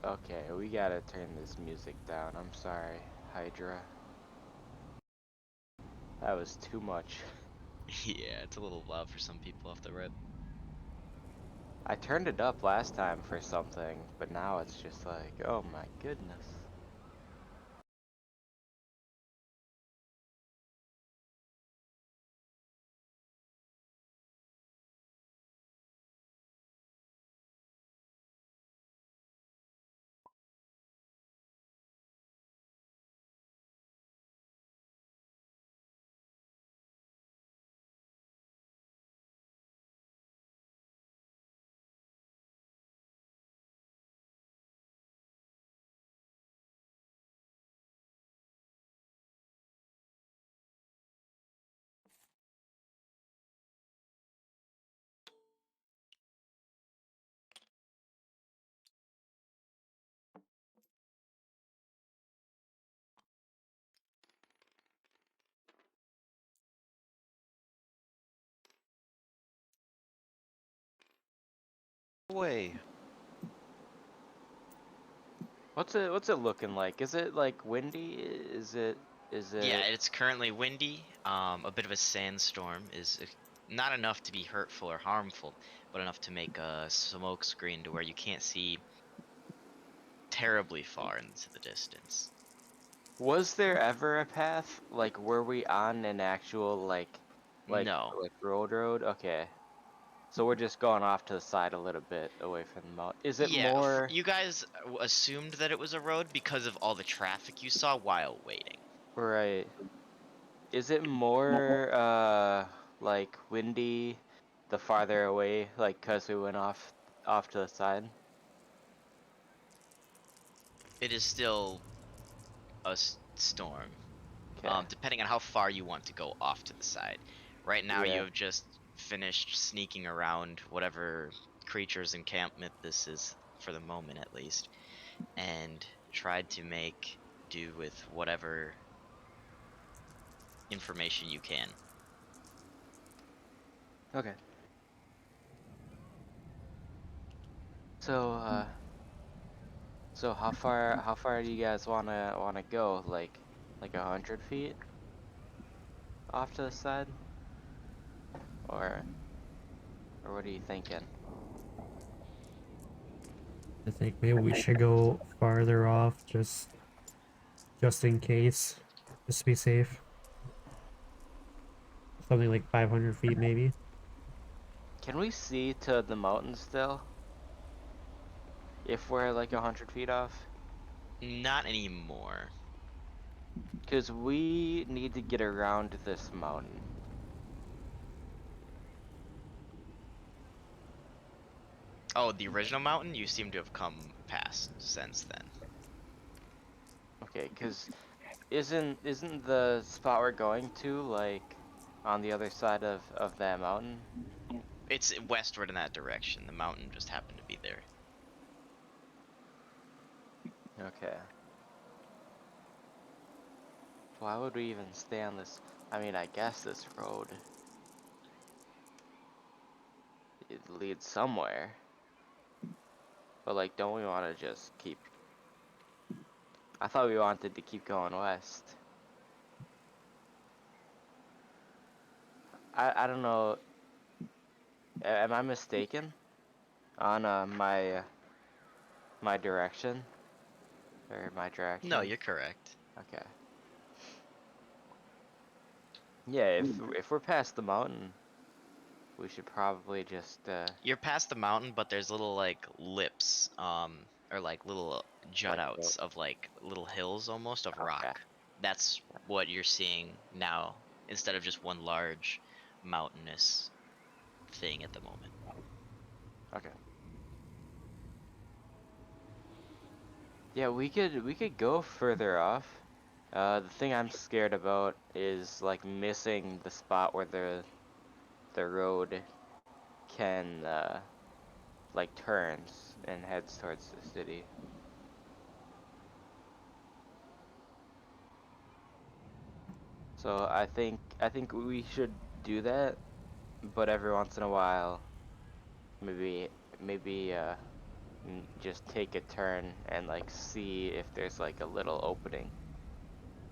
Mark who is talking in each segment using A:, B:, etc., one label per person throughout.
A: Okay, we gotta turn this music down. I'm sorry, Hydra. That was too much.
B: Yeah, it's a little loud for some people off the rip.
A: I turned it up last time for something, but now it's just like, oh my goodness.
C: Way.
A: What's it looking like? Is it like windy? Is it
B: Yeah, it's currently windy. A bit of a sandstorm is not enough to be hurtful or harmful, but enough to make a smoke screen to where you can't see terribly far into the distance.
A: Was there ever a path? Like, were we on an actual like
B: No.
A: like road? Okay. So we're just going off to the side a little bit away from the mountain. Is it
B: Yeah,
A: more
B: you guys assumed that it was a road because of all the traffic you saw while waiting.
A: right? Is it more like windy the farther away, like 'cause we went off to the side?
B: It is still a storm,
A: Okay.
B: depending on how far you want to go off to the side. Right now, you
A: Yeah.
B: have just finished sneaking around whatever creature's encampment this is, for the moment at least, and tried to make do with whatever information you can.
A: Okay. So so how far do you guys wanna go? Like 100 feet off to the side, or or what are you thinking?
D: I think maybe we should go farther off, just in case, just to be safe. Something like 500 feet, maybe.
A: Can we see to the mountain still if we're like 100 feet off?
B: Not anymore.
A: Because we need to get around this mountain.
B: Oh, the original mountain you seem to have come past since then.
A: Okay, because isn't the spot we're going to like on the other side of that mountain?
B: It's westward in that direction. The mountain just happened to be there.
A: Okay. Why would we even stay on this? I mean, I guess this road it leads somewhere, but like, don't we want to just keep? I thought we wanted to keep going west. I don't know. Am I mistaken on my direction or my
B: No,
A: direction?
B: you're correct.
A: Okay. Yeah, if we're past the mountain, we should probably just
B: You're past the mountain, but there's little like lips, or like little jut
A: like
B: outs of like little hills almost of
A: okay.
B: rock. That's what you're seeing now instead of just one large mountainous thing at the moment.
A: Okay. Yeah, we could go further off. The thing I'm scared about is like missing the spot where the road can like turns and heads towards the city. So I think we should do that, but every once in a while, maybe maybe just take a turn and like see if there's like a little opening.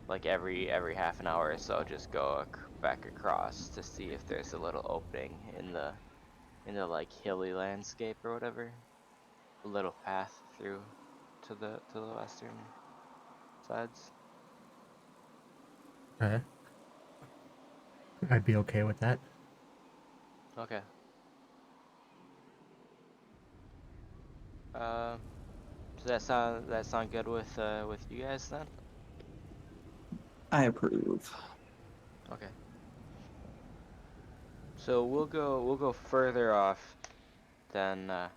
A: Like every half an hour or so, just go back across to see if there's a little opening in the like hilly landscape or whatever. A little path through to the western sides.
D: Okay. I'd be okay with that.
A: Okay. Um, does that sound good with you guys then?
C: I approve.
A: Okay. So we'll go further off than that.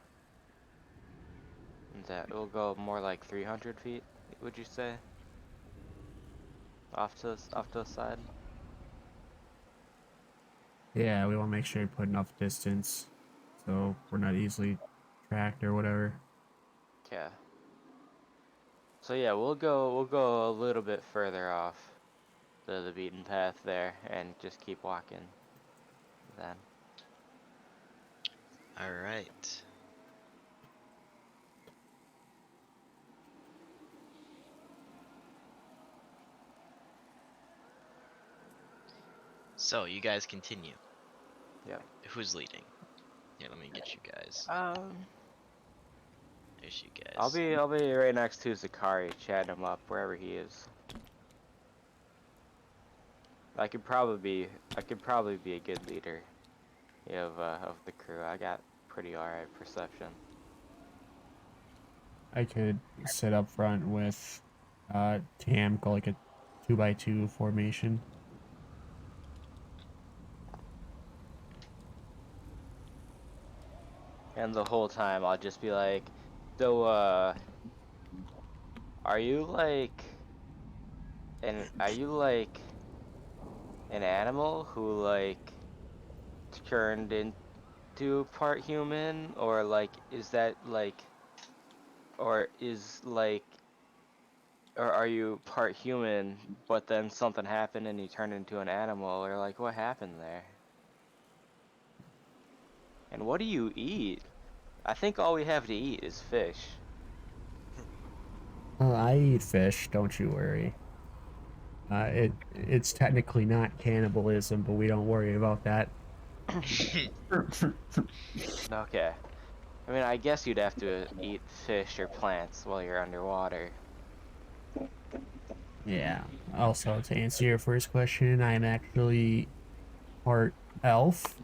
A: We'll go more like 300 feet, would you say? Off to the side.
D: Yeah, we want to make sure you put enough distance so we're not easily tracked or whatever.
A: Yeah. So yeah, we'll go a little bit further off the beaten path there and just keep walking then.
B: All right. So you guys continue.
A: Yeah.
B: Who's leading? Yeah, let me get you guys. There's you guys.
A: I'll be right next to Zakari, chatting him up wherever he is. I could probably be a good leader of the crew. I got pretty alright perception.
D: I could sit up front with Tam, go like a 2x2 formation.
A: And the whole time I'll just be like, so are you like an animal who like turned into part human, or like is that like or is like or are you part human but then something happened and you turned into an animal, or like what happened there? And what do you eat? I think all we have to eat is fish.
D: I eat fish, don't you worry. It's technically not cannibalism, but we don't worry about that.
A: Okay. I mean, I guess you'd have to eat fish or plants while you're underwater.
D: Yeah. Also, to answer your first question, I'm actually part elf,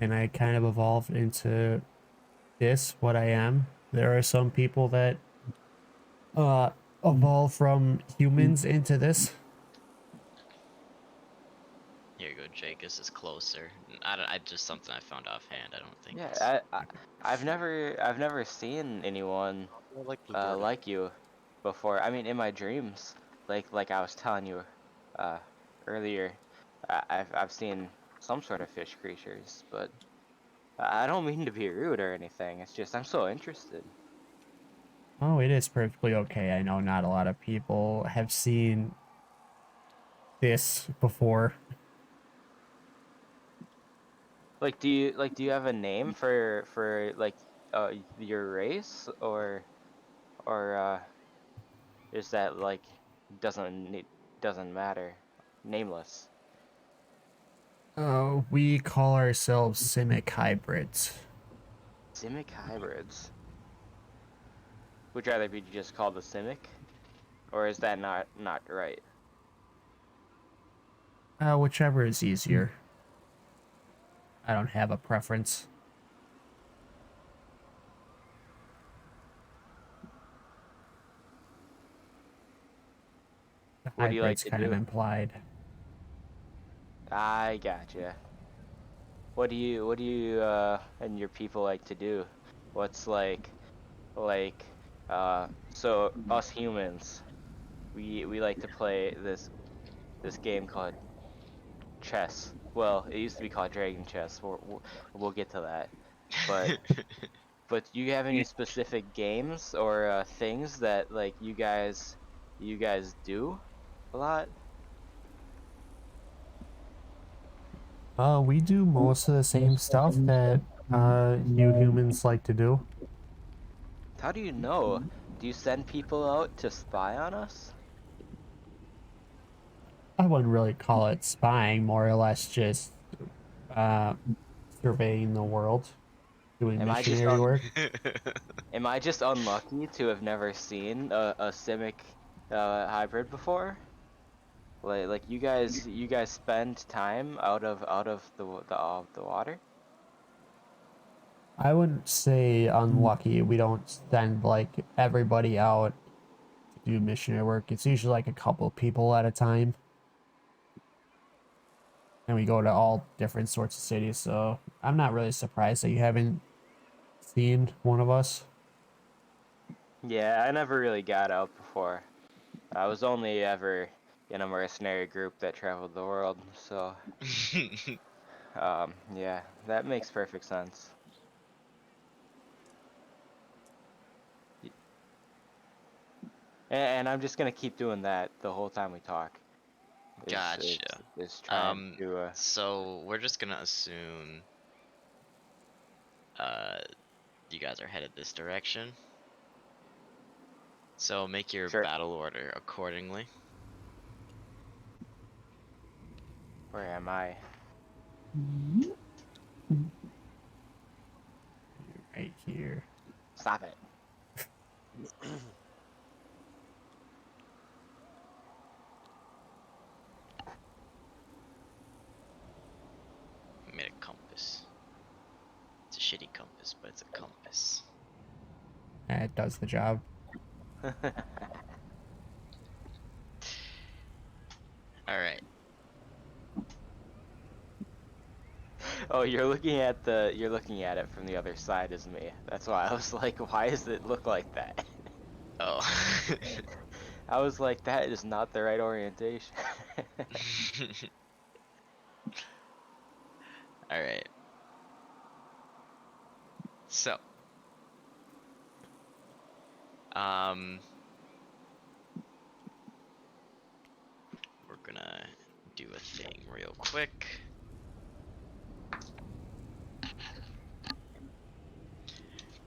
D: and I kind of evolved into what I am. There are some people that evolve from humans into this.
B: Here you go, Jake. This is closer. I just something I found offhand. I don't think it's.
A: Yeah, I've never seen anyone
E: I like Blue Jordan.
A: like you before. I mean, in my dreams, like I was telling you uh earlier, I've seen some sort of fish creatures, but I don't mean to be rude or anything. It's just I'm so interested.
D: Oh, it is perfectly okay. I know not a lot of people have seen this before.
A: Like, do you have a name for like your race, or is that like doesn't matter? Nameless.
D: We call ourselves Simic hybrids.
A: Simic hybrids. Would you rather be just called the Simic, or is that not right?
D: Whichever is easier. I don't have a preference. The
A: What do you like
D: hybrid's
A: to
D: kind of
A: do?
D: implied.
A: I gotcha. What do you and your people like to do? What's like so us humans, we like to play this game called chess. Well, it used to be called Dragon Chess. We'll get to that. But do you have any specific games or things that like you guys do a lot?
D: We do most of the same stuff that you humans like to do.
A: How do you know? Do you send people out to spy on us?
D: I wouldn't really call it spying, more or less just uh, surveying the world, doing
A: Am I just
D: missionary work.
A: am I just unlucky to have never seen a Simic hybrid before? Like you guys spend time out of the water?
D: I wouldn't say unlucky. We don't send like everybody out to do missionary work. It's usually like a couple people at a time. And we go to all different sorts of cities, so I'm not really surprised that you haven't seen one of us.
A: Yeah, I never really got out before. I was only ever in a mercenary group that traveled the world, so yeah, that makes perfect sense. Y- And I'm just gonna keep doing that the whole time we talk. Is is
B: Gotcha.
A: is trying to
B: So we're just gonna assume uh you guys are headed this direction. So make your
A: sure.
B: battle order accordingly.
A: Where am I?
D: Right here.
A: Stop it.
B: I made a compass. It's a shitty compass, but it's a compass.
D: It does the job.
B: Alright.
A: Oh, you're looking at it from the other side as me. That's why I was like, why does it look like that?
B: Oh.
A: I was like, that is not the right orientation.
B: Alright. So, um, we're gonna do a thing real quick.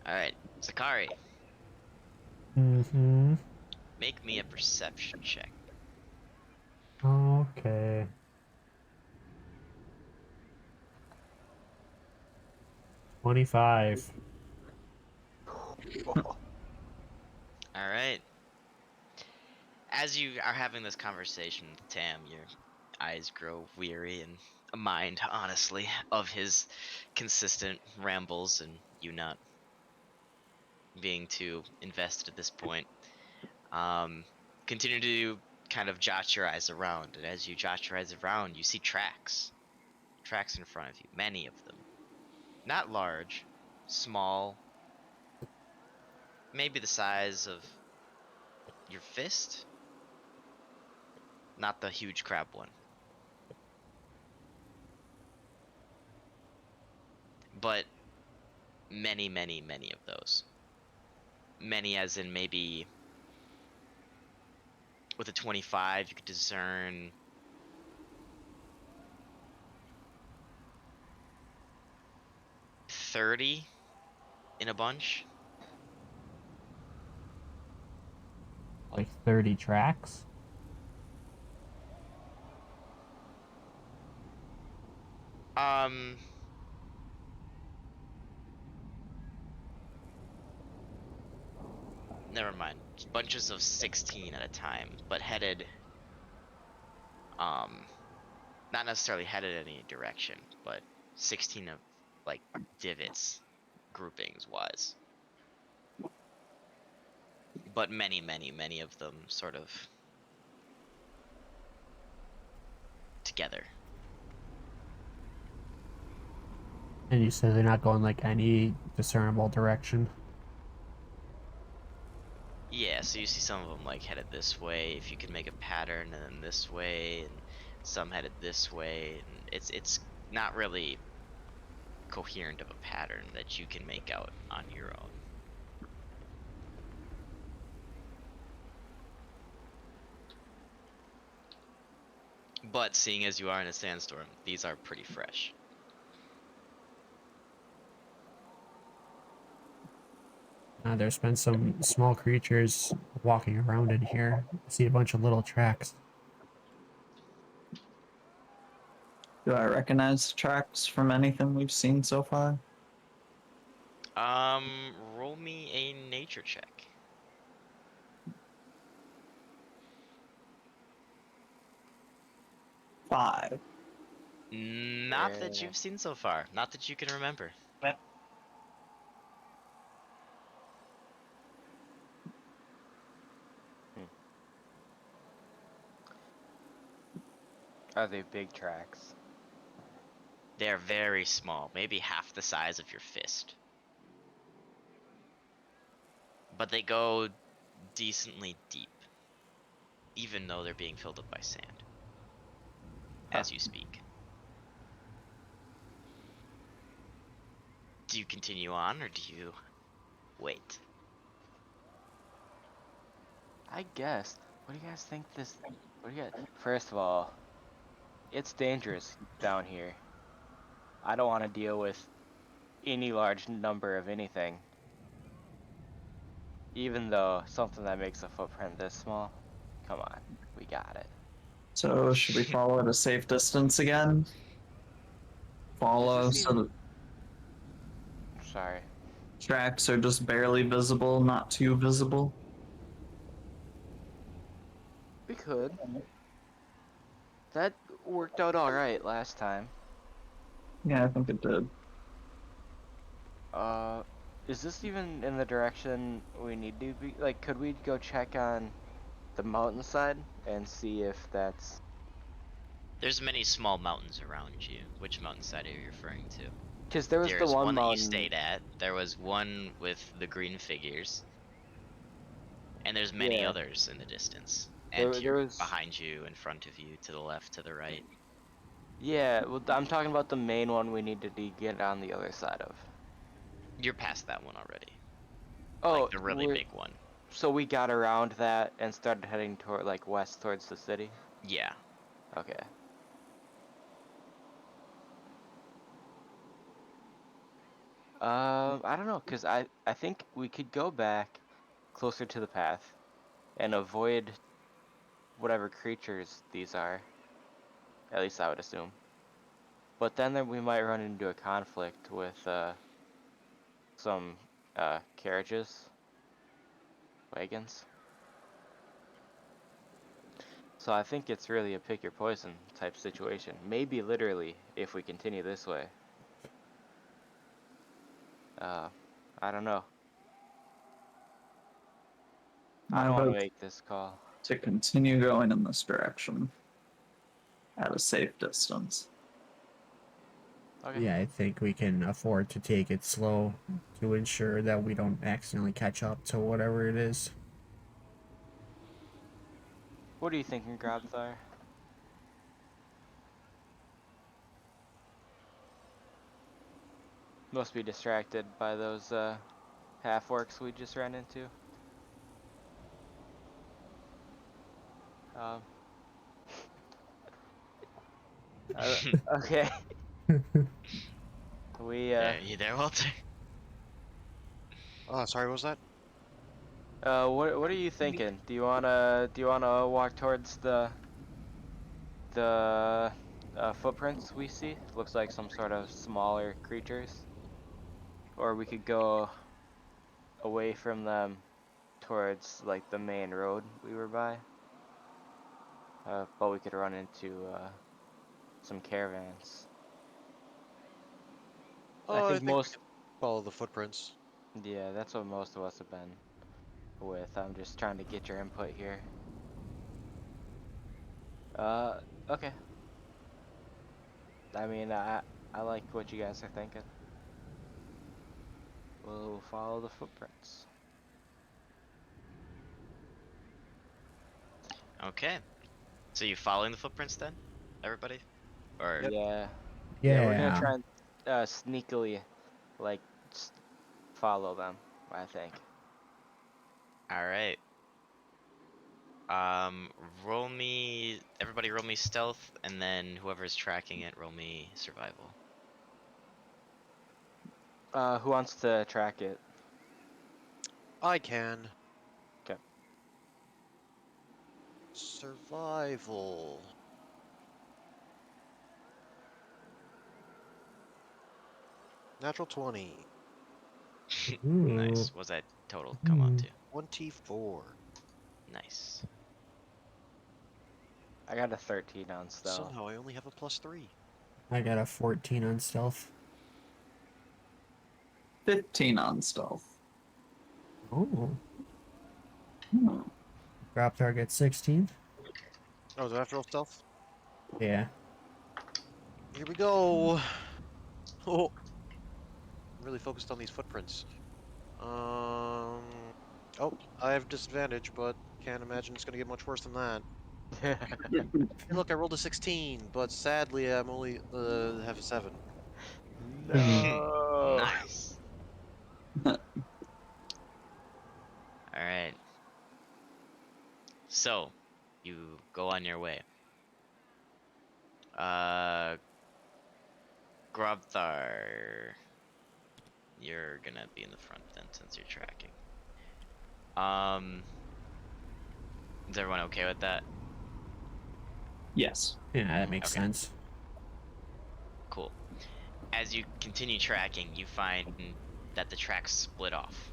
B: Alright, Zakari,
D: Mm-hmm.
B: make me a perception check.
D: Okay. 25.
B: Alright. As you are having this conversation with Tam, your eyes grow weary and a mind, honestly, of his consistent rambles and you not being too invested at this point. Um, Continue to kind of jot your eyes around, and as you jot your eyes around, you see tracks. Tracks in front of you, many of them. Not large, small, maybe the size of your fist. Not the huge crab one. But many, many, many of those. Many as in maybe with a 25 you could discern 30 in a bunch.
D: Like 30 tracks.
B: Um Never mind. Bunches of 16 at a time, but headed um not necessarily headed in any direction, but 16 of like divots groupings wise. But many, many, many of them sort of together.
D: And you said they're not going like any discernible direction.
B: Yeah, so you see some of them like headed this way, if you could make a pattern, and then this way, and some headed this way, and it's not really coherent of a pattern that you can make out on your own. But seeing as you are in a sandstorm, these are pretty fresh.
D: There's been some small creatures walking around in here. I see a bunch of little tracks.
C: Do I recognize tracks from anything we've seen so far?
B: Roll me a nature check.
C: 5.
B: Not that
A: Yeah.
B: you've seen so far. Not that you can remember.
A: Are they big tracks?
B: They're very small, maybe half the size of your fist. But they go decently deep, even though they're being filled up by sand. As you speak. Do you continue on, or do you wait?
A: I guess. What do you guys think this? What do you guys? First of all, it's dangerous down here. I don't want to deal with any large number of anything. Even though something that makes a footprint this small. Come on, we got it.
C: So should we follow at a safe distance again? Follow
A: Does this
C: so
A: even-
C: the
A: Sorry.
C: tracks are just barely visible, not too visible.
A: We could. That worked out alright last time.
C: Yeah, I think it did.
A: Is this even in the direction we need to be? Like, could we go check on the mountainside and see if that's...
B: There's many small mountains around you. Which mountainside are you referring to?
A: Because there was the
B: There's
A: one
B: one that you
A: mountain...
B: stayed at. There was one with the green figures. And there's many
A: Yeah.
B: others in the distance.
A: There-
B: And
A: there was-
B: behind you, in front of you, to the left, to the right.
A: Yeah, well, I'm talking about the main one we needed to get on the other side of.
B: You're past that one already.
A: Oh,
B: Like the really
A: we're-
B: big one.
A: So we got around that and started heading toward, like, west towards the city?
B: Yeah.
A: Okay. I don't know, because I think we could go back closer to the path and avoid whatever creatures these are. At least I would assume. But then we might run into a conflict with some carriages, wagons. So I think it's really a pick your poison type situation. Maybe literally if we continue this way. I don't know. I don't want to
C: vote
A: make this call.
C: to continue going in this direction at a safe distance.
A: Okay.
D: Yeah, I think we can afford to take it slow to ensure that we don't accidentally catch up to whatever it is.
A: What are you thinking, Grabthar? Must be distracted by those half-orcs we just ran into. Um, okay. We
B: Yeah, you there, Walter?
E: Oh, sorry, what was that?
A: what are you thinking? Do you wanna walk towards the footprints we see? Looks like some sort of smaller creatures. Or we could go away from them towards like the main road we were by. But we could run into some caravans.
E: Oh,
A: I think
E: we
A: most,
E: could follow the footprints.
A: yeah, that's what most of us have been with. I'm just trying to get your input here. Okay. I mean, I like what you guys are thinking. We'll follow the footprints.
B: Okay. So you following the footprints then? Everybody? Or
A: Yeah.
D: Yeah,
A: We're gonna try and sneakily, like, just follow them, I think.
B: alright. Everybody roll me stealth, and then whoever's tracking it, roll me survival.
A: Who wants to track it?
E: I can.
A: 'Kay.
E: Survival. Natural 20.
B: Nice.
D: Ooh.
B: What's that total come out
D: Hmm.
B: to?
E: 24.
B: Nice.
A: I got a 13 on stealth.
E: Somehow I only have a +3.
D: I got a 14 on stealth.
C: 15 on stealth.
D: Oh.
C: Hmm.
D: Drop target 16.
E: Oh, do I have to roll stealth?
D: Yeah.
E: Here we go. Oh, I'm really focused on these footprints. Oh, I have disadvantage, but can't imagine it's gonna get much worse than that. Hey, look, I rolled a 16, but sadly I'm only have a 7.
A: No.
B: Nice. All right. So, you go on your way. Grobthar, you're gonna be in the front then, since you're tracking. Is everyone okay with that?
C: Yes.
D: Yeah, that makes
B: Okay.
D: sense.
B: Cool. As you continue tracking, you find that the tracks split off.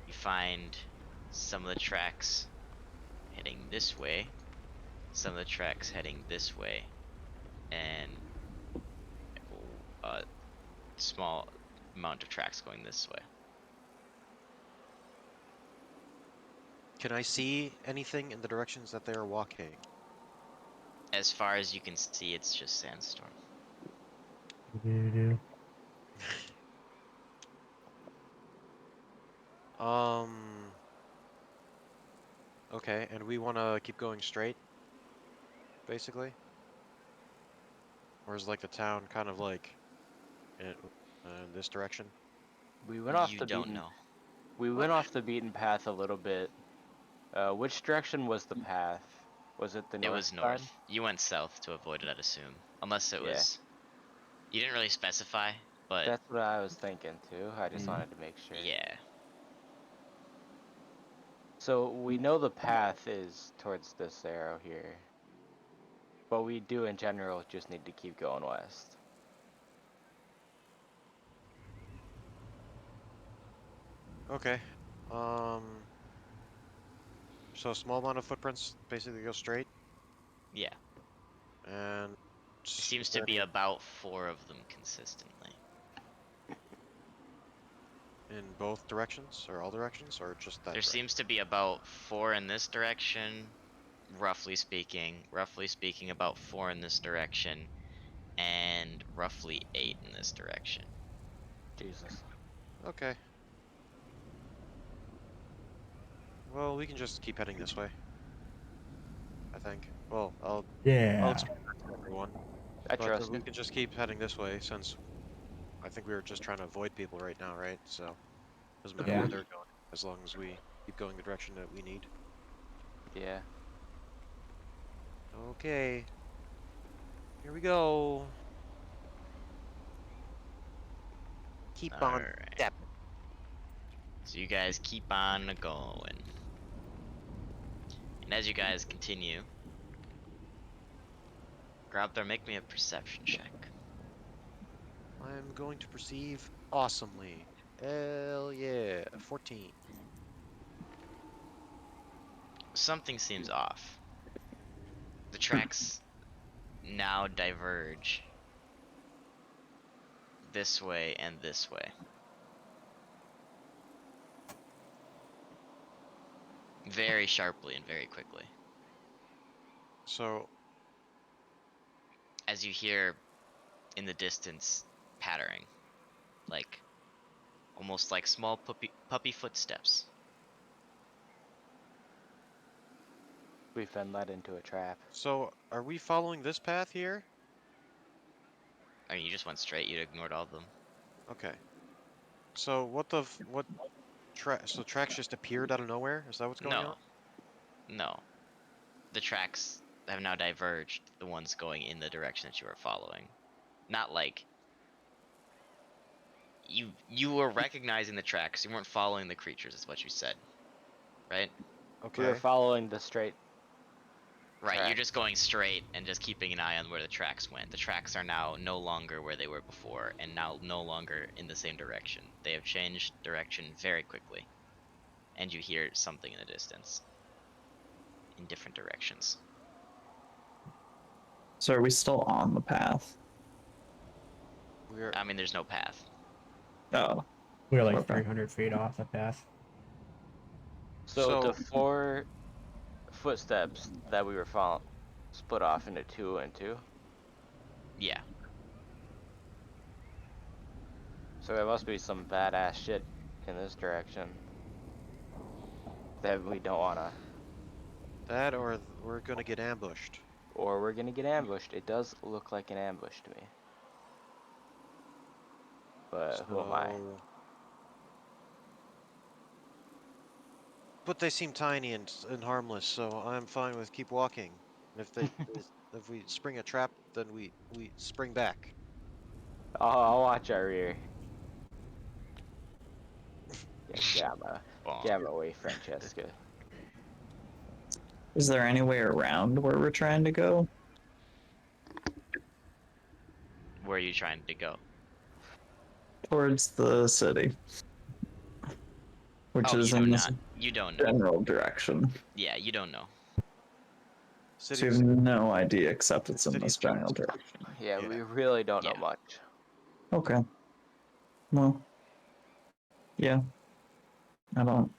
B: You find some of the tracks heading this way, some of the tracks heading this way, and a small amount of tracks going this way.
E: Can I see anything in the directions that they are walking?
B: As far as you can see, it's just sandstorm.
D: Do-do-do.
E: Okay, and we want to keep going straight, basically? Or is like the town kind of like in this direction?
A: We went off
B: You
A: the
B: don't
A: beaten.
B: know.
A: We went off the beaten path a little bit. Which direction was the path? Was it the
B: It
A: north
B: was
A: side?
B: north. You went south to avoid it, I'd assume. Unless it
A: Yeah,
B: was. You didn't really specify, but
A: that's what I was thinking too. I just
D: Mm.
A: wanted to make sure.
B: yeah.
A: So we know the path is towards this arrow here. But we do in general just need to keep going west.
E: Okay. Um, so a small amount of footprints basically go straight,
B: Yeah.
E: and
B: It
E: is
B: seems to
E: there
B: be
E: any
B: about 4 of them consistently.
E: in both directions, or all directions, or just that
B: There
E: direction?
B: seems to be about 4 in this direction, roughly speaking. Roughly speaking, about 4 in this direction, and roughly 8 in this direction.
A: Jesus.
E: Okay. Well, we can just keep heading this way, I think. Well, I'll
D: Yeah.
E: explain that to everyone.
A: I
E: But
A: trust
E: we
A: you.
E: can just keep heading this way since I think we were just trying to avoid people right now, right? So doesn't matter
D: Yeah.
E: where they're going as long as we keep going the direction that we need.
A: Yeah.
E: Okay. Here we go. Keep on
B: Alright.
E: stepping.
B: So you guys keep on going. And as you guys continue, Grobthar, make me a perception check.
E: I'm going to perceive awesomely. Hell yeah. 14.
B: Something seems off. The tracks now diverge this way and this way. Very sharply and very quickly.
E: So,
B: As you hear in the distance pattering, like almost like small puppy footsteps.
A: We've been led into a trap.
E: so are we following this path here?
B: I mean, you just went straight. You ignored all of them.
E: Okay. So what so tracks just appeared out of nowhere? Is that what's going on?
B: No, no. The tracks have now diverged. The ones going in the direction that you are following. Not like you were recognizing the tracks. You weren't following the creatures, is what you said, right?
E: Okay.
A: We were following the straight.
B: Right. You're
A: Track.
B: just going straight and just keeping an eye on where the tracks went. The tracks are now no longer where they were before, and now no longer in the same direction. They have changed direction very quickly, and you hear something in the distance, in different directions.
C: So are we still on the path?
E: We're
B: I mean, there's no path.
C: Oh,
D: We're like
C: Okay.
D: 300 feet off the path.
A: So the
E: So-
A: 4 footsteps that we were following split off into 2 and 2.
B: Yeah.
A: So there must be some badass shit in this direction that we don't wanna,
E: that, or we're gonna get ambushed.
A: or we're gonna get ambushed. It does look like an ambush to me. But who am I?
E: So- But they seem tiny and harmless, so I'm fine with keep walking. If if we spring a trap, then we spring back.
A: I'll watch our rear. Yeah,
B: Bonk.
A: gamma away, Francesca.
C: is there any way around where we're trying to go?
B: Where are you trying to go?
C: Towards the city. Which
B: Oh,
C: is
B: you do
C: in
B: not.
C: this
B: You don't know.
C: general direction.
B: Yeah, you don't know.
C: So you have no idea except it's in this
E: City's to the
C: general
E: east.
C: direction.
A: Yeah,
E: Yeah.
A: we really don't know
B: Yeah.
A: much.
C: Okay. Well. Yeah. I don't.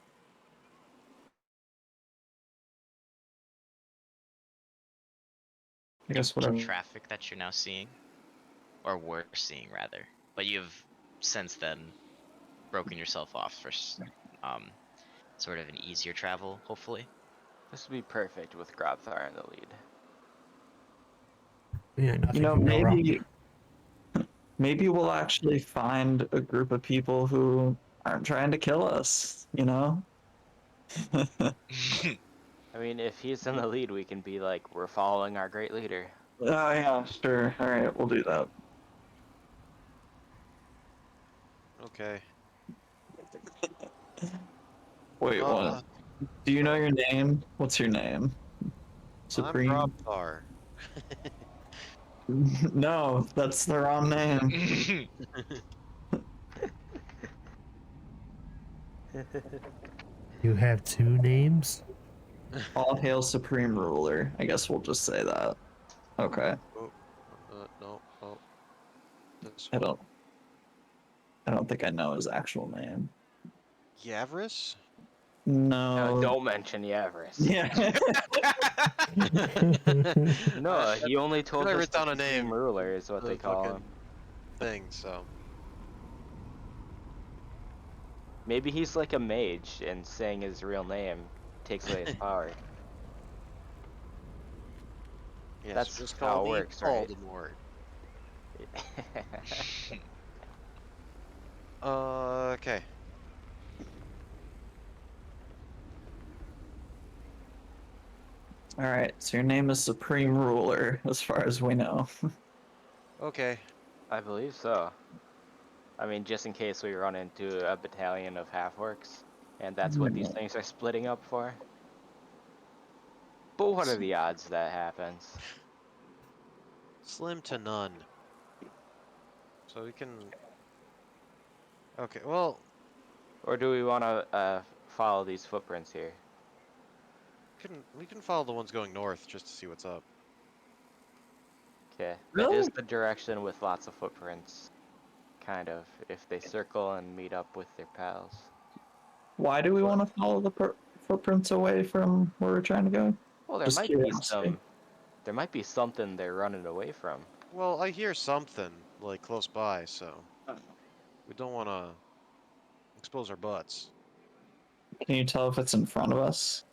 C: I guess whatever.
B: Traffic that you're now seeing, or were seeing rather, but you've since then broken yourself off for sort of an easier travel, hopefully.
A: This would be perfect with Grobthar in the lead.
D: Yeah, nothing
C: You know,
D: can go wrong.
C: maybe we'll actually find a group of people who aren't trying to kill us, you know?
A: I mean, if he's in the lead, we can be like, we're following our great leader.
C: Oh yeah, sure. All right, we'll do that.
E: Okay.
C: Wait, what? Do you know your name? What's your name? Supreme?
E: I'm Grobthar.
C: No, that's the wrong name.
D: You have 2 names?
C: All hail Supreme Ruler. I guess we'll just say that. Okay.
E: No. Oh. This
C: I
E: one.
C: don't think I know his actual name.
E: Yavris?
C: No.
A: Don't mention Yavris.
C: Yeah.
A: No, he only told
E: I
A: us
E: wrote down
A: the
E: a
A: Supreme
E: name.
A: Ruler is what
E: The
A: they call
E: fucking
A: him.
E: thing, so.
A: Maybe he's like a mage and saying his real name takes away his power.
E: Yes,
A: That's
E: just
A: how
E: call
A: it
E: me
A: works, right?
E: Voldemort. Okay.
C: All right. So your name is Supreme Ruler, as far as we know.
E: Okay.
A: I believe so. I mean, just in case we run into a battalion of half-orcs, and that's what these things are splitting up for. But what are the odds that happens?
E: Slim to none. So we can. Okay, well,
A: Or do we want to follow these footprints here?
E: we can follow the ones going north just to see what's up.
A: Okay, that is
C: Really?
A: the direction with lots of footprints. Kind of, if they circle and meet up with their pals.
C: Why do we want to follow the footprints away from where we're trying to go?
A: Well, there
C: Just
A: might be
C: curiosity.
A: there might be something they're running away from.
E: Well, I hear something like close by, so we don't want to expose our butts.
C: Can you tell if it's in front of us?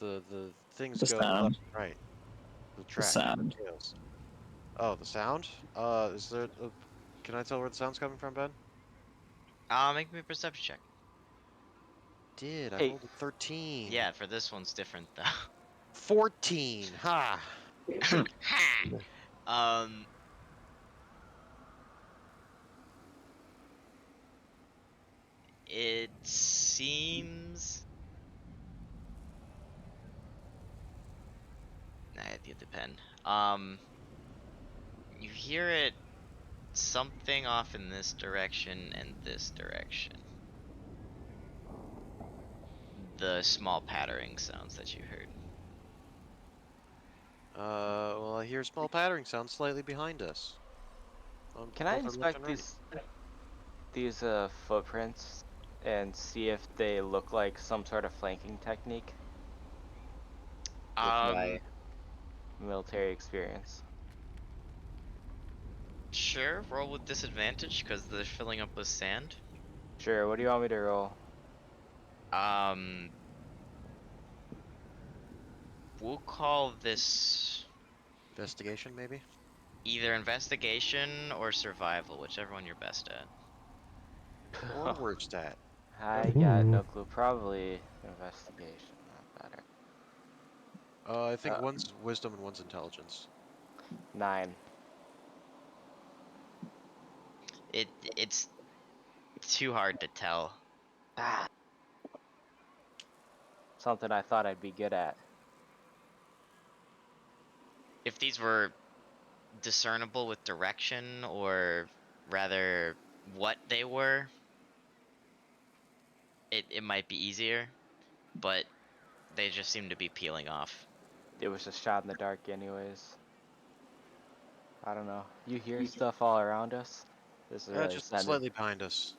E: The things
C: The
E: go
C: sound.
E: left and right. The track.
C: sound.
E: Yes. Oh, the sound? Is there? Can I tell where the sound's coming from, Ben?
B: Make me a perception check.
E: Did I
A: Hey.
E: rolled a 13?
B: Yeah, for this one's different though.
E: 14. Ha.
B: um, It seems. Nah, I get the pen. You hear it something off in this direction and this direction. The small pattering sounds that you heard.
E: Well, I hear small pattering sounds slightly behind us.
A: Can I
E: Both our left and
A: inspect
E: right.
A: these footprints and see if they look like some sort of flanking technique with my military experience?
B: Sure, roll with disadvantage because they're filling up with sand.
A: Sure. What do you want me to roll?
B: Um, we'll call this
E: Investigation, maybe?
B: either investigation or survival, whichever one you're best at.
E: Or worst at.
A: I got
D: Ooh.
A: no clue. Probably investigation. Not better.
E: I think
A: Uh,
E: one's wisdom and one's intelligence.
A: 9.
B: It's too hard to tell.
A: Ah, something I thought I'd be good at.
B: If these were discernible with direction, or rather what they were, it might be easier, but they just seem to be peeling off.
A: It was a shot in the dark, anyways. I don't know. You hear stuff all around us? This is really
E: Just
A: sending.
E: slightly behind us.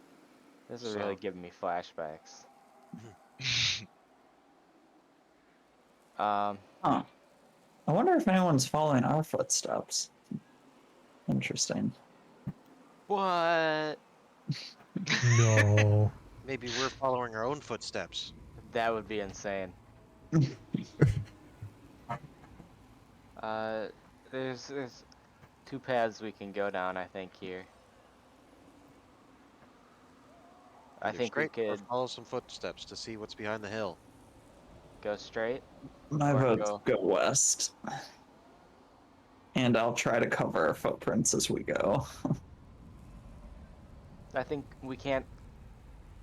A: This is really
E: So.
A: giving me flashbacks. Um,
C: Huh. I wonder if anyone's following our footsteps. Interesting.
A: what?
D: No.
E: Maybe we're following our own footsteps.
A: That would be insane. Uh, there's 2 paths we can go down, I think, here. I
E: Either
A: think we
E: straight or
A: could
E: follow some footsteps to see what's behind the hill.
A: go straight
C: My
A: or
C: vote's
A: go.
C: go west. And I'll try to cover our footprints as we go.
A: I think we can't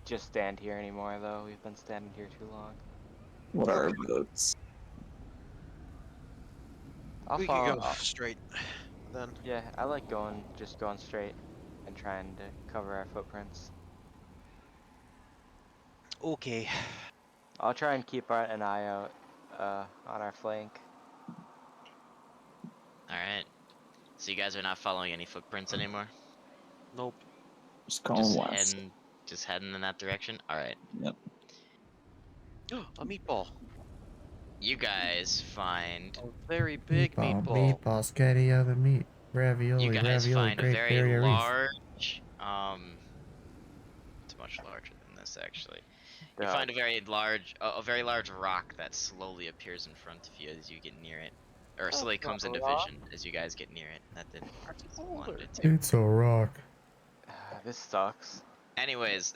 A: just stand here anymore, though. We've been standing here too long.
C: What are our votes?
A: I'll
E: We
A: follow.
E: could go straight. Then.
A: Yeah, I like just going straight and trying to cover our footprints.
E: Okay.
A: I'll try and keep an eye out on our flank.
B: Alright. So you guys are not following any footprints anymore?
E: Nope.
C: Just going
B: Just
C: west.
B: heading in that direction? Alright.
C: Yep.
E: A meatball.
B: You guys find
E: A very big meatball.
D: Meatball, spaghetti, other meat, ravioli,
B: you guys
D: ravioli,
B: find a
D: great
B: very
D: barrier reef.
B: large it's much larger than this actually. You
A: Dog.
B: find a very large rock that slowly appears in front of you as you get near it. Or slowly comes into vision as you guys get near it. That didn't want it to.
D: It's a rock.
A: This sucks.
B: Anyways,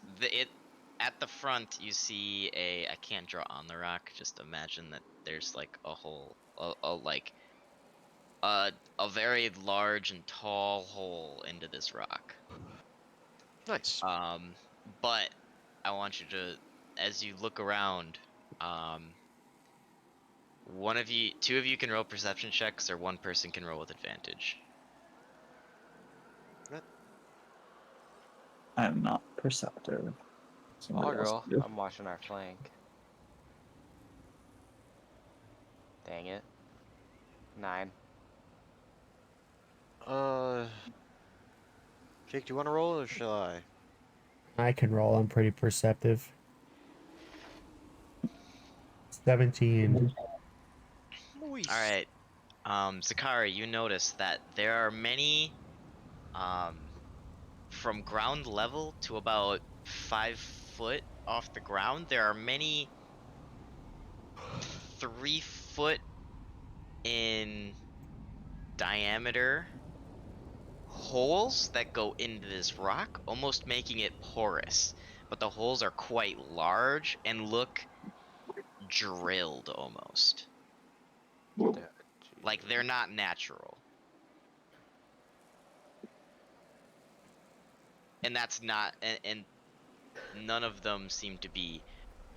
B: at the front you see I can't draw on the rock, just imagine that there's like a hole, a very large and tall hole into this rock.
E: Nice.
B: But I want you to, as you look around, two of you can roll perception checks, or one person can roll with advantage.
C: I am not perceptive. Somebody
A: I'll
C: else
A: roll.
C: can do.
A: I'm watching our flank. Dang it. 9.
E: Jake, do you want to roll or shall I?
D: I can roll. I'm pretty perceptive. 17.
E: Nice.
B: All right, Zakari, you notice that there are many, from ground level to about 5 foot off the ground, there are many 3 foot in diameter holes that go into this rock, almost making it porous. But the holes are quite large and look drilled almost. Like they're not natural. And that's not, and none of them seem to be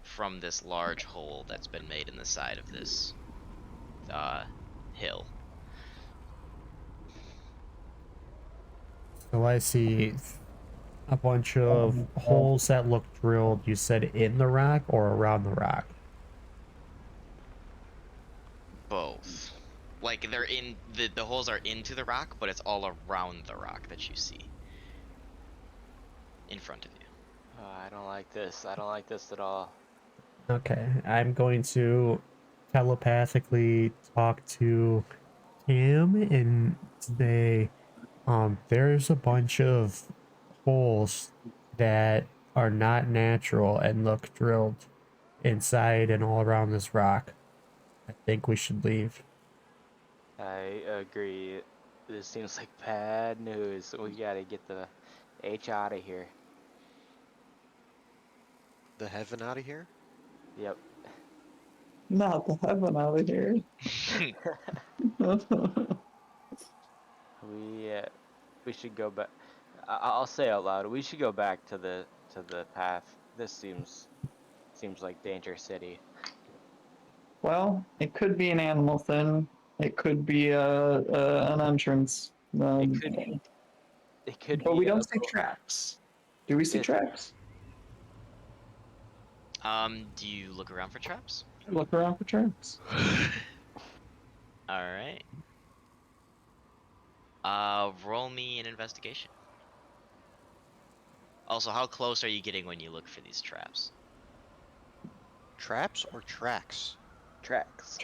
B: from this large hole that's been made in the side of this hill.
D: So I see a bunch of holes that look drilled. You said in the rock or around the rock?
B: Both. Like they're in the holes are into the rock, but it's all around the rock that you see in front of you.
A: I don't like this. I don't like this at all.
D: Okay, I'm going to telepathically talk to Cam and say, there's a bunch of holes that are not natural and look drilled inside and all around this rock. I think we should leave.
A: I agree. This seems like bad news. We gotta get the H out of here.
E: The heaven out of here?
A: Yep.
C: Not the heaven out of here.
A: We should go back. I'll say out loud. We should go back to the path. This seems like Danger City.
C: Well, it could be an animal thing. It could be an entrance.
A: It could It could
C: But we
A: be a
C: don't see tracks. Do we see
A: It-
C: tracks?
B: Do you look around for traps?
C: Look around for tracks.
B: All right. Roll me an investigation. Also, how close are you getting when you look for these traps?
E: Traps or tracks?
A: tracks.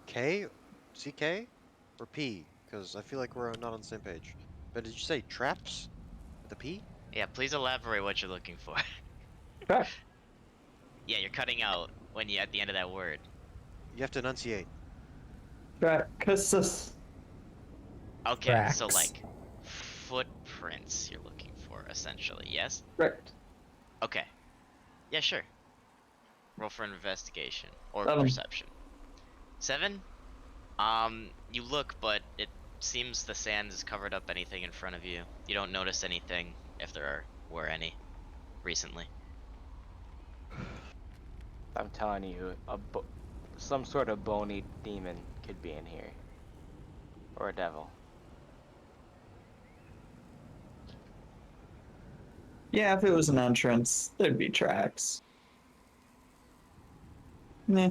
E: K? CK? Or P? Because I feel like we're not on the same page. But did you say traps? With a P?
B: Yeah, please elaborate what you're looking for.
C: Track.
B: Yeah, you're cutting out when you at the end of that word.
E: You have to enunciate.
C: Track.
B: Okay, so
D: Tracks.
B: like footprints you're looking for, essentially. Yes.
C: Correct.
B: Okay. Yeah, sure. Roll for investigation or
C: 7.
B: perception. 7. You look, but it seems the sand has covered up anything in front of you. You don't notice anything, if there were any, recently.
A: I'm telling you, some sort of bony demon could be in here, or a devil.
C: Yeah, if it was an entrance, there'd be tracks. Nah.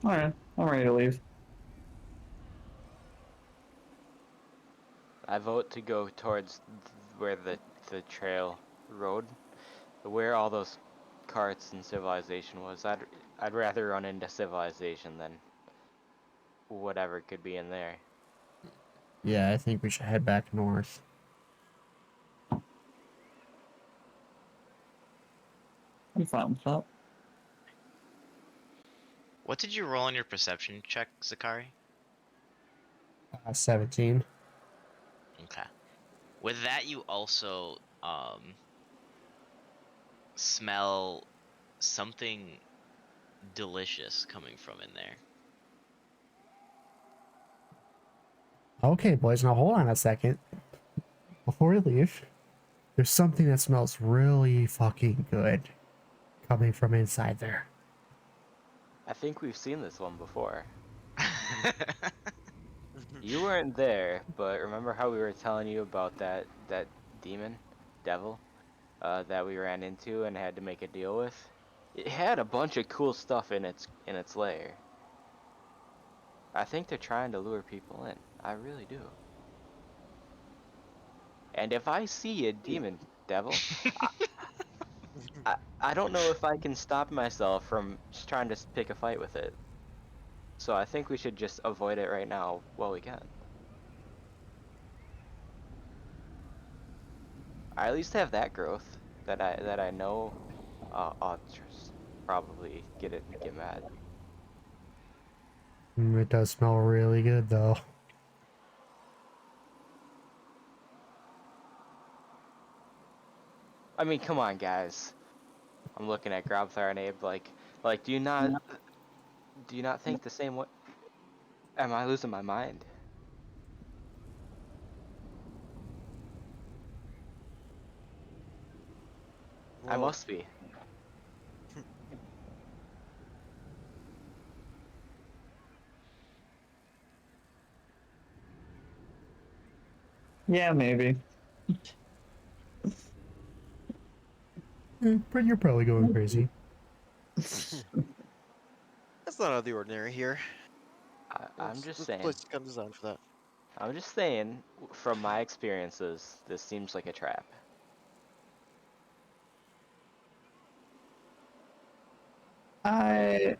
C: Alright, I'm ready to leave.
A: I vote to go towards where the trail road, where all those carts and civilization was. I'd rather run into civilization than whatever could be in there.
D: Yeah, I think we should head back north.
C: I'm fine with that.
B: What did you roll on your perception check, Zakari?
D: 17.
B: Okay. With that, you also smell something delicious coming from in there.
D: Okay, boys, now hold on a second. Before we leave, there's something that smells really fucking good coming from inside there.
A: I think we've seen this one before. You weren't there, but remember how we were telling you about that demon, devil, that we ran into and had to make a deal with? It had a bunch of cool stuff in its lair. I think they're trying to lure people in. I really do. And if I see a demon devil, I don't know if I can stop myself from just trying to pick a fight with it. So I think we should just avoid it right now while we can. I at least have that growth that I know. I'll just probably get mad.
D: It does smell really good, though.
A: I mean, come on, guys. I'm looking at Grobthar and Abe like do you not think the same way? Am I losing my mind? I
E: Whoa.
A: must be.
C: Yeah, maybe.
D: But you're probably going crazy.
E: That's not out of the ordinary here.
A: I'm just
E: This
A: saying.
E: place is kind of designed for that.
A: I'm just saying, from my experiences, this seems like a trap.
C: I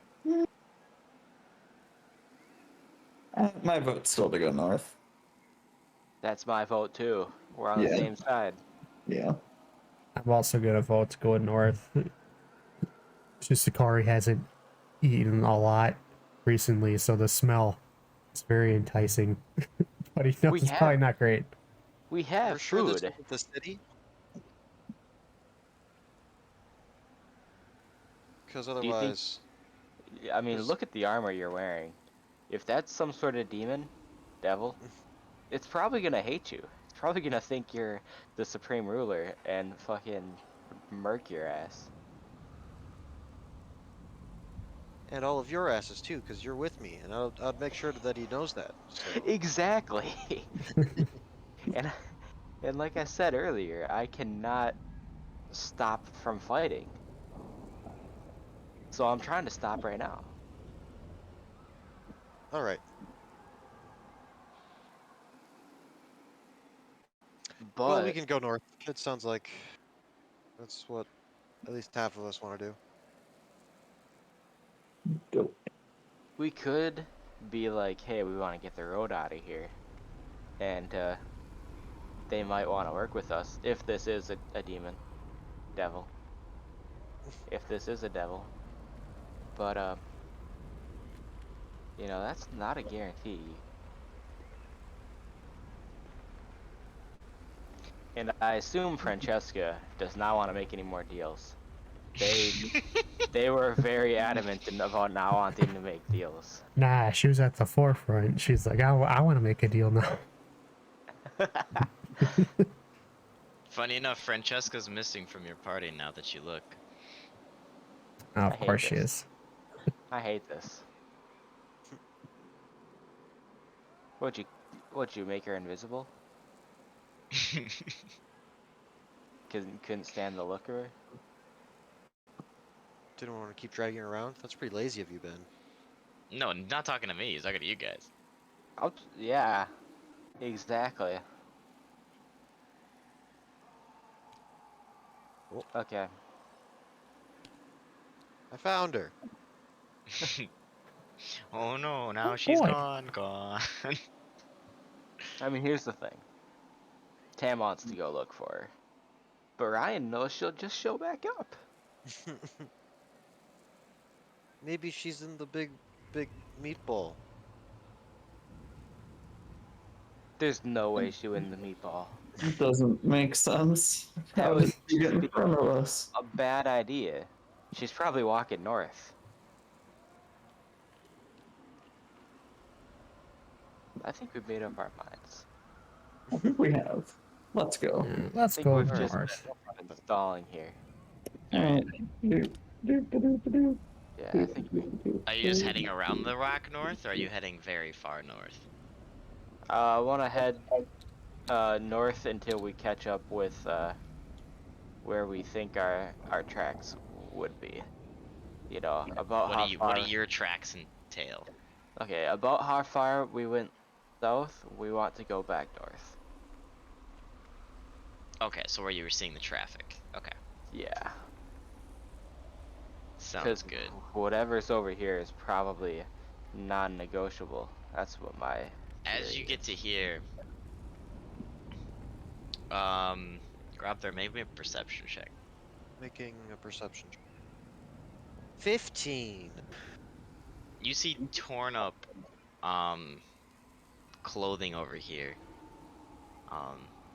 C: my vote's still to go north.
A: That's my vote too. We're on the
C: Yeah.
A: same side.
C: Yeah.
D: I'm also gonna vote to go north. Just Sakari hasn't eaten a lot recently, so the smell is very enticing. But he knows
A: We
D: it's
A: have
D: probably not great.
A: we
E: We're
A: have
E: sure this
A: food.
E: isn't the city? Because
A: Do you think?
E: otherwise,
A: I mean,
E: there's
A: look at the armor you're wearing. If that's some sort of demon, devil, it's probably gonna hate you. It's probably gonna think you're the supreme ruler and fucking murk your ass.
E: and all of your asses too, because you're with me, and I'd make sure that he knows that. So
A: Exactly. and and like I said earlier, I cannot stop from fighting. So I'm trying to stop right now.
E: all right. Well, we
A: But
E: can go north. It sounds like that's what at least half of us want to do.
C: Go.
A: we could be like, hey, we want to get the road out of here. And they might want to work with us if this is a demon. Devil. If this is a devil. But, that's not a guarantee. And I assume Francesca does not want to make any more deals. They were very adamant about not wanting to make deals.
D: Nah, she was at the forefront. She's like, I want to make a deal now.
B: Funny enough, Francesca's missing from your party now that you look.
D: Oh,
A: I
D: of
A: hate
D: course she
A: this.
D: is.
A: I hate this. Would you make her invisible? Couldn't stand the look of her?
E: Didn't want to keep dragging her around. That's pretty lazy of you, Ben.
B: No, not talking to me. He's talking to you guys.
A: Yeah, exactly.
E: Oh,
A: Okay.
E: I found her.
B: Oh no, now
D: Oh,
B: she's
D: boy.
B: gone.
A: I mean, here's the thing. Tam wants to go look for her. But Ryan knows she'll just show back up.
E: Maybe she's in the big meatball.
A: There's no way she win the meatball.
C: It doesn't make sense.
A: That
C: How
A: would
C: did she get in
A: be
C: front of us?
A: a bad idea. She's probably walking north. I think we've made up our minds.
C: I think we have. Let's go.
D: Yeah,
A: I
D: let's
A: think
D: go
A: we've just
D: north.
A: been stalling here.
C: Alright.
A: Yeah, I think
B: Are you just heading around the rock north, or are you heading very far north?
A: I want to head north until we catch up with where we think our tracks would be. About how far.
B: What do your tracks entail?
A: Okay, about how far we went south, we want to go back north.
B: Okay, so where you were seeing the traffic. Okay,
A: Yeah.
B: sounds good.
A: Whatever's over here is probably non-negotiable. That's what my
B: As
A: theory
B: you get
A: is.
B: to here, grab there, make me a perception check.
E: Making a perception. 15.
B: You see torn up, clothing over here,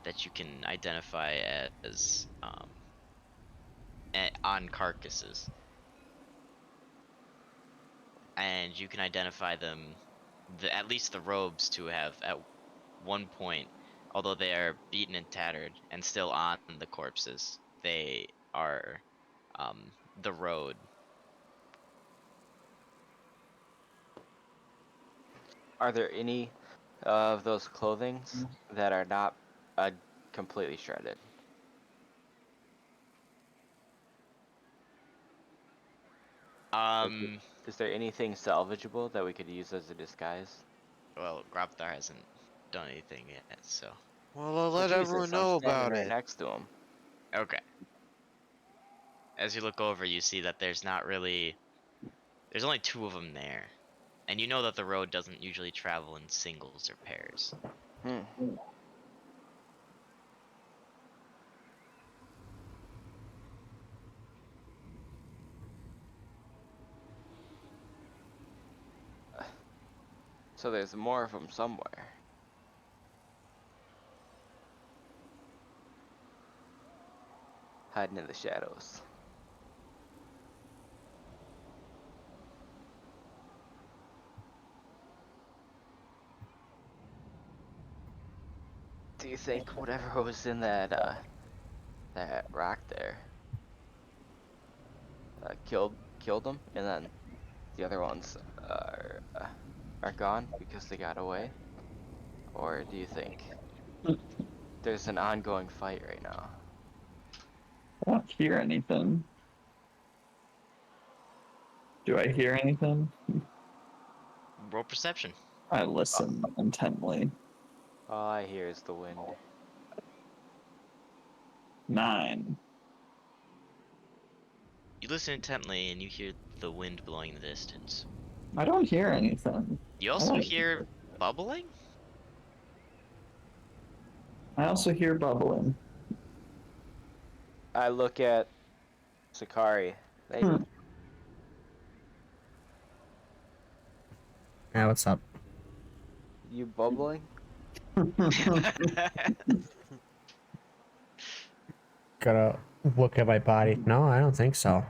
B: that you can identify as, on carcasses. And you can identify them, at least the robes, to have at one point, although they are beaten and tattered and still on the corpses, they are the road.
A: Are there any of those clothings that are not completely shredded?
B: Um,
A: Is there anything salvageable that we could use as a disguise?
B: well, Grabthar hasn't done anything yet, so
E: Well, I'll
A: Well,
E: let everyone
A: Jesus, I'm
E: know
A: standing
E: about
A: right
E: it.
A: next to him.
B: okay. As you look over, you see that there's not really. There's only two of them there, and you know that the road doesn't usually travel in singles or pairs.
A: Hmm. So there's more of them somewhere. Hiding in the shadows. Do you think whatever was in that rock there killed them, and then the other ones are gone because they got away? Or do you think there's an ongoing fight right now?
C: I don't hear anything. Do I hear anything?
B: Roll perception.
C: I listen intently.
A: All I hear is the wind.
C: 9.
B: You listen intently, and you hear the wind blowing in the distance.
C: I don't hear anything.
B: You
C: I
B: also
C: don't-
B: hear bubbling.
C: I also hear bubbling.
A: I look at Sakari. Hey,
C: Hmm.
D: Yeah, what's up?
A: you bubbling?
D: Gotta look at my body. No, I don't think so.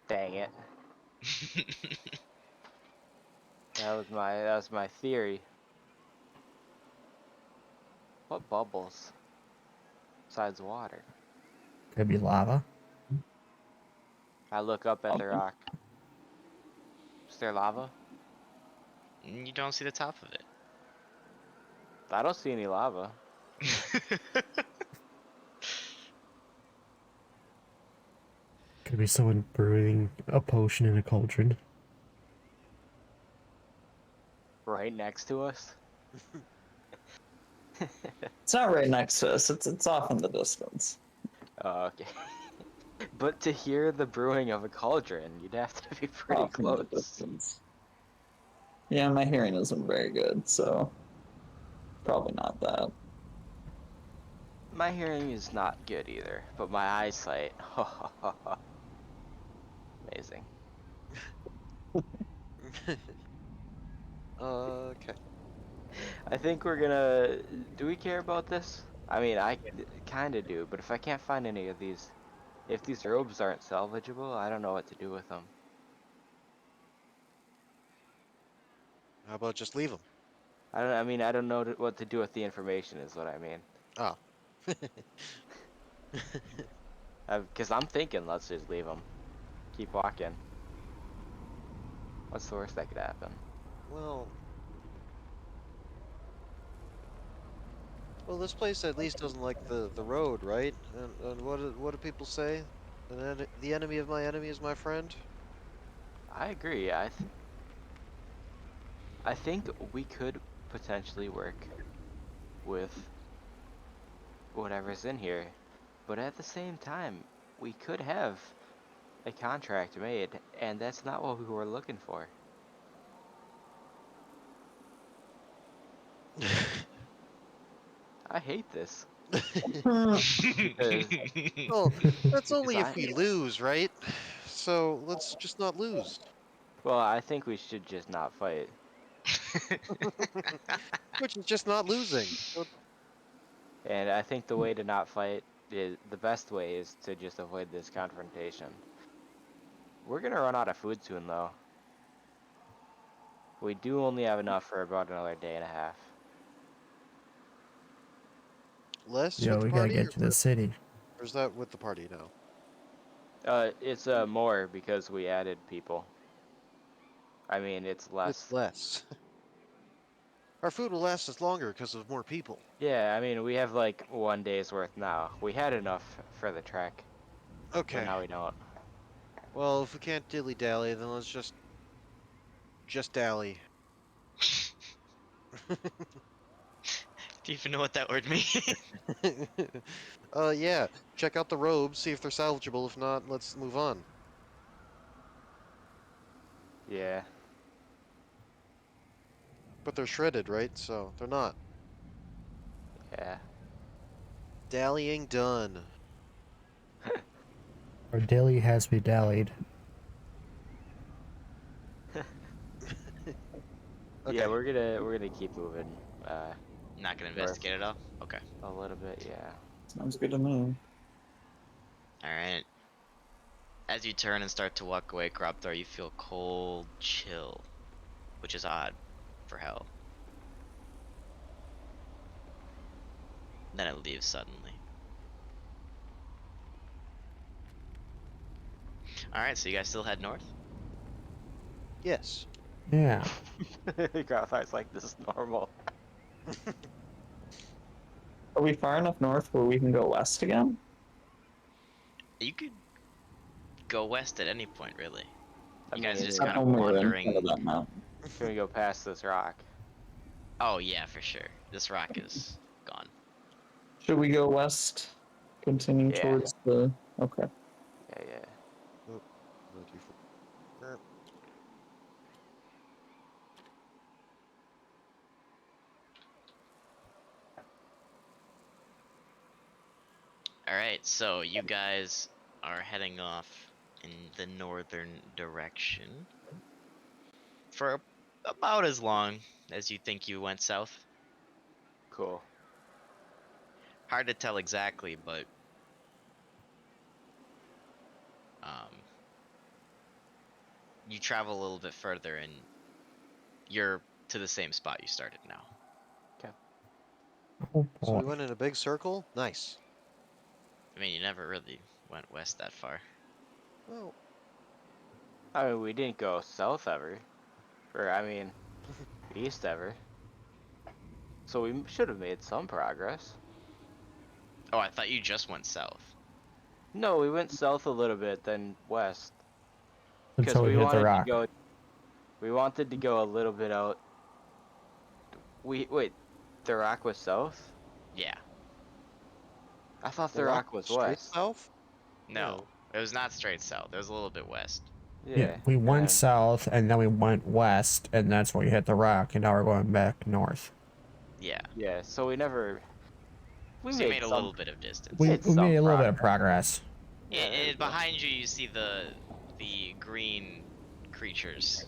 A: Dang it. That was my theory. What bubbles besides water?
D: Could be lava.
A: I look up at the rock. Is there lava?
B: You don't see the top of it.
A: I don't see any lava.
D: Could be someone brewing a potion in a cauldron.
A: Right next to us.
C: It's not right next to us. It's off in the distance.
A: Oh, okay. But to hear the brewing of a cauldron, you'd have to be pretty
C: Off in the
A: close.
C: distance. Yeah, my hearing isn't very good, so probably not that.
A: My hearing is not good either, but my eyesight, amazing.
E: Okay.
A: I think we're gonna. Do we care about this? I mean, I kind of do, but if I can't find any of these, if these robes aren't salvageable, I don't know what to do with them.
E: How about just leave them?
A: I mean, I don't know what to do with the information, is what I mean.
E: Oh.
A: Because I'm thinking, let's just leave them. Keep walking. What's the worst that could happen?
E: Well, this place at least doesn't like the road, right? And what do people say? The enemy of my enemy is my friend.
A: I agree. I think we could potentially work with whatever's in here, but at the same time, we could have a contract made, and that's not what we were looking for. I hate this. Because
E: Well, that's
A: because
E: only if we lose, right? So let's just not lose.
A: well, I think we should just not fight.
E: Which is just not losing.
A: And I think the way to not fight is the best way is to just avoid this confrontation. We're gonna run out of food soon, though. We do only have enough for about another day and a half.
E: Less
D: Yo,
E: with the
D: we gotta
E: party?
D: get to the city.
E: Or is that with the party now?
A: It's more because we added people. I mean, it's less.
E: It's less. Our food will last us longer because of more people.
A: Yeah, I mean, we have like 1 day's worth now. We had enough for the trek, but
E: Okay.
A: now we don't.
E: Well, if we can't dilly-dally, then let's just dally.
B: Do you even know what that word means?
E: Yeah. Check out the robes, see if they're salvageable. If not, let's move on.
A: Yeah.
E: But they're shredded, right? So they're not.
A: Yeah.
E: Dallying done.
D: Our dilly has been dallied.
E: Okay.
A: Yeah, we're gonna keep moving
B: Not gonna
A: North.
B: investigate it all? Okay.
A: a little bit, yeah.
C: Sounds good to me.
B: Alright. As you turn and start to walk away, Cropthar, you feel cold chill. Which is odd for hell. Then it leaves suddenly. Alright, so you guys still head north?
E: Yes.
D: Yeah.
A: Grothire's like, this is normal.
C: Are we far enough north where we can go west again?
B: You could go west at any point, really.
A: I
B: You
A: mean,
B: guys are just
C: Not
B: kind of
C: when we were in
B: wandering.
C: front of that mountain.
A: Can we go past this rock?
B: Oh yeah, for sure. This rock is gone.
C: Should we go west? Continue
A: Yeah.
C: towards the. Okay.
A: Yeah, yeah.
E: Oh, not too far.
B: Alright, so you guys are heading off in the northern direction for about as long as you think you went south.
A: Cool.
B: Hard to tell exactly, but um, you travel a little bit further and you're to the same spot you started now.
D: Oh
E: So we
D: boy.
E: went in a big circle? Nice.
B: I mean, you never really went west that far.
E: Well,
A: I mean, we didn't go south ever. Or, I mean, east ever. So we should have made some progress.
B: Oh, I thought you just went south.
A: No, we went south a little bit, then west. Because
D: Until we hit the rock.
A: We wanted to go a little bit out. Wait, the rock was south?
B: Yeah.
A: I thought
E: the
A: the rock was
E: straight
A: west.
E: south?
B: No, it was not straight south. It was a little bit west.
A: Yeah.
D: We went
A: and-
D: south and then we went west, and that's where we hit the rock, and now we're going back north.
B: Yeah.
A: Yeah, so we never. We
B: So you made a
A: some-
B: little bit of distance.
D: We
A: Made
D: made
A: some
D: a little bit of progress.
A: Yeah, there you
B: And
A: go.
B: behind you, you see the green creatures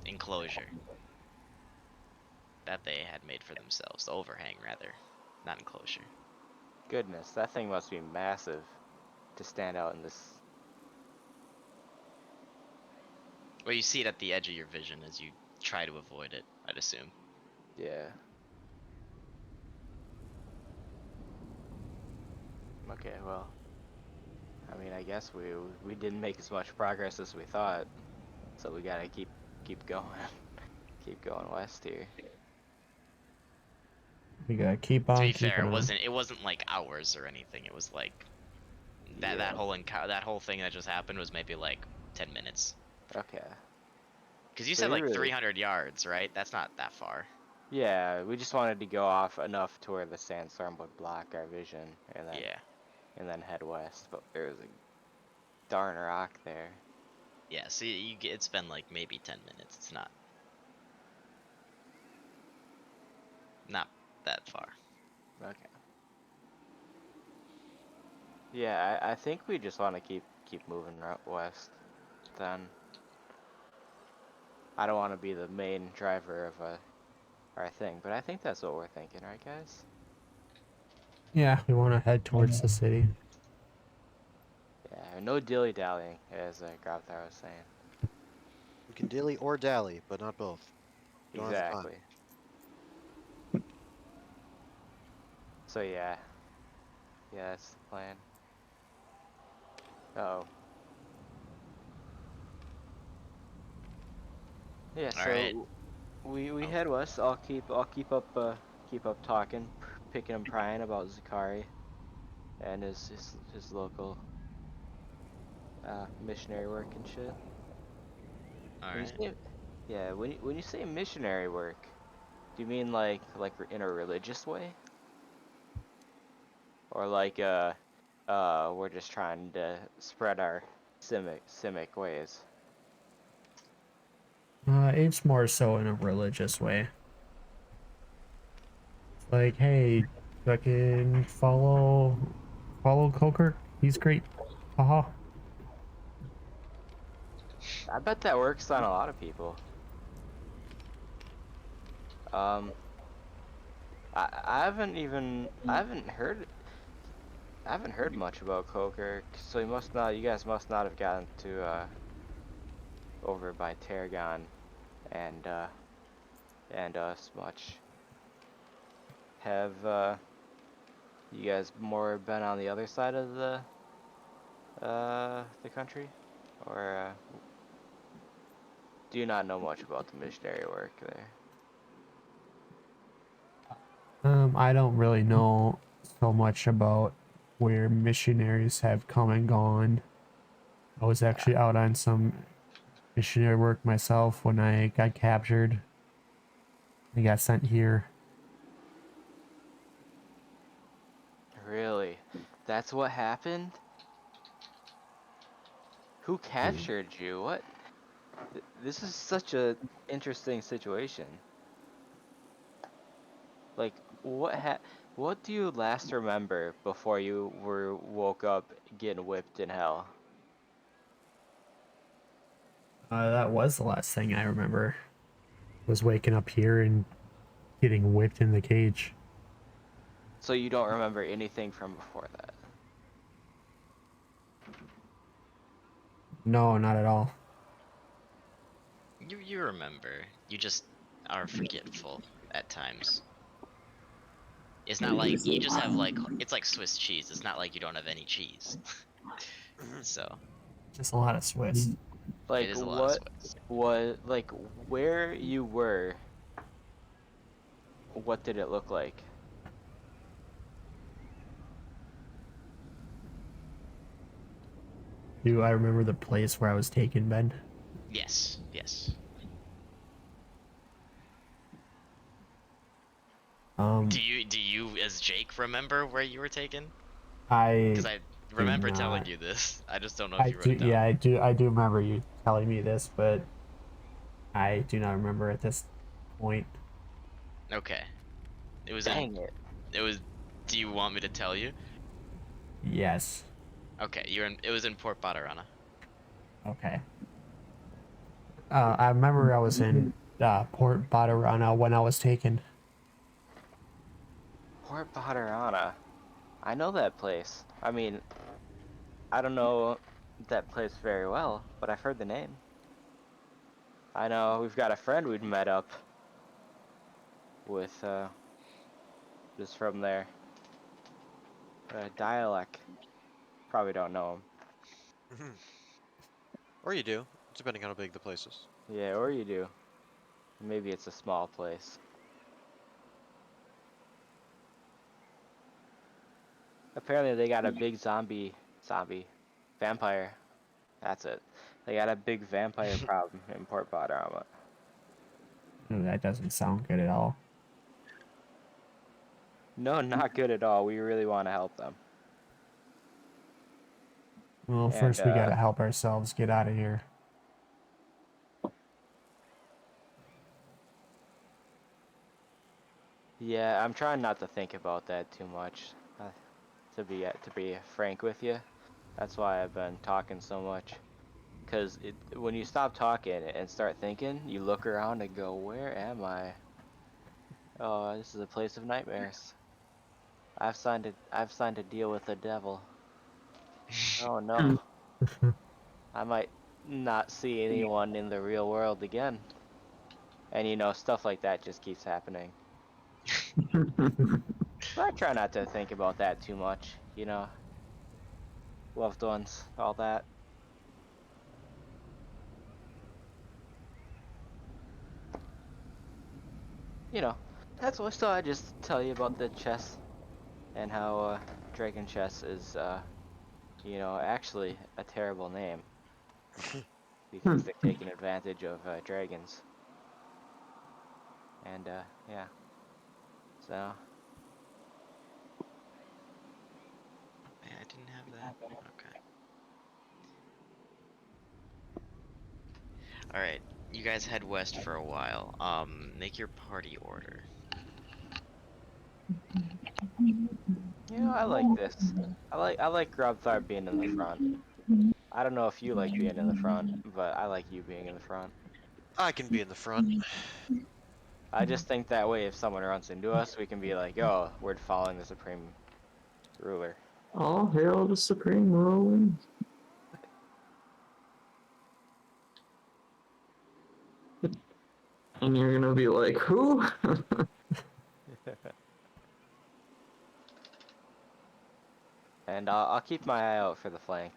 B: enclosure that they had made for themselves. The overhang, rather, not enclosure.
A: Goodness, that thing must be massive to stand out in this.
B: Well, you see it at the edge of your vision as you try to avoid it, I'd assume.
A: Yeah. Okay, well. I mean, I guess we didn't make as much progress as we thought, so we gotta keep going, keep going west here.
D: We gotta keep
B: To
D: on
B: be
D: keeping
B: fair,
D: on.
B: it wasn't like hours or anything. It was like that
A: Yeah.
B: that whole thing that just happened was maybe like 10 minutes.
A: Okay.
B: Because you
A: So
B: said
A: you're
B: like
A: really-
B: 300 yards, right? That's not that far.
A: Yeah, we just wanted to go off enough to where the sandstorm would block our vision,
B: Yeah.
A: and then head west. But there was a darn rock there.
B: Yeah, so it's been like maybe 10 minutes. It's not that far.
A: Okay. Yeah, I think we just want to keep moving west. Then I don't want to be the main driver of our thing, but I think that's what we're thinking, right, guys?
D: Yeah, we want to head towards the city.
A: Yeah, no dilly dallying, as Grabthar was saying.
E: We can dilly or dally, but not both. We don't have time.
A: Exactly. So yeah, that's the plan. Oh. Yeah,
B: All
A: so
B: right.
A: we
B: Oh.
A: head west. Keep up talking, picking and prying about Zakari and his local missionary work and shit.
B: All
A: When you
B: right.
A: say yeah, when you say missionary work, do you mean like in a religious way, or like we're just trying to spread our simic ways?
D: It's more so in a religious way. Like, hey, fucking follow Coker. He's great. Haha.
A: I bet that works on a lot of people. Um, I haven't heard much about Coker, so you guys must not have gotten to over by Tarragon and us much. Have you guys more been on the other side of the country, or do you not know much about the missionary work there?
D: I don't really know so much about where missionaries have come and gone. I was actually out on some missionary work myself when I got captured. I got sent here.
A: Really? That's what happened? Who captured you? What? This is such a interesting situation. Like, what do you last remember before you were woke up getting whipped in hell?
D: That was the last thing I remember. Was waking up here and getting whipped in the cage.
A: So you don't remember anything from before that?
D: No, not at all.
B: You remember. You just are forgetful at times. It's not like you just have like it's like Swiss cheese. It's not like you don't have any cheese. So
D: Just a lot of Swiss.
B: it
A: Like
B: is a lot of Swiss.
A: like where you were, what did it look like?
D: Do I remember the place where I was taken, Ben?
B: Yes, yes.
D: Um,
B: Do you as Jake remember where you were taken?
D: I
B: Because I
D: do
B: remember telling
D: not.
B: you this. I just don't know if
D: I
B: you wrote
D: do.
B: it down.
D: Yeah, I do. I do remember you telling me this, but I do not remember at this point.
B: Okay. It was in.
A: Dang it.
B: It was. Do you want me to tell you?
D: Yes.
B: Okay, you're in. It was in Port Badarana.
D: Okay. I remember I was in Port Badarana when I was taken.
A: Port Badarana. I know that place. I mean, I don't know that place very well, but I've heard the name. I know we've got a friend we'd met up with, just from there. Dialect. Probably don't know him.
E: Or you do, depending on how big the place is.
A: Yeah, or you do. Maybe it's a small place. Apparently they got a big zombie, vampire. That's it. They got a big vampire problem in Port Badarama.
D: That doesn't sound good at all.
A: No, not good at all. We really want to help them.
D: Well,
A: And,
D: first we gotta help ourselves get out of here.
A: yeah, I'm trying not to think about that too much. To be frank with you, that's why I've been talking so much. Cause when you stop talking and start thinking, you look around and go, "Where am I? Oh, this is a place of nightmares. I've signed a deal with the devil. Oh no, I might not see anyone in the real world again." And stuff like that just keeps happening. But I try not to think about that too much. loved ones, all that. You know, that's what. So I just tell you about the chess and how Dragon Chess is, actually a terrible name because they're taking advantage of dragons. And yeah, so
B: Man, I didn't have that. Okay. All right. You guys head west for a while. Make your party order.
A: I like this. I like Grobthar being in the front. I don't know if you like being in the front, but I like you being in the front.
E: I can be in the front.
A: I just think that way if someone runs into us, we can be like, oh, we're following the Supreme Ruler.
C: All hail the supreme ruler. And you're gonna be like, who?
A: And I'll keep my eye out for the flank.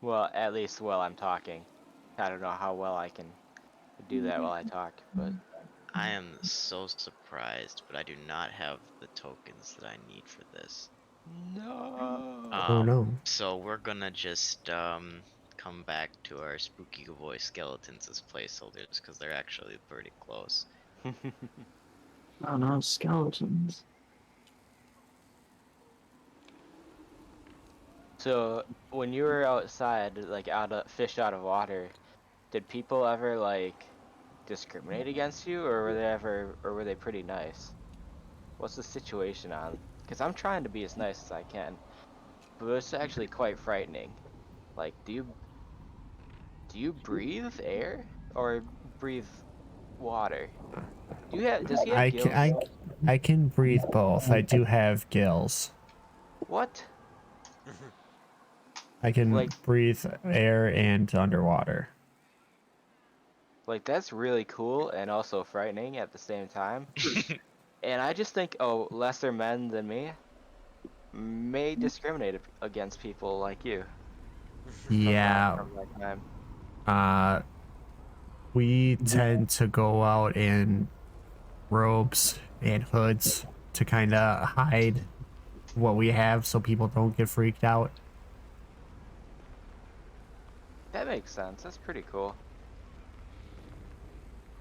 A: Well, at least while I'm talking. I don't know how well I can do that while I talk, but
B: I am so surprised, but I do not have the tokens that I need for this.
A: no.
D: Oh no.
B: So we're gonna just come back to our spooky boy skeletons as placeholders because they're actually pretty close.
C: Oh no, skeletons.
A: So when you were outside, like fish out of water, did people ever like discriminate against you, or were they pretty nice? What's the situation on? Because I'm trying to be as nice as I can, but it's actually quite frightening. Like, do you breathe air or breathe water? Does he have
D: I
A: gills?
D: can I can breathe both. I do have gills.
A: What?
D: I can
A: Like
D: breathe air and underwater.
A: that's really cool and also frightening at the same time. And I just think, oh, lesser men than me may discriminate against people like you
D: Yeah.
A: from that time.
D: Uh, we tend to go out in robes and hoods to kind of hide what we have so people don't get freaked out.
A: That makes sense. That's pretty cool.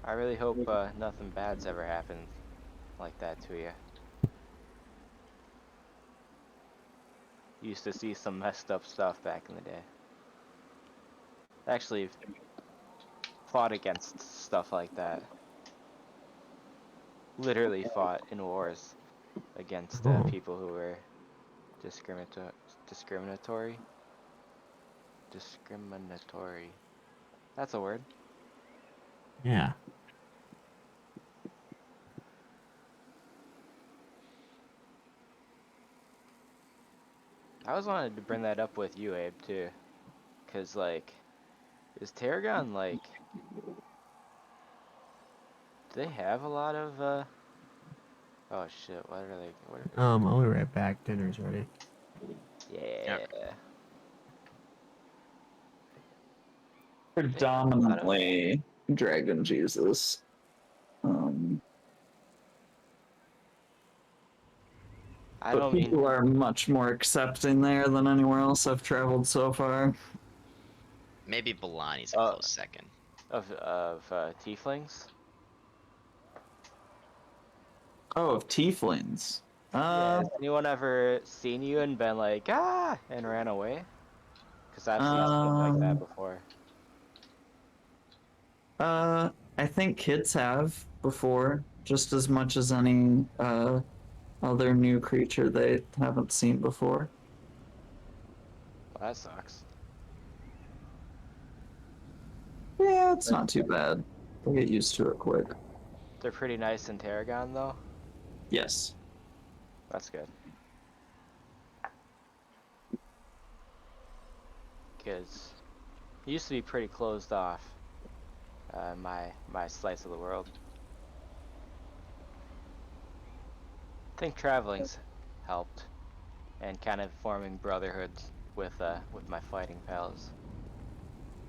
A: I really hope nothing bad's ever happened like that to you. Used to see some messed up stuff back in the day. Actually, fought against stuff like that. Literally fought in wars against
D: Oh.
A: people who were discriminatory. Discriminatory. That's a word.
D: Yeah.
A: I always wanted to bring that up with you, Abe, too. Cause like, is Tarragon like? Do they have a lot of Oh shit! What are they?
D: I'll be right back. Dinner's ready.
A: Yeah.
C: Predominantly Dragon Jesus.
A: I
C: But
A: don't mean
C: people are much more accepting there than anywhere else I've traveled so far.
B: Maybe Balani's a close second.
A: of tieflings.
C: Oh, of tieflings.
A: Yeah. Has anyone ever seen you and been like ah and ran away? Cause I've seen stuff like that before.
C: I think kids have before, just as much as any other new creature they haven't seen before.
A: Well, that sucks.
C: Yeah, it's not too bad. They'll get used to it quick.
A: They're pretty nice in Tarragon though.
C: Yes.
A: That's good. Cause it used to be pretty closed off. My slice of the world. think traveling's helped, and kind of forming brotherhoods with my fighting pals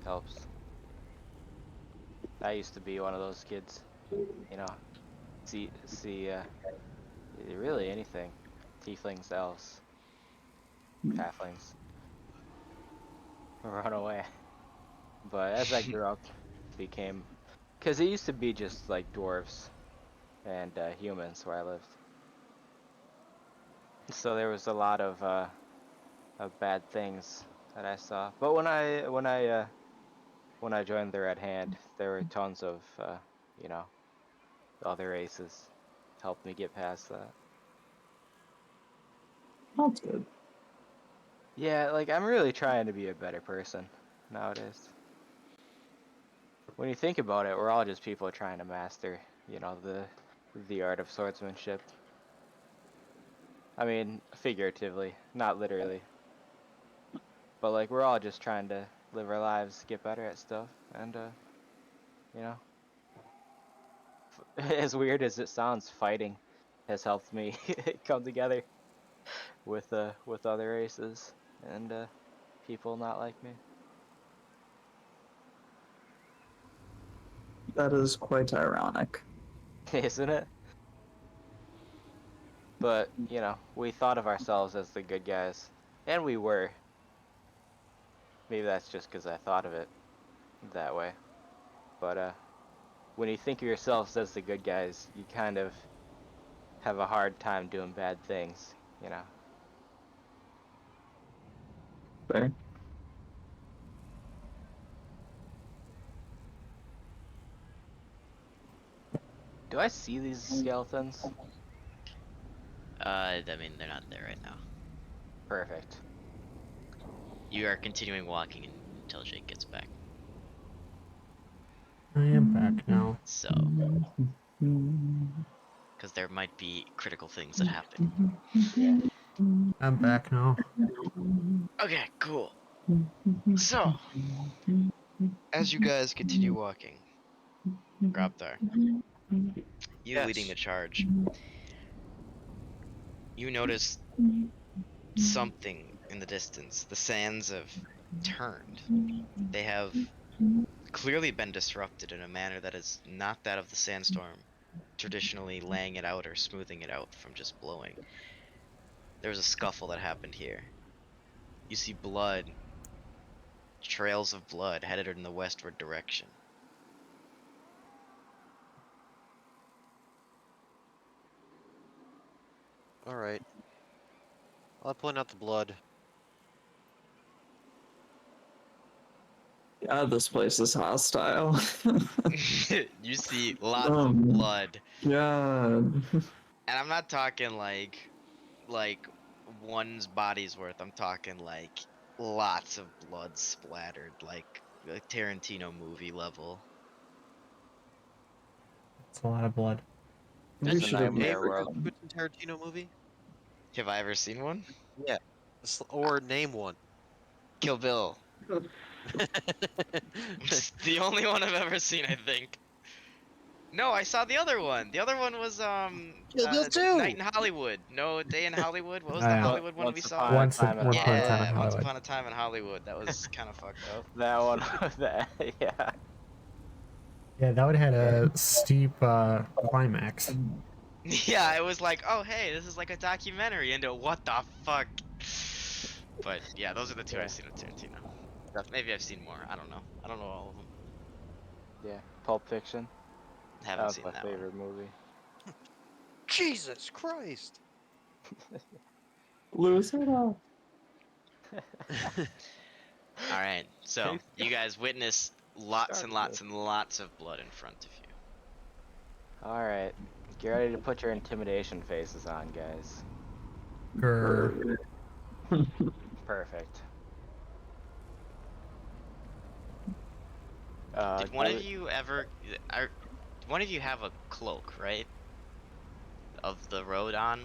A: helps. I used to be one of those kids, you know. See, really anything, tieflings, elves, halflings, run away. But as I grew up, became, because it used to be just like dwarves and humans where I lived. So there was a lot of bad things that I saw. But when I joined the Red Hand, there were tons of you know, other races helped me get past that.
C: That's good.
A: Yeah, like I'm really trying to be a better person nowadays. When you think about it, we're all just people trying to master, you know, the art of swordsmanship. I mean, figuratively, not literally. But like we're all just trying to live our lives, get better at stuff, and you know, as weird as it sounds, fighting has helped me come together with other races and people not like me.
C: That is quite ironic.
A: Isn't it? But, you know, we thought of ourselves as the good guys, and we were. Maybe that's just because I thought of it that way. But when you think of yourselves as the good guys, you kind of have a hard time doing bad things, you know.
C: Fair.
A: Do I see these skeletons?
B: I mean, they're not there right now.
A: Perfect.
B: You are continuing walking until Jake gets back.
D: I am back now.
B: So, because there might be critical things that happen.
A: Yeah.
D: I'm back now.
B: Okay, cool. So, as you guys continue walking, Grabthar, you leading the
E: Yes.
B: charge, you notice something in the distance. The sands have turned. They have clearly been disrupted in a manner that is not that of the sandstorm, traditionally laying it out or smoothing it out from just blowing. There was a scuffle that happened here. You see blood, trails of blood headed in the westward direction.
E: All right. I'll point out the blood.
C: Yeah, this place is hostile.
B: You see lots
C: Oh,
B: of
C: man.
B: blood,
C: God.
B: and I'm not talking like one's body's worth. I'm talking like lots of blood splattered, like a Tarantino movie level.
D: It's a lot of blood.
C: We
A: It's a
C: should have
A: nightmare
E: Name
C: never
A: world.
E: a
C: come.
E: Quentin Tarantino movie?
B: Have I ever seen one?
E: Yeah. Or name one.
B: Kill Bill. It's the only one I've ever seen, I think. No, I saw the other one. The other one was
E: Kill Bill 2!
B: Night in Hollywood. No, Day in Hollywood. What was
D: Oh,
B: the
D: yeah.
B: Hollywood one we
A: Once
B: saw?
A: upon a time in
D: Once upon a time in
B: Yeah, Once
D: Hollywood.
B: Upon a Time in Hollywood. That was kind of fucked up.
A: That one, that yeah.
D: Yeah, that would have had a steep climax.
B: Yeah, it was like, oh hey, this is like a documentary into what the fuck. But yeah, those are the two
A: Yeah.
B: I've seen of Tarantino. Maybe I've seen more. I don't know. I don't know all of them.
A: Yeah, Pulp Fiction. That
B: Haven't
A: was
B: seen
A: my
B: that
A: favorite movie.
E: Jesus Christ!
C: Lose it all.
B: one. All right, so you guys witness lots and lots and lots of blood in front of you.
A: All right, get ready to put your intimidation faces on, guys.
D: Grr.
A: Perfect.
B: Did one of you ever? One of you have a cloak, right? Of the road on.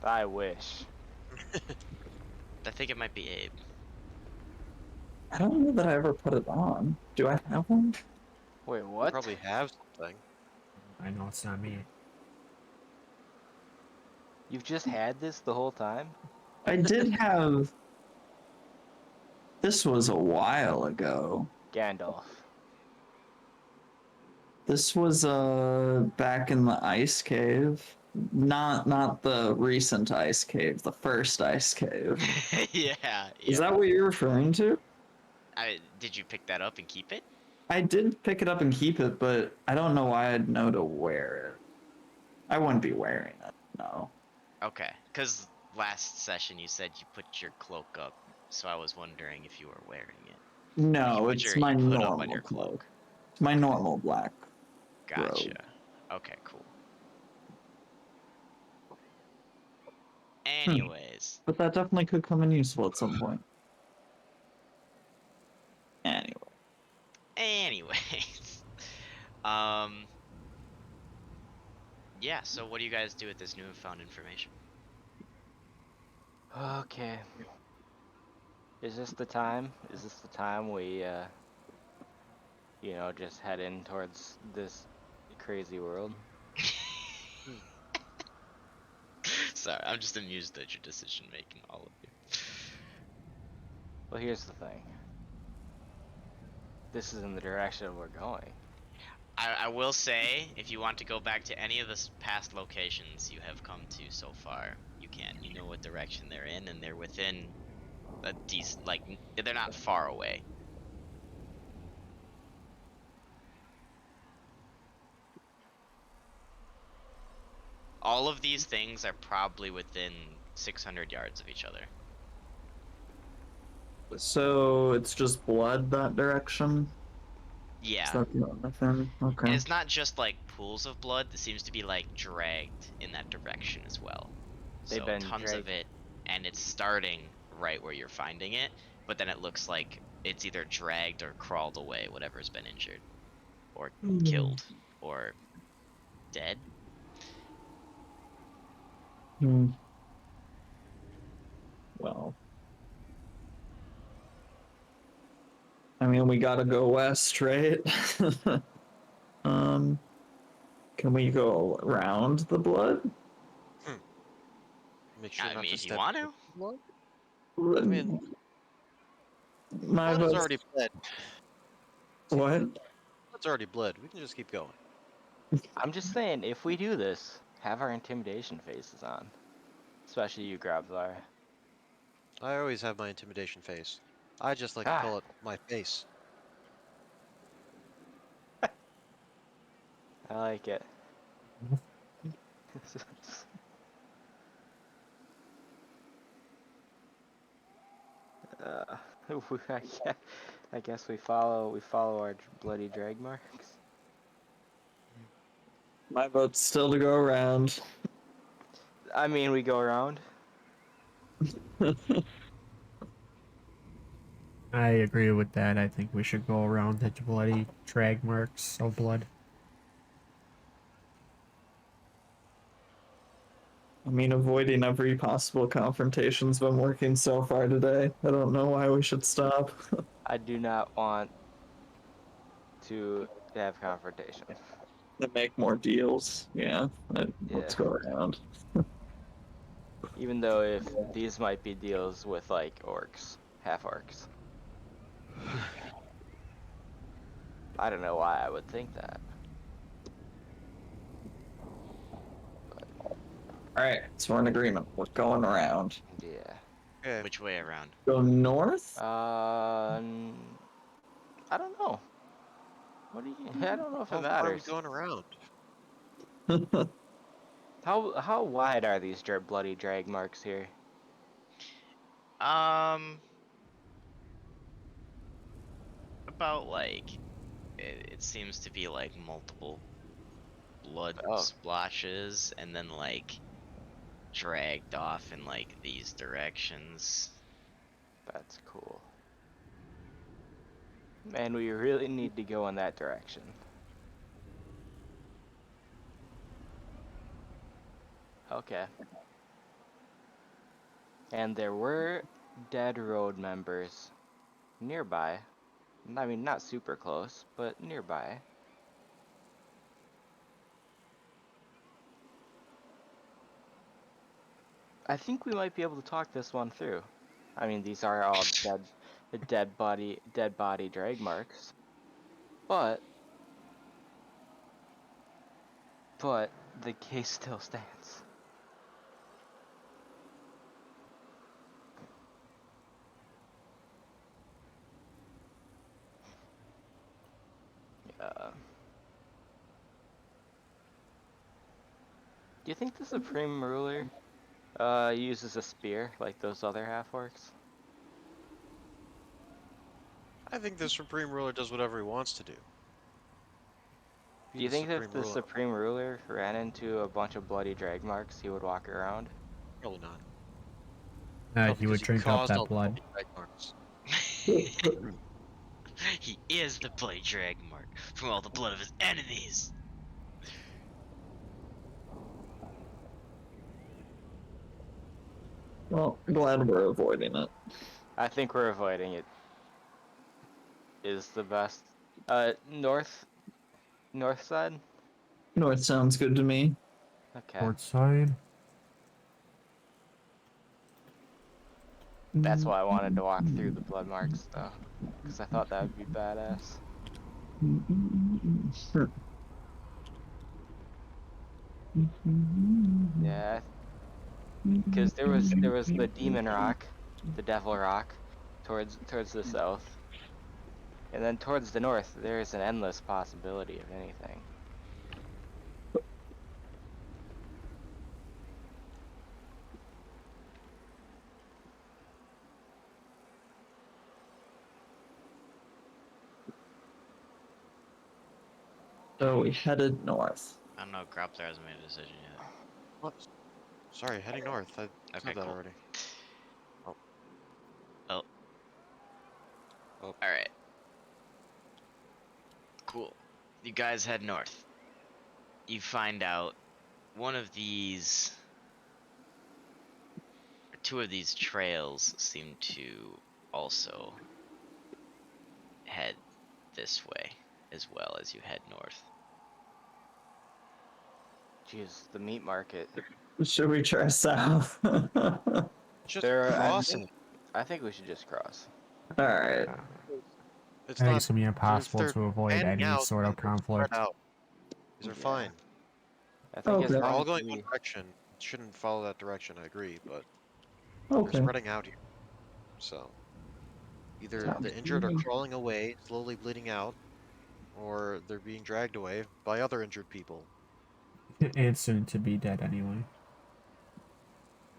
A: I wish.
B: I think it might be Abe.
C: I don't know that I ever put it on. Do I have one?
A: Wait, what?
E: Probably have something.
D: I know it's not me.
A: You've just had this the whole time?
C: I did have. This was a while ago.
A: Gandalf.
C: This was back in the ice cave. Not the recent ice cave, the first ice cave.
B: Yeah,
C: Is
B: yeah.
C: that what you're referring to?
B: Did you pick that up and keep it?
C: I did pick it up and keep it, but I don't know why I'd know to wear it. I wouldn't be wearing it. No.
B: Okay, because last session you said you put your cloak up, so I was wondering if you were wearing it. Like
C: No, it's my
B: you put up on
C: normal
B: your
C: cloak.
B: cloak.
C: It's my
B: Okay,
C: normal black
B: gotcha.
C: robe.
B: Okay, cool.
C: Hmm.
B: Anyways,
C: But that definitely could come in useful at some point. Anyway.
B: anyways, um, yeah. So what do you guys do with this newfound information?
A: Okay. Is this the time? Is this the time we, you know, just head in towards this crazy world?
B: Sorry, I'm just amused at your decision making, all of you.
A: Well, here's the thing. This is in the direction we're going.
B: I will say, if you want to go back to any of the past locations you have come to so far, you can. You know what direction they're in, and they're within a decent, like, they're not far away. All of these things are probably within 600 yards of each other.
C: So it's just blood that direction? Is
B: Yeah.
C: that the only thing? Okay.
B: And it's not just like pools of blood, it seems to be like dragged in that direction as well.
A: They've
B: So
A: been
B: tons of
A: dragged.
B: it, and it's starting right where you're finding it, but then it looks like it's either dragged or crawled away, whatever's been injured, or killed, or dead.
C: Hmm. Well. I mean, we gotta go west, right? um, can we go around the blood?
E: Make sure
B: I
E: not
B: mean,
E: to
B: if you
E: step
B: want
E: into
B: to.
E: blood. I mean,
C: My
E: blood is
C: vote's
E: already bled.
C: what?
E: Blood's already bled. We can just keep going.
A: I'm just saying, if we do this, have our intimidation faces on. Especially you, Grablar.
E: I always have my intimidation face. I just like to
A: Ah,
E: call it my face.
A: I like it. uh, I guess we follow our bloody drag marks.
C: My vote's still to go around.
A: I mean, we go around.
D: I agree with that. I think we should go around the bloody drag marks of blood.
C: I mean, avoiding every possible confrontation's been working so far today. I don't know why we should stop.
A: I do not want to have confrontation.
C: And make more deals. Yeah, let's
A: Yeah.
C: go around.
A: Even though if these might be deals with like orcs, half orcs. I don't know why I would think that.
C: All right, so we're in agreement. We're going around.
A: Yeah.
E: Okay.
B: Which way around?
C: Go north.
A: I don't know. What do you? I don't know if it
E: How far are we
A: matters.
E: going around?
A: How wide are these bloody drag marks here?
B: Um, about like it seems to be like multiple blood
A: Oh,
B: splashes, and then like dragged off in like these directions.
A: that's cool. Man, we really need to go in that direction. Okay. And there were dead road members nearby. I mean, not super close, but nearby. I think we might be able to talk this one through. I mean, these are all dead body drag marks, but the case still stands. Yeah. Do you think the Supreme Ruler uses a spear like those other half orcs?
E: I think the Supreme Ruler does whatever he wants to do. Be
A: Do you
E: the
A: think if
E: Supreme
A: the
E: Ruler.
A: Supreme Ruler ran into a bunch of bloody drag marks, he would walk around?
E: Probably not.
D: He
E: Probably
D: would
E: because he
D: drink up
E: caused all
D: that
E: the
D: blood.
E: drag marks.
B: He is the bloody drag mark from all the blood of his enemies.
C: Well, glad we're avoiding it.
A: I think we're avoiding it. Is the best. North side?
C: North sounds good to me.
A: Okay.
D: Port side.
A: That's why I wanted to walk through the blood marks, though. Because I thought that would be badass. Yeah, because there was the Demon Rock, the Devil Rock, towards the south, and then towards the north there is an endless possibility of anything.
C: So we headed north.
B: I don't know. Grappler hasn't made a decision yet.
E: What? Sorry, heading north. I
B: Okay,
E: said that
B: cool.
E: already.
B: Oh.
E: Oh.
B: All right. Cool. You guys head north. You find out one of these, or two of these trails seem to also head this way as well as you head north.
A: Jeez, the meat market.
C: Should we try south?
E: Just
A: There,
E: crossing.
A: I think we should just cross.
C: Alright.
E: It's
D: I think
E: not.
D: it's gonna be
E: If
D: impossible
E: they're
D: to avoid
E: fanning
D: any
E: out,
D: sort
E: then
D: of
E: they're spread
D: conflict.
E: out. These are
A: Yeah.
E: fine.
A: I think as
C: Okay.
E: They're
A: long
E: all
A: as
E: going one
A: we,
E: direction. Shouldn't follow that direction. I agree, but they're
C: Okay.
E: spreading out here. So either
C: Sounds
E: the injured are
C: good.
E: crawling away, slowly bleeding out, or they're being dragged away by other injured people.
D: And soon to be dead anyway.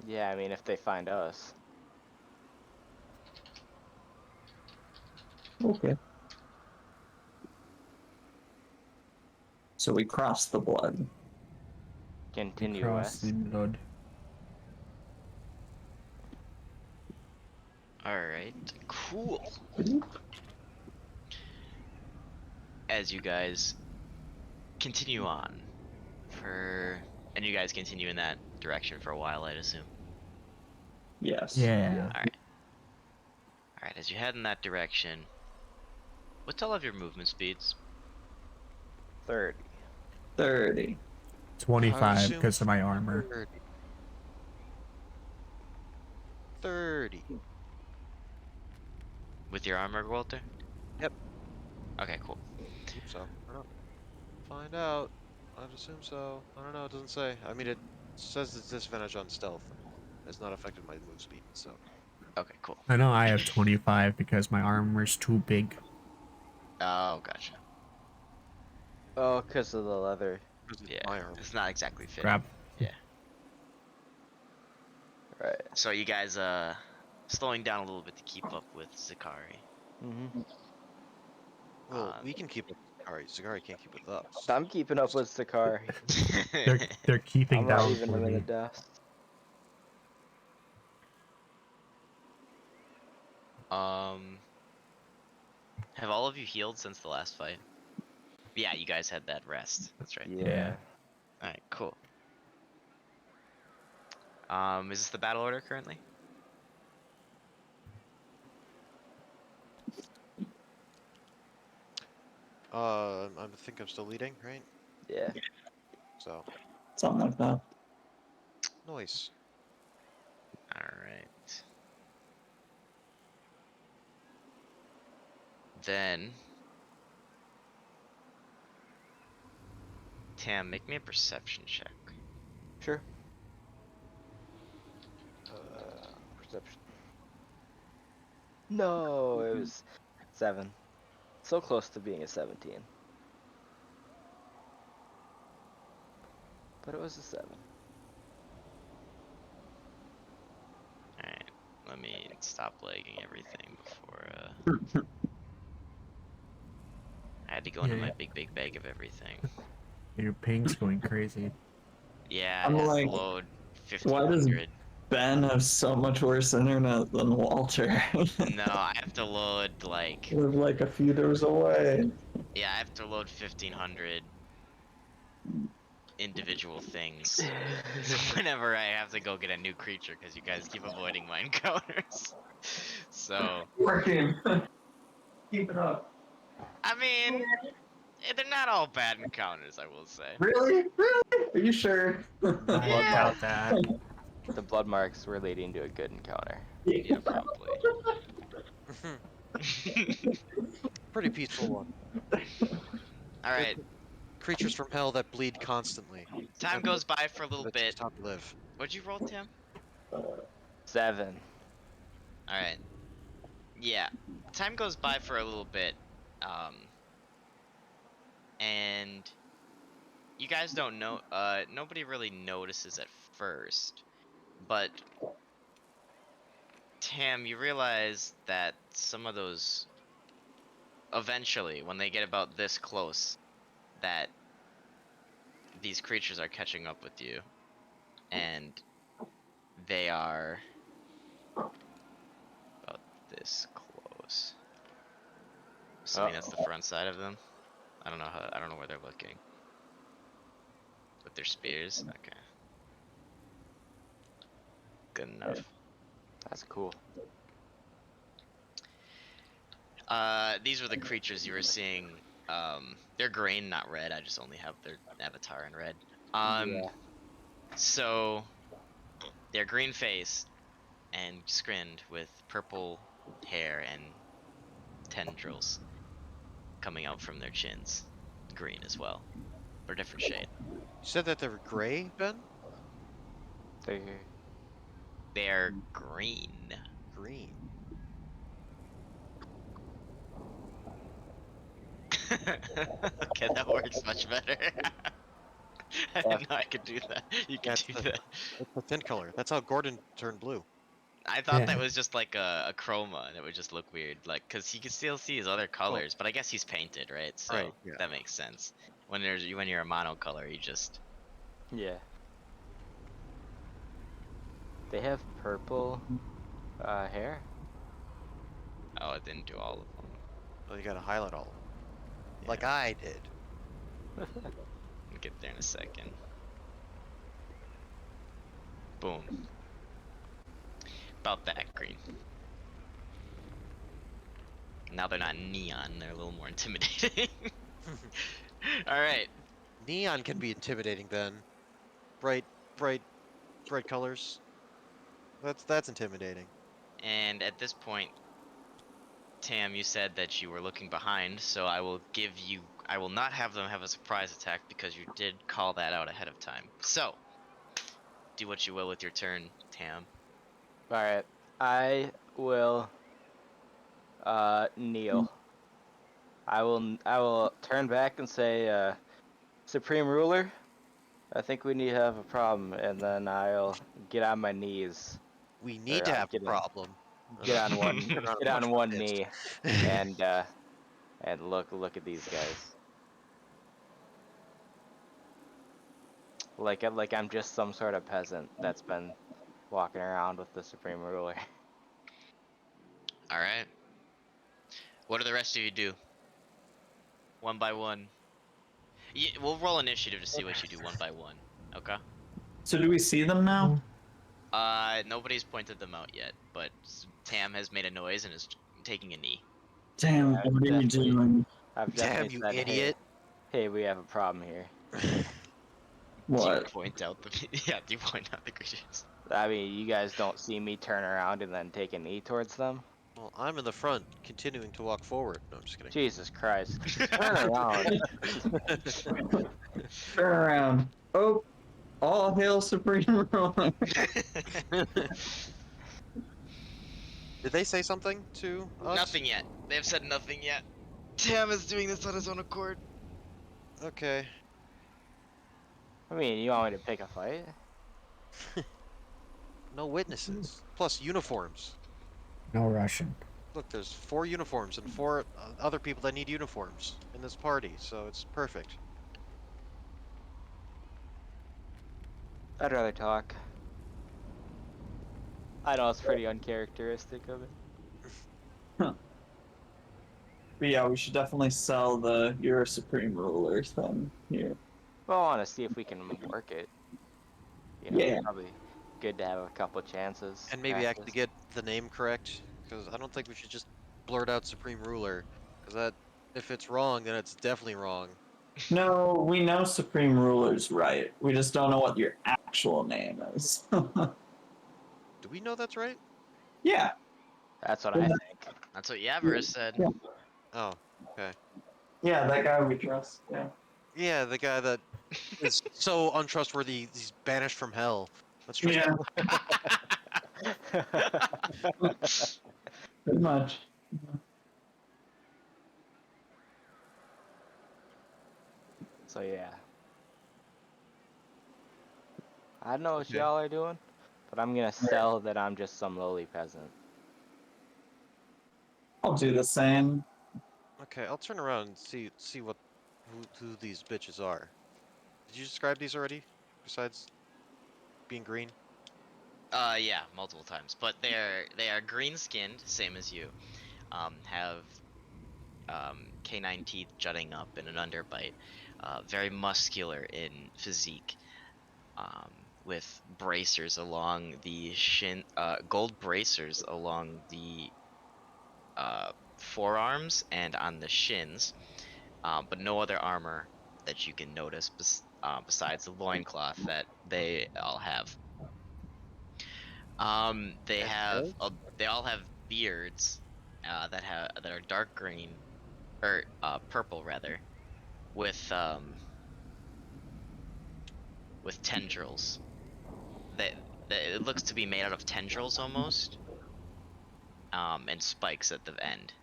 A: yeah, I mean if they find us.
C: Okay. So we crossed the blood.
A: Continue
D: Across the
A: west.
D: blood.
B: All right. Cool. As you guys continue on and you guys continue in that direction for a while, I'd assume.
C: Yes.
D: Yeah.
B: All right. As you head in that direction, what's all of your movement speeds?
A: 30.
C: 30.
D: 25
E: assume
D: because of my armor.
E: 30. 30.
B: With your armor, Walter?
E: Yep.
B: Okay, cool.
E: Hope so. I don't know. Find out. I'd assume so. I don't know. It doesn't say. I mean, it says it's disadvantage on stealth. It's not affected my move speed, so.
B: Okay, cool.
D: I know I have 25 because my armor's too big.
B: Oh, gotcha.
A: Oh, because of the leather.
E: Because it's
B: Yeah,
E: my arm.
B: it's not exactly fitting.
D: Grab.
A: Right.
B: So you guys slowing down a little bit to keep up with Zakari.
A: Mm-hmm.
E: Well, we can keep it. Alright, Zagari can't keep with us.
A: I'm keeping up with Sakari.
D: They're keeping
A: I'm not
D: down
A: leaving
D: for
A: him in the
D: me.
A: dust.
B: Have all of you healed since the last fight? Yeah, you guys had that rest. That's right.
A: Yeah.
B: Alright, cool. Is this the battle order currently?
E: I think I'm still leading, right?
A: Yeah.
E: So,
C: Something like that.
E: noise.
B: Then, Tam, make me a perception check.
A: Sure. Perception. No, it was 7. So close to being a 17. But it was a 7.
B: Alright, let me stop lagging everything before, I had to go into my
D: Yeah.
B: big bag of everything.
D: Your ping's going crazy.
B: Yeah,
C: I'm
B: I have to
C: like,
B: load
C: why does
B: 1500.
C: Ben have so much worse internet than Walter?
B: No, I have to load like,
C: Live like a few doors away.
B: yeah, I have to load 1500 individual things whenever I have to go get a new creature because you guys keep avoiding my encounters. So,
C: Working. Keep it up.
B: I mean, they're not all bad encounters, I will say.
C: Really? Really? Are you sure?
D: I
B: Yeah.
D: doubt that.
A: The blood marks were leading to a good encounter.
B: Yeah, probably.
E: Pretty peaceful one.
B: Alright,
E: Creatures from hell that bleed constantly.
B: time goes by for a little
E: That's
B: bit.
E: just how to live.
B: What'd you roll, Tim?
A: 7.
B: Alright. Yeah. Time goes by for a little bit. And you guys don't know, nobody really notices at first. But Tam, you realize that some of those, eventually, when they get about this close, that these creatures are catching up with you. And they are about this close. Assuming that's the front side of them. I don't know where they're looking. With their spears? Okay. Good enough.
A: That's cool.
B: These were the creatures you were seeing. They're green, not red. I just only have their avatar in red.
A: Yeah.
B: So they're green faced and skinned with purple hair and tendrils coming out from their chins. Green as well. Or different shade.
E: You said that they were gray, Ben?
B: They're green.
E: Green.
B: Okay, that works much better. I didn't know I could do that. You can
E: That's
B: do
E: the,
B: that.
E: that's the thin color. That's how Gordon turned blue.
B: I thought
D: Yeah.
B: that was just like a chroma, and it would just look weird, like, cause you can still see his other colors, but I guess he's painted, right? So
E: Right, yeah.
B: that makes sense. When you're a monocolor, you just
A: Yeah. They have purple hair.
B: oh, it didn't do all of them.
E: Well, you gotta highlight all of them.
B: Yeah,
E: Like I did.
B: we'll get there in a second. Boom. About that green. Now they're not neon; they're a little more intimidating. All right.
E: Neon can be intimidating, Ben. Bright, bright, bright colors. That's intimidating.
B: And at this point, Tam, you said that you were looking behind, so I will not have them have a surprise attack because you did call that out ahead of time. So, do what you will with your turn, Tam.
A: Alright. I will kneel. I will turn back and say, Supreme Ruler, I think we need to have a problem, and then I'll get on my knees.
E: We need
A: Or,
E: to have a
A: get in-
E: problem.
A: Get on one
E: Turn around
A: get on
E: punch
A: one
E: my fist.
A: knee and look at these guys. Like I'm just some sort of peasant that's been walking around with the Supreme Ruler.
B: All right. What do the rest of you do? One by one. Yeah, we'll roll initiative to see what you do one by one. Okay.
C: So do we see them now?
B: Nobody's pointed them out yet, but Tam has made a noise and is taking a knee.
C: Damn,
A: Yeah,
C: what are you
A: definitely.
C: doing?
A: I've
E: Damn,
A: definitely
E: you
A: said,
E: idiot.
A: Hey, we have a problem here.
B: Do you
C: What?
B: point out the yeah? Do you point out the creatures?
A: I mean, you guys don't see me turn around and then take a knee towards them?
E: Well, I'm in the front, continuing to walk forward. No, I'm just kidding.
A: Jesus Christ. Turn around.
C: Turn around. Oh, all hail Supreme Ruler.
E: Did they say something to us?
B: Nothing yet. They have said nothing yet. Tam is doing this on his own accord.
E: Okay.
A: I mean, you want me to pick a fight?
E: No witnesses. Plus uniforms.
D: No Russian.
E: Look, there's 4 uniforms and 4 other people that need uniforms in this party, so it's perfect.
A: I'd rather talk. I know it's pretty uncharacteristic of it.
C: But yeah, we should definitely sell the "You're a Supreme Ruler" thing here.
A: Well, I want to see if we can work it. You know,
C: Yeah.
A: probably good to have a couple chances.
E: And maybe actually
A: practice.
E: get the name correct, because I don't think we should just blurt out Supreme Ruler, because that, if it's wrong, then it's definitely wrong.
C: No, we know Supreme Ruler's right. We just don't know what your actual name is.
E: Do we know that's right?
C: Yeah.
A: That's what I think.
B: That's what Yavris said.
C: Yeah.
E: Oh, okay.
C: Yeah, that guy we trust. Yeah.
E: Yeah, the guy that is so untrustworthy, he's banished from hell. That's true.
C: Yeah, pretty much.
A: So yeah. I don't know what
E: Okay.
A: y'all are doing, but I'm gonna sell that I'm just some lowly peasant.
C: I'll do the same.
E: Okay, I'll turn around and see what who these bitches are. Did you describe these already? Besides being green?
B: Yeah, multiple times. But they are green skinned, same as you. Have canine teeth jutting up and an underbite. Very muscular in physique. With bracers along the shin, gold bracers along the forearms and on the shins, but no other armor that you can notice besides the loincloth that they all have. They
E: And
B: have
E: tails?
B: they all have beards that are dark green or purple rather, with tendrils. That it looks to be made out of tendrils almost, and spikes at the end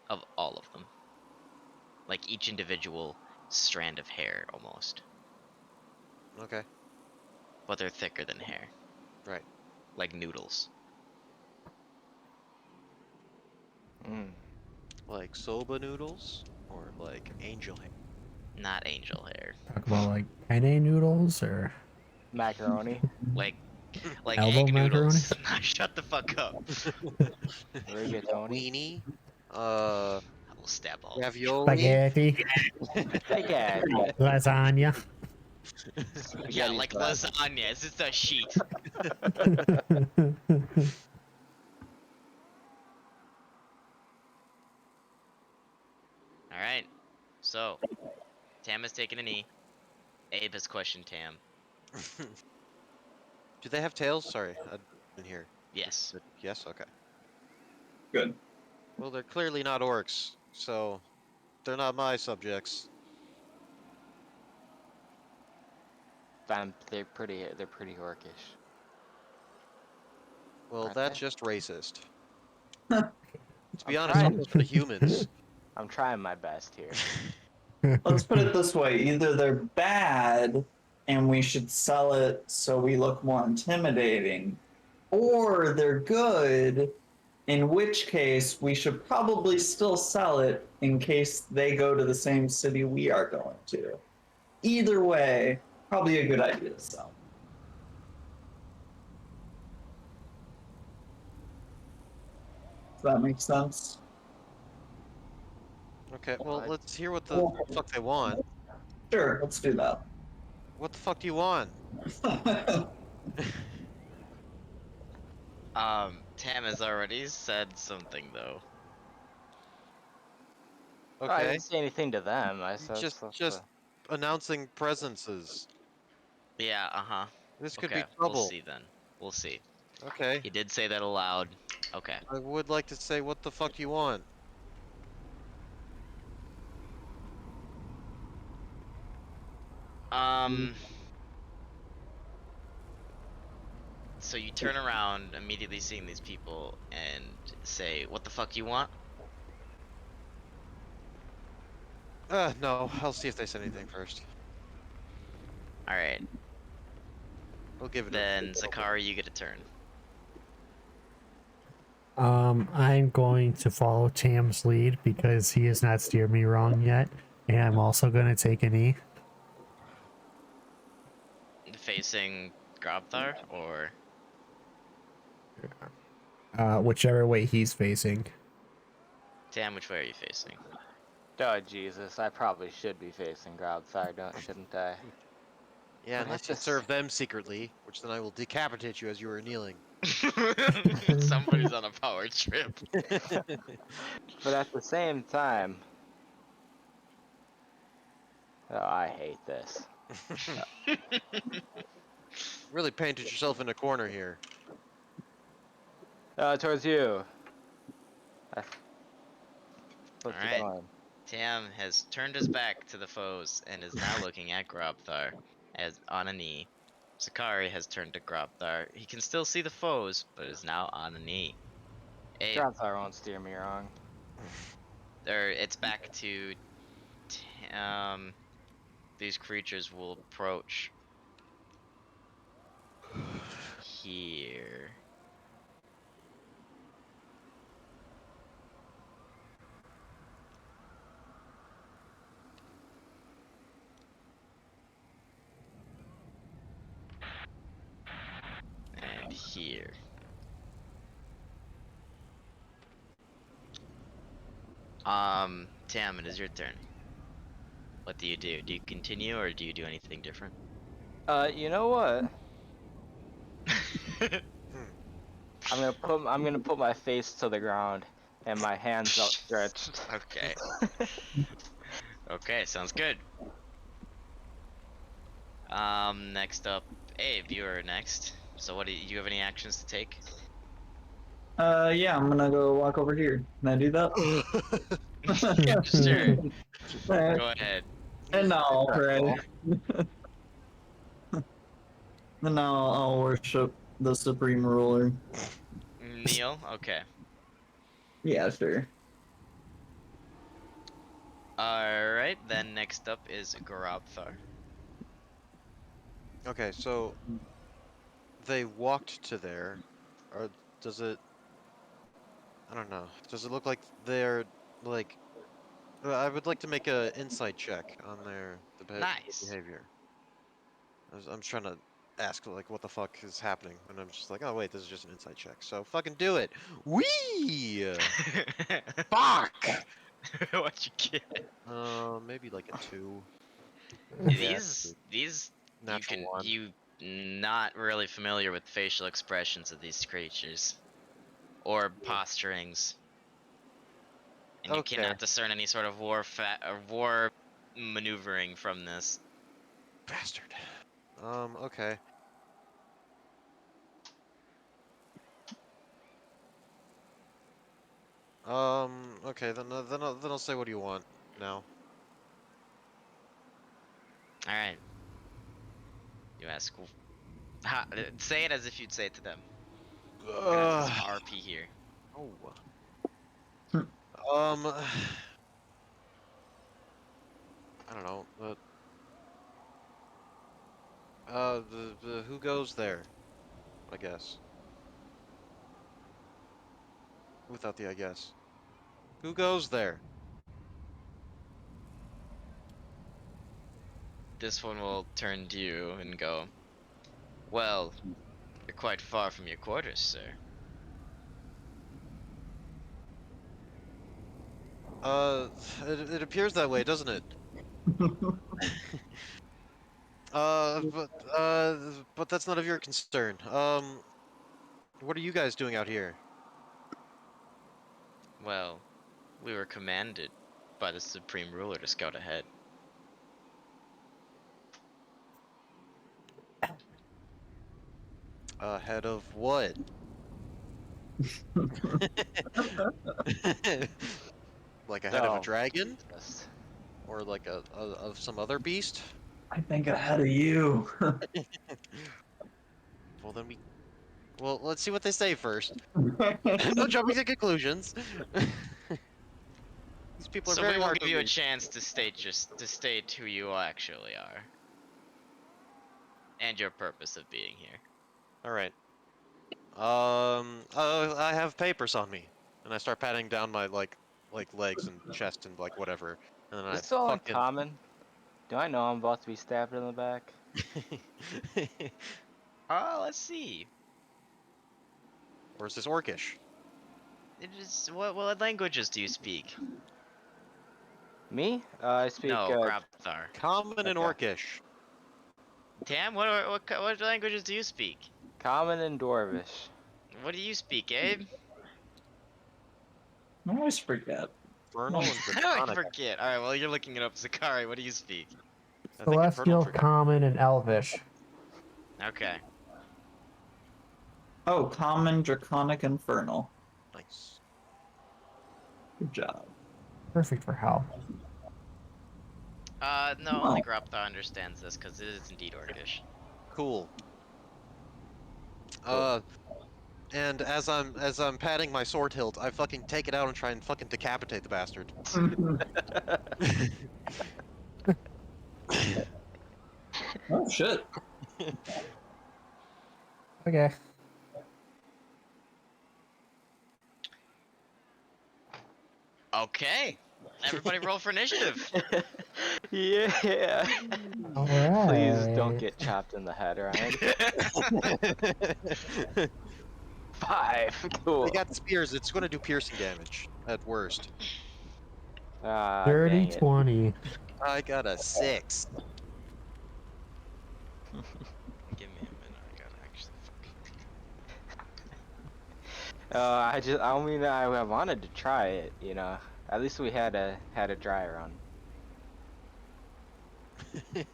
B: of all of them, like each individual strand of hair almost,
E: Okay,
B: but they're thicker than hair,
E: right.
B: like noodles.
A: Mm.
E: Like soba noodles or like angel hair.
B: Not angel hair.
D: Talk about like penne noodles or
A: Macaroni.
B: Like
D: Elbow
B: egg
D: macaroni?
B: noodles. Shut the fuck up.
A: Rigatoni.
E: Weenie.
B: I will stab all.
E: Ravioli.
D: spaghetti,
A: Spaghetti.
D: lasagna.
B: Yeah,
A: Spaghetti's
B: like
A: what I-
B: lasagna. It's just a sheet. All right. So, Tam has taken a knee. Abe has questioned Tam.
E: Do they have tails? Sorry, I didn't hear.
B: Yes.
E: Yes. Okay.
C: Good.
E: Well, they're clearly not orcs, so they're not my subjects.
A: They're pretty orcish.
E: Well,
A: Aren't
E: that's
A: they?
E: just racist.
C: Huh.
E: To be
A: I'm
E: honest,
A: trying.
E: almost for the humans.
A: I'm trying my best here.
C: Let's put it this way: either they're bad, and we should sell it so we look more intimidating, or they're good, in which case we should probably still sell it in case they go to the same city we are going to. Either way, probably a good idea to sell. Does that make sense?
E: Okay, well,
A: What?
E: let's hear what the fuck they want.
C: Sure, let's do that.
E: What the fuck do you want?
B: Tam has already said something though.
A: I
E: Okay,
A: didn't say anything to them. I said
E: just announcing presences.
B: Yeah, uh-huh.
E: This could
B: Okay,
E: be trouble.
B: we'll see then. We'll see.
E: Okay,
B: He did say that aloud. Okay.
E: I would like to say, what the fuck do you want?
B: Um. So you turn around, immediately seeing these people, and say, "What the fuck you want?"
E: No, I'll see if they say anything first.
B: All right.
E: We'll give it a
B: Then
E: little bit.
B: Zakari, you get a turn.
D: I'm going to follow Tam's lead because he has not steered me wrong yet, and I'm also going to take a knee.
B: Facing Grobthar, or
D: Whichever way he's facing.
B: Tam, which way are you facing?
A: Oh Jesus, I probably should be facing Grobthar,
E: Hmm.
A: shouldn't I?
E: Yeah,
A: But at
E: unless you
A: this,
E: serve them secretly, which then I will decapitate you as you are kneeling.
B: Somebody's on a power trip.
A: but at the same time, oh, I hate this.
E: Really painted yourself in a corner here.
A: Towards you. What's he
B: Alright.
A: going?
B: Tam has turned his back to the foes and is now looking at Grobthar as on a knee. Zakari has turned to Grobthar. He can still see the foes, but is now on a knee. Abe,
A: Grobthar won't steer me wrong.
B: it's back to these creatures will approach here. And here. Tam, it is your turn. What do you do? Do you continue or do you do anything different?
A: You know what?
E: Hmm.
A: I'm gonna put my face to the ground and my hands outstretched.
B: Okay. Okay, sounds good. Next up, Abe, you are next. So what do you have any actions to take?
C: Yeah, I'm gonna go walk over here. Can I do that?
B: Sure.
C: Alright.
B: Go ahead.
C: And now I'll pray.
E: Respectful.
C: And now I'll worship the supreme ruler.
B: Neil, okay.
C: Yeah, sure.
B: Alright, then next up is Garabthar.
E: Okay, so they walked to there, or does it? I don't know. Does it look like they're like? I would like to make a insight check on their
B: Nice.
E: behavior. I'm trying to ask like what the fuck is happening, and I'm just like, oh wait, this is just an insight check. So fucking do it. Wee! Fuck.
B: What you get?
E: Maybe like a 2. Yeah,
B: These
E: natural 1.
B: you not really familiar with facial expressions of these creatures or
E: Yeah.
B: posturings, and you
E: Okay,
B: cannot discern any sort of war maneuvering from this.
E: bastard. Okay. Okay. Then I'll say, what do you want now?
B: All right, you ask. Say it as if you'd say it to them. We're gonna do some RP here.
E: Oh.
C: Hmm.
E: I don't know. The who goes there? I guess. Without the I guess. Who goes there?
B: This one will turn to you and go, "Well, you're quite far from your quarters, sir."
E: Uh, it appears that way, doesn't it? But that's none of your concern. What are you guys doing out here?
B: Well, we were commanded by the Supreme Ruler to scout ahead.
E: Ahead of what? Like a head of a
A: No.
E: dragon,
A: Just-
E: or like a of some other beast.
C: I think ahead of you.
E: Well, then we. Well, let's see what they say first. No jumping to conclusions. These people are
B: So
E: very
B: we will
E: hard
B: give
E: to
B: you a
E: read.
B: chance to state who you actually are. And your purpose of being here.
E: All right. I have papers on me, and I start patting down my like legs and chest and like whatever, and then I
A: This is all in
E: fucking.
A: common. Do I know I'm about to be stabbed in the back?
B: Let's see.
E: Or is this Orcish?
B: It is what languages do you speak?
A: Me? I speak.
B: No, Grabthar.
E: Common and
A: Okay.
E: Orcish.
B: Tam, what languages do you speak?
A: Common and Dwarvish.
B: What do you speak, Abe?
C: I always forget.
E: Vernal and
B: I
E: Draconic.
B: forget. All right, well you're looking it up, Zakari. What do you speak?
E: I think Infernal
D: Celestial,
E: and
D: Common, and Elvish.
B: Okay.
C: Oh, common, draconic, infernal.
E: Nice.
C: Good job.
D: Perfect for Hal.
B: No, only Grabthar understands this because it is indeed Orcish.
E: Cool. And as I'm patting my sword hilt, I fucking take it out and try and fucking decapitate the bastard.
C: Oh shit.
D: Okay.
B: Okay. Everybody roll for initiative.
A: Yeah.
D: Alright.
A: Please don't get chopped in the head, Ryan. 5. Cool.
E: We got spears. It's going to do piercing damage at worst.
A: Ah,
D: 30,
A: dang it.
D: 20.
E: I got a 6.
B: Give me a minute. I gotta actually fucking.
A: I wanted to try it, you know. At least we had a dry run.
B: Gotta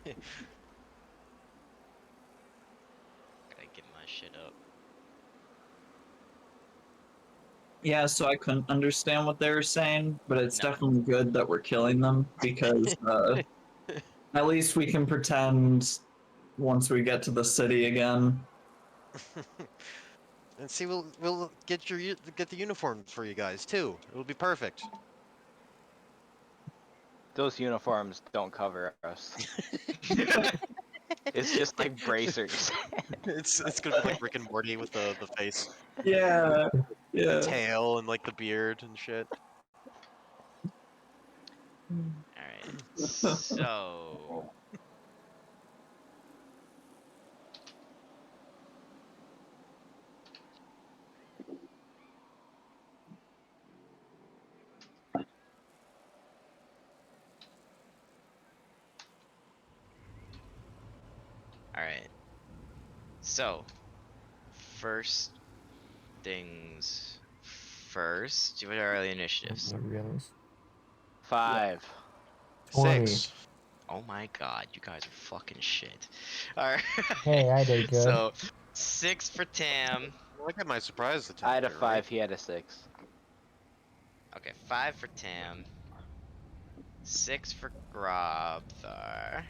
B: get my shit up.
C: Yeah, so I couldn't understand what they were saying, but it's
B: No.
C: definitely good that we're killing them because at least we can pretend once we get to the city again.
E: And see, we'll get get the uniform for you guys too. It'll be perfect.
A: Those uniforms don't cover us. It's just like bracers.
E: It's gonna be like Rick and Morty with the face,
C: Yeah,
E: the
C: yeah.
E: tail, and like the beard and shit.
B: Alright. So. Alright. So, first things first. What are the initiatives?
D: I realize.
A: 5.
D: 20.
E: 6.
B: Oh my god, you guys are fucking shit. Alright.
D: Hey, I did good.
B: So, 6 for Tam.
E: Look at my surprise attack.
A: I had a
E: there,
A: 5,
E: right?
A: he had a 6.
B: Okay, 5 for Tam. 6 for Grobthar.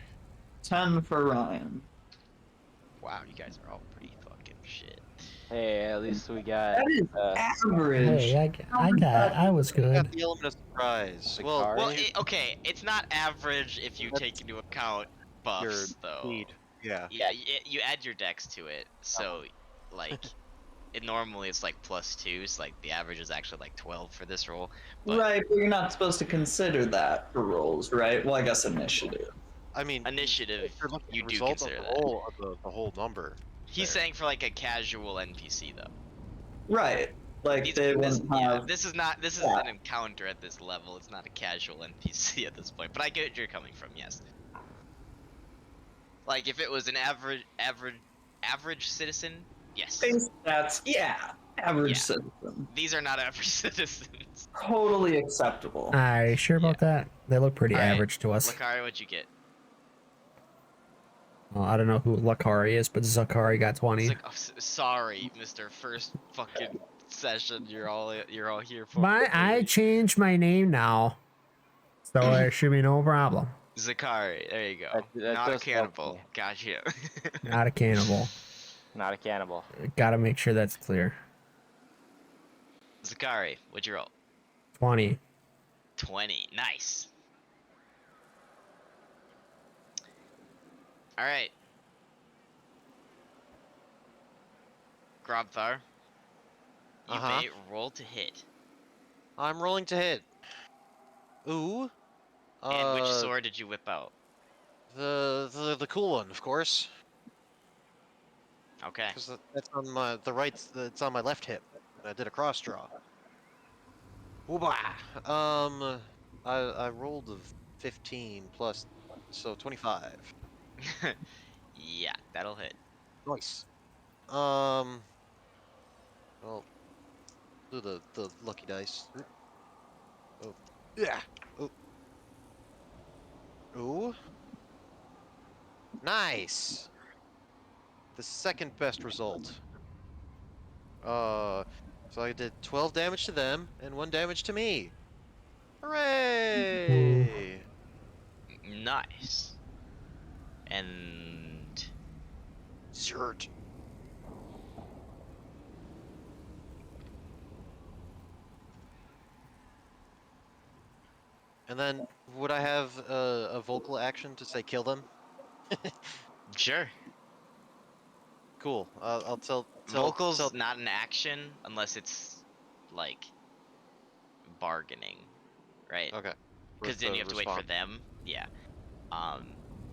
C: 10 for Ryan.
B: Wow, you guys are all pretty fucking shit.
A: Hey, at least we got
C: That is average.
D: Hey, I was
E: You got
D: good.
E: the element of surprise.
A: The
E: Well,
A: car?
B: Well, okay, it's not average if you take into account buffs,
E: your
B: though.
E: speed. Yeah.
B: Yeah, you add your dex to it, so like normally it's like +2, so like the average is actually like 12 for this roll. But
C: Right, but you're not supposed to consider that for rolls, right? Well, I guess initiative.
E: I mean,
B: initiative,
E: if you're looking at
B: you
E: the
B: do
E: result
B: consider
E: of
B: that.
E: the roll of the whole number.
B: He's
E: there.
B: saying for like a casual NPC though.
C: Right. Like
B: These-
C: they
B: this,
C: wouldn't
B: yeah,
C: have.
B: this is not. This is
C: Yeah.
B: an encounter at this level. It's not a casual NPC at this point. But I get where you're coming from. Yes. Like if it was an average citizen, yes.
C: Base stats, yeah. Average
B: Yeah.
C: citizen.
B: These are not average citizens.
C: Totally acceptable.
D: Are you sure about that? They look pretty
B: Alright,
D: average to us.
B: Lakari, what'd you get?
D: Well, I don't know who Lakari is, but Zakari got 20.
B: It's like, oh, sorry, Mr. First fucking session. You're all here for.
D: I changed my name now, so there should be no problem.
B: Zakari. There you go.
A: That
B: Not a
A: does help
B: cannibal.
A: me.
B: Gotcha.
D: Not a cannibal.
A: Not a cannibal.
D: Gotta make sure that's clear.
B: Zakari, what'd you roll?
D: 20.
B: 20. Nice. All right. Grobthar. You
E: Uh-huh.
B: may roll to hit.
E: I'm rolling to hit. Ooh.
B: And which sword did you whip out?
E: The cool one, of course.
B: Okay.
E: Because that's on my it's on my left hip. And I did a cross draw. Whoop-ah! I rolled a 15 plus, so 25.
B: Yeah, that'll hit.
E: Nice. Well, do the lucky dice. Oh, yeah. Oh. Ooh. Nice. The second best result. So I did 12 damage to them and 1 damage to me. Hooray!
B: Nice. And
E: Zert. And then, would I have a vocal action to say kill them?
B: sure.
E: Cool. I'll tell.
B: Vocal's not an action unless it's like bargaining, right?
E: Okay.
B: Because then you have to wait for
E: respond.
B: them. Yeah.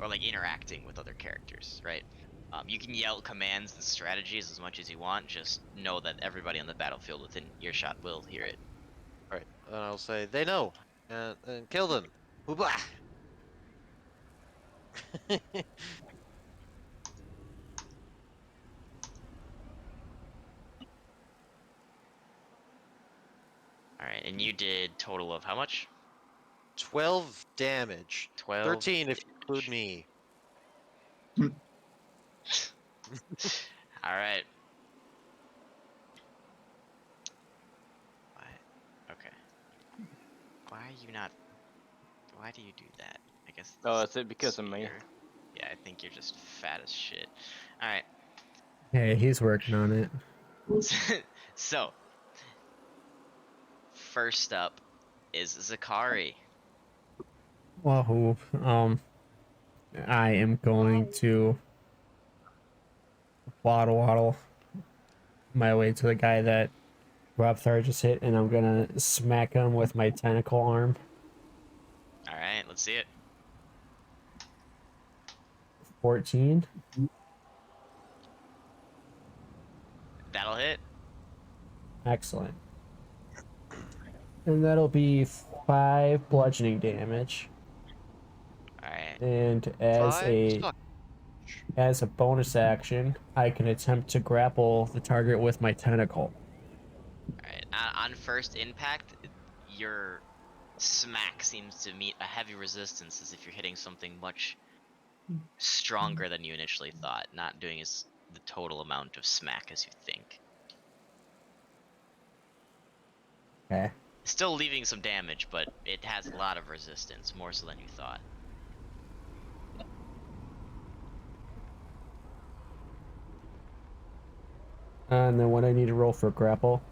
B: Or like interacting with other characters, right? You can yell commands and strategies as much as you want. Just know that everybody on the battlefield within earshot will hear it.
E: All right. And I'll say they know, and kill them. Hoobah!
B: All right, and you did total of how much?
E: 12 damage.
B: 12.
E: 13 if you include
B: damage.
E: me.
B: All right. What? Okay. Why are you not? Why do you do that? I guess.
A: Oh,
B: this
A: is it because of me?
B: spear- Yeah, I think you're just fat as shit. All right.
D: Hey, he's working on it.
B: So, first up is Zakari.
D: Wahoo. I am going to waddle my way to the guy that Grobthar just hit, and I'm gonna smack him with my tentacle arm.
B: All right, let's see it.
D: 14.
B: That'll hit.
D: Excellent. And that'll be 5 bludgeoning damage.
B: All right.
D: And as
E: Suck.
D: a bonus action, I can attempt to grapple the target with my tentacle.
B: All right. On first impact, your smack seems to meet a heavy resistance, as if you're hitting something much stronger than you initially thought, not doing as the total amount of smack as you think.
D: Okay.
B: Still leaving some damage, but it has a lot of resistance, more so than you thought.
D: And then what I need to roll for grapple?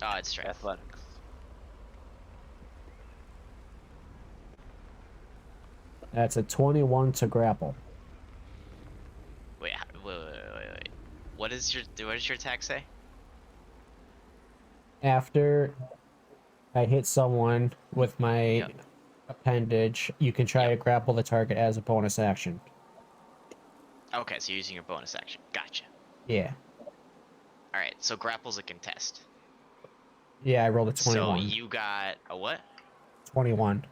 B: Oh, it's strength.
A: Athletics.
D: That's a 21 to grapple.
B: Wait. What does your attack say?
D: After I hit someone with my
B: Yep.
D: appendage, you can try to grapple the target as a bonus action.
B: Okay, so you're using your bonus action. Gotcha.
D: Yeah.
B: All right, so grapple's a contest.
D: Yeah, I rolled a 21.
B: So you got a what?
D: 21.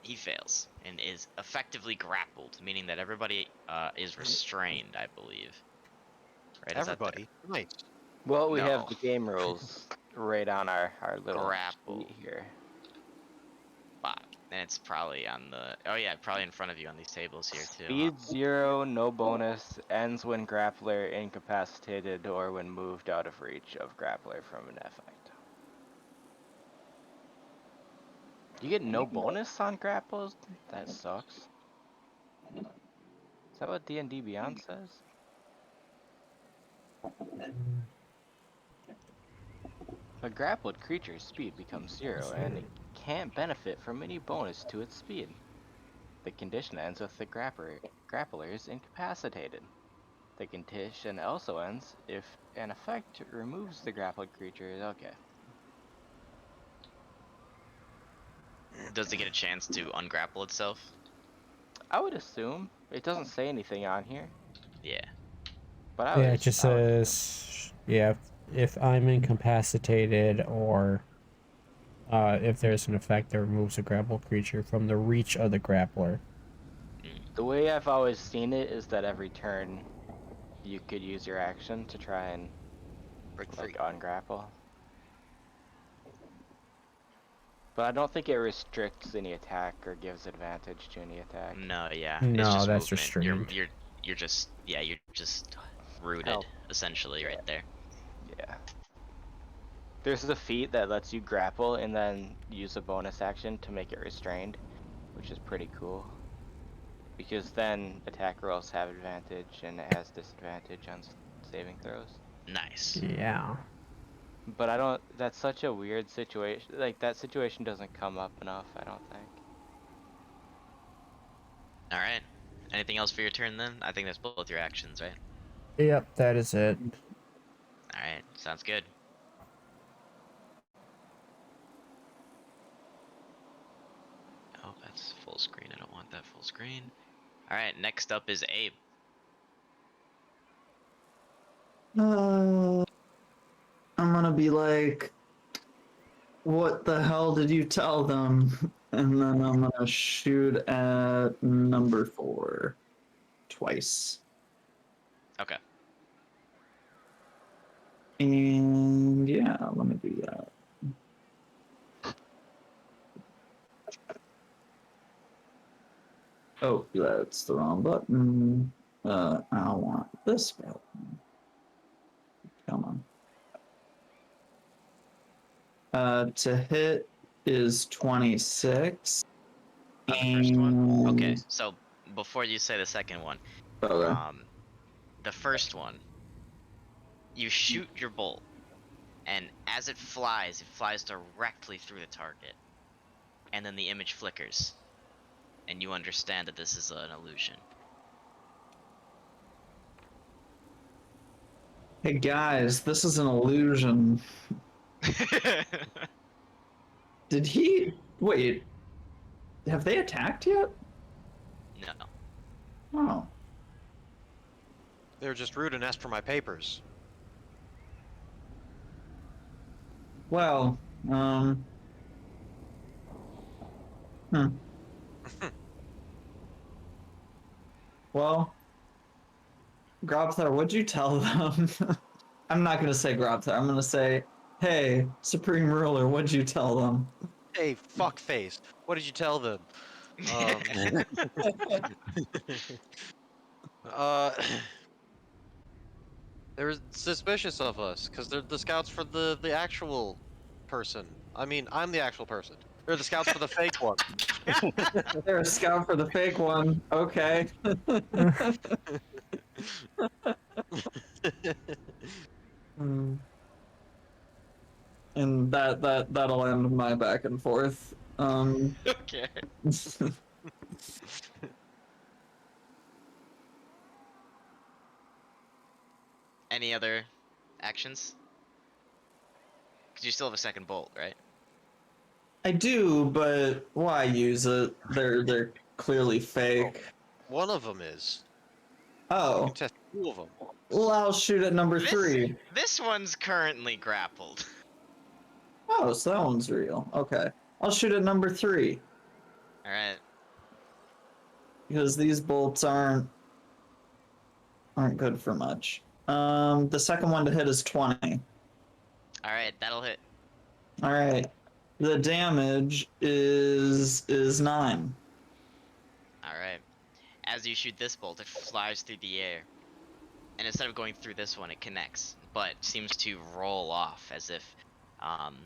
B: He fails and is effectively grappled, meaning that everybody is restrained, I believe. Right? Is that the-
E: Everybody. Nice.
A: Well, we
B: No.
A: have the game rules right on our little
B: Grapple.
A: sheet here.
B: And it's probably on the. Oh yeah, probably in front of you on these tables here too.
A: Speed 0, no bonus, ends when grappler incapacitated or when moved out of reach of grappler from an effect. You get no bonus on grapples? That sucks. Is that what D&D Beyond says? A grappled creature's speed becomes 0 and it can't benefit from any bonus to its speed. The condition ends with the grappler is incapacitated. The condition also ends if an effect removes the grappled creature. Okay.
B: Does it get a chance to ungrapple itself?
A: I would assume. It doesn't say anything on here,
B: Yeah.
A: but I
D: Yeah,
A: would,
D: it just
A: I would assume.
D: says, yeah, if I'm incapacitated or if there's an effect that removes a grapple creature from the reach of the grappler.
A: The way I've always seen it is that every turn you could use your action to try and
B: Break free.
A: like ungrapple. But I don't think it restricts any attack or gives advantage to any attack.
B: No, yeah.
D: No,
B: it's just
D: that's
B: movement.
D: restrained.
B: You're just you're just rooted
A: Help.
B: essentially right there.
A: Yeah. There's a feat that lets you grapple and then use a bonus action to make it restrained, which is pretty cool. Because then attack rolls have advantage and it has disadvantage on saving throws.
B: Nice.
D: Yeah.
A: But I don't, that's such a weird situation. Like, that situation doesn't come up enough, I don't think.
B: All right. Anything else for your turn then? I think that's both your actions, right?
D: Yep, that is it.
B: All right. Sounds good. Oh, that's full screen. I don't want that full screen. All right. Next up is Abe.
C: I'm gonna be like, what the hell did you tell them? And then I'm gonna shoot at number 4 twice.
B: Okay.
C: And yeah, let me do that. Oh, that's the wrong button. I want this button. Come on. To hit is 26.
B: On the first one. Okay.
C: And-
B: So before you say the second one,
C: Okay.
B: the first one, you shoot your bolt, and as it flies directly through the target, and then the image flickers, and you understand that this is an illusion.
C: Hey guys, this is an illusion. Did he wait? Have they attacked yet?
B: No.
C: Oh.
E: They were just rude and asked for my papers.
C: Well, hmm. Well, Grobthar, what'd you tell them? I'm not gonna say Grobthar. I'm gonna say, hey, Supreme Ruler, what'd you tell them?
E: Hey, fuckface. What did you tell them? Uh, they were suspicious of us because they're the scouts for the actual person. I mean, I'm the actual person. They're the scouts for the fake one.
C: They're a scout for the fake one. Okay. Hmm. And that'll end my back and forth.
B: Okay. Any other actions? Because you still have a second bolt, right?
C: I do, but why use it? They're clearly fake.
E: One of them is. You
C: Oh,
E: can test 2 of them.
C: well, I'll shoot at number
B: This-
C: 3.
B: This one's currently grappled.
C: Oh, so that one's real. Okay, I'll shoot at number 3
B: All right.
C: because these bolts aren't good for much. The second one to hit is 20.
B: All right, that'll hit.
C: All right, The damage is 9.
B: All right. As you shoot this bolt, it flies through the air, and instead of going through this one, it connects, but seems to roll off um,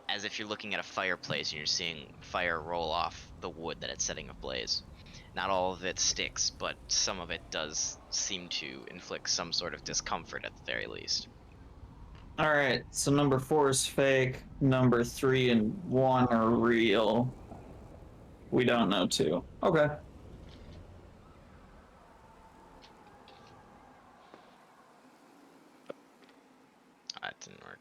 B: as if you're looking at a fireplace and you're seeing fire roll off the wood that it's setting ablaze. Not all of it sticks, but some of it does seem to inflict some sort of discomfort at the very least.
C: All right, so number 4 is fake. Number 3 and 1 are real. We don't know 2. Okay.
B: That didn't work.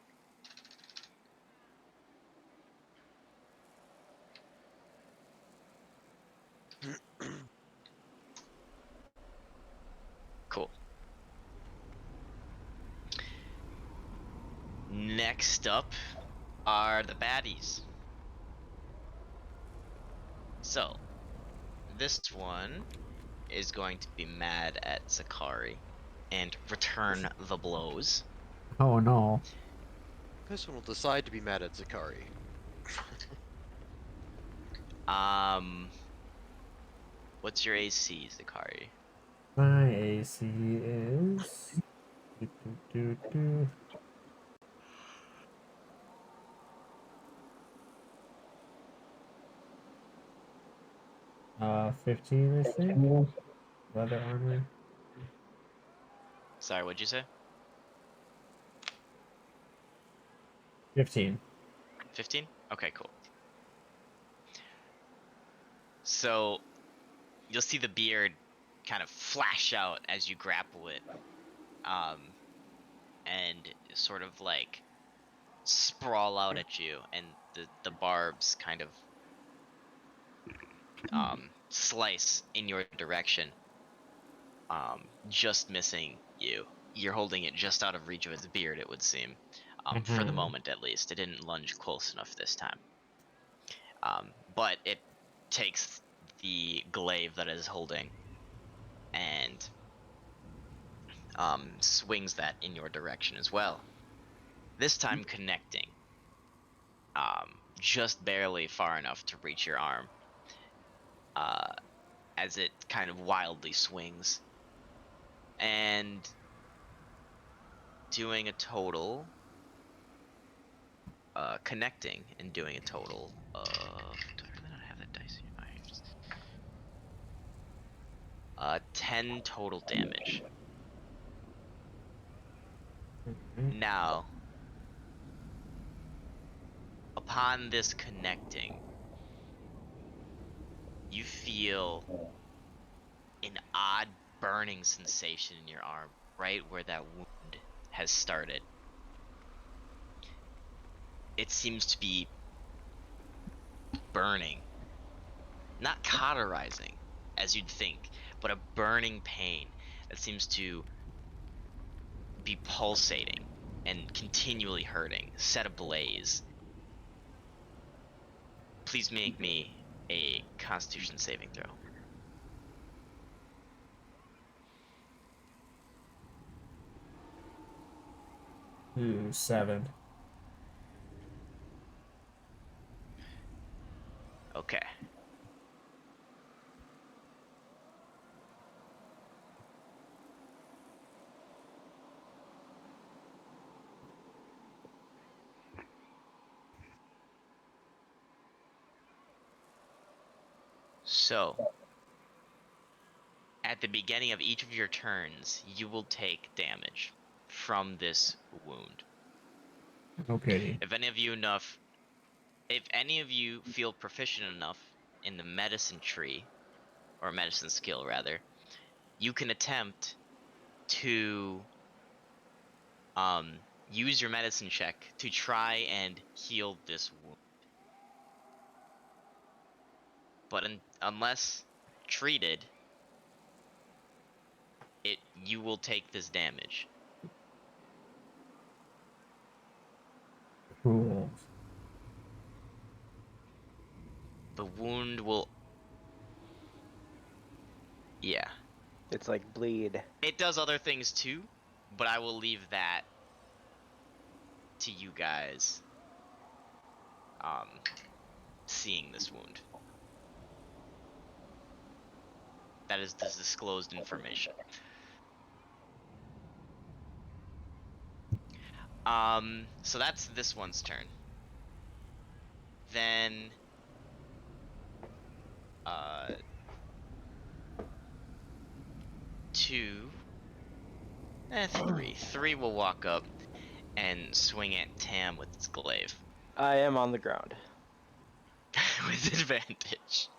B: Cool. Next up are the baddies. So, this one is going to be mad at Zakari and return the blows.
D: Oh no.
E: This one will decide to be mad at Zakari.
B: What's your AC, Zakari?
D: My AC is. Do, do, do, do. Uh, 15, I think. Leather armor.
B: Sorry, what'd you say?
D: 15.
B: 15? Okay, cool. So, you'll see the beard kind of flash out as you grapple it. And sort of like sprawl out at you, and the barbs kind of slice in your direction, just missing you. You're holding it just out of reach of its beard, it would seem, for the moment at least. It didn't lunge close enough this time. But it takes the glaive that it is holding and swings that in your direction as well. This time connecting, just barely far enough to reach your arm, as it kind of wildly swings, and doing a total, connecting and doing a total of, do I really not have that dice in my hands? 10 total damage. Now, upon this connecting, you feel an odd burning sensation in your arm, right where that wound has started. It seems to be burning, not cauterizing as you'd think, but a burning pain that seems to be pulsating and continually hurting, set ablaze. Please make me a Constitution saving throw.
D: Ooh, 7.
B: Okay. So, at the beginning of each of your turns, you will take damage from this wound.
D: No pity.
B: If any of you feel proficient enough in the medicine tree, or medicine skill rather, you can attempt to use your medicine check to try and heal this wound. But unless treated, you will take this damage.
D: Cool.
B: The wound will... Yeah.
A: It's like bleed.
B: It does other things too, but I will leave that to you guys. seeing this wound. That is the disclosed information. So that's this one's turn. Then, 2, 3. 3 will walk up and swing at Tam with its glaive.
A: I am on the ground.
B: With advantage.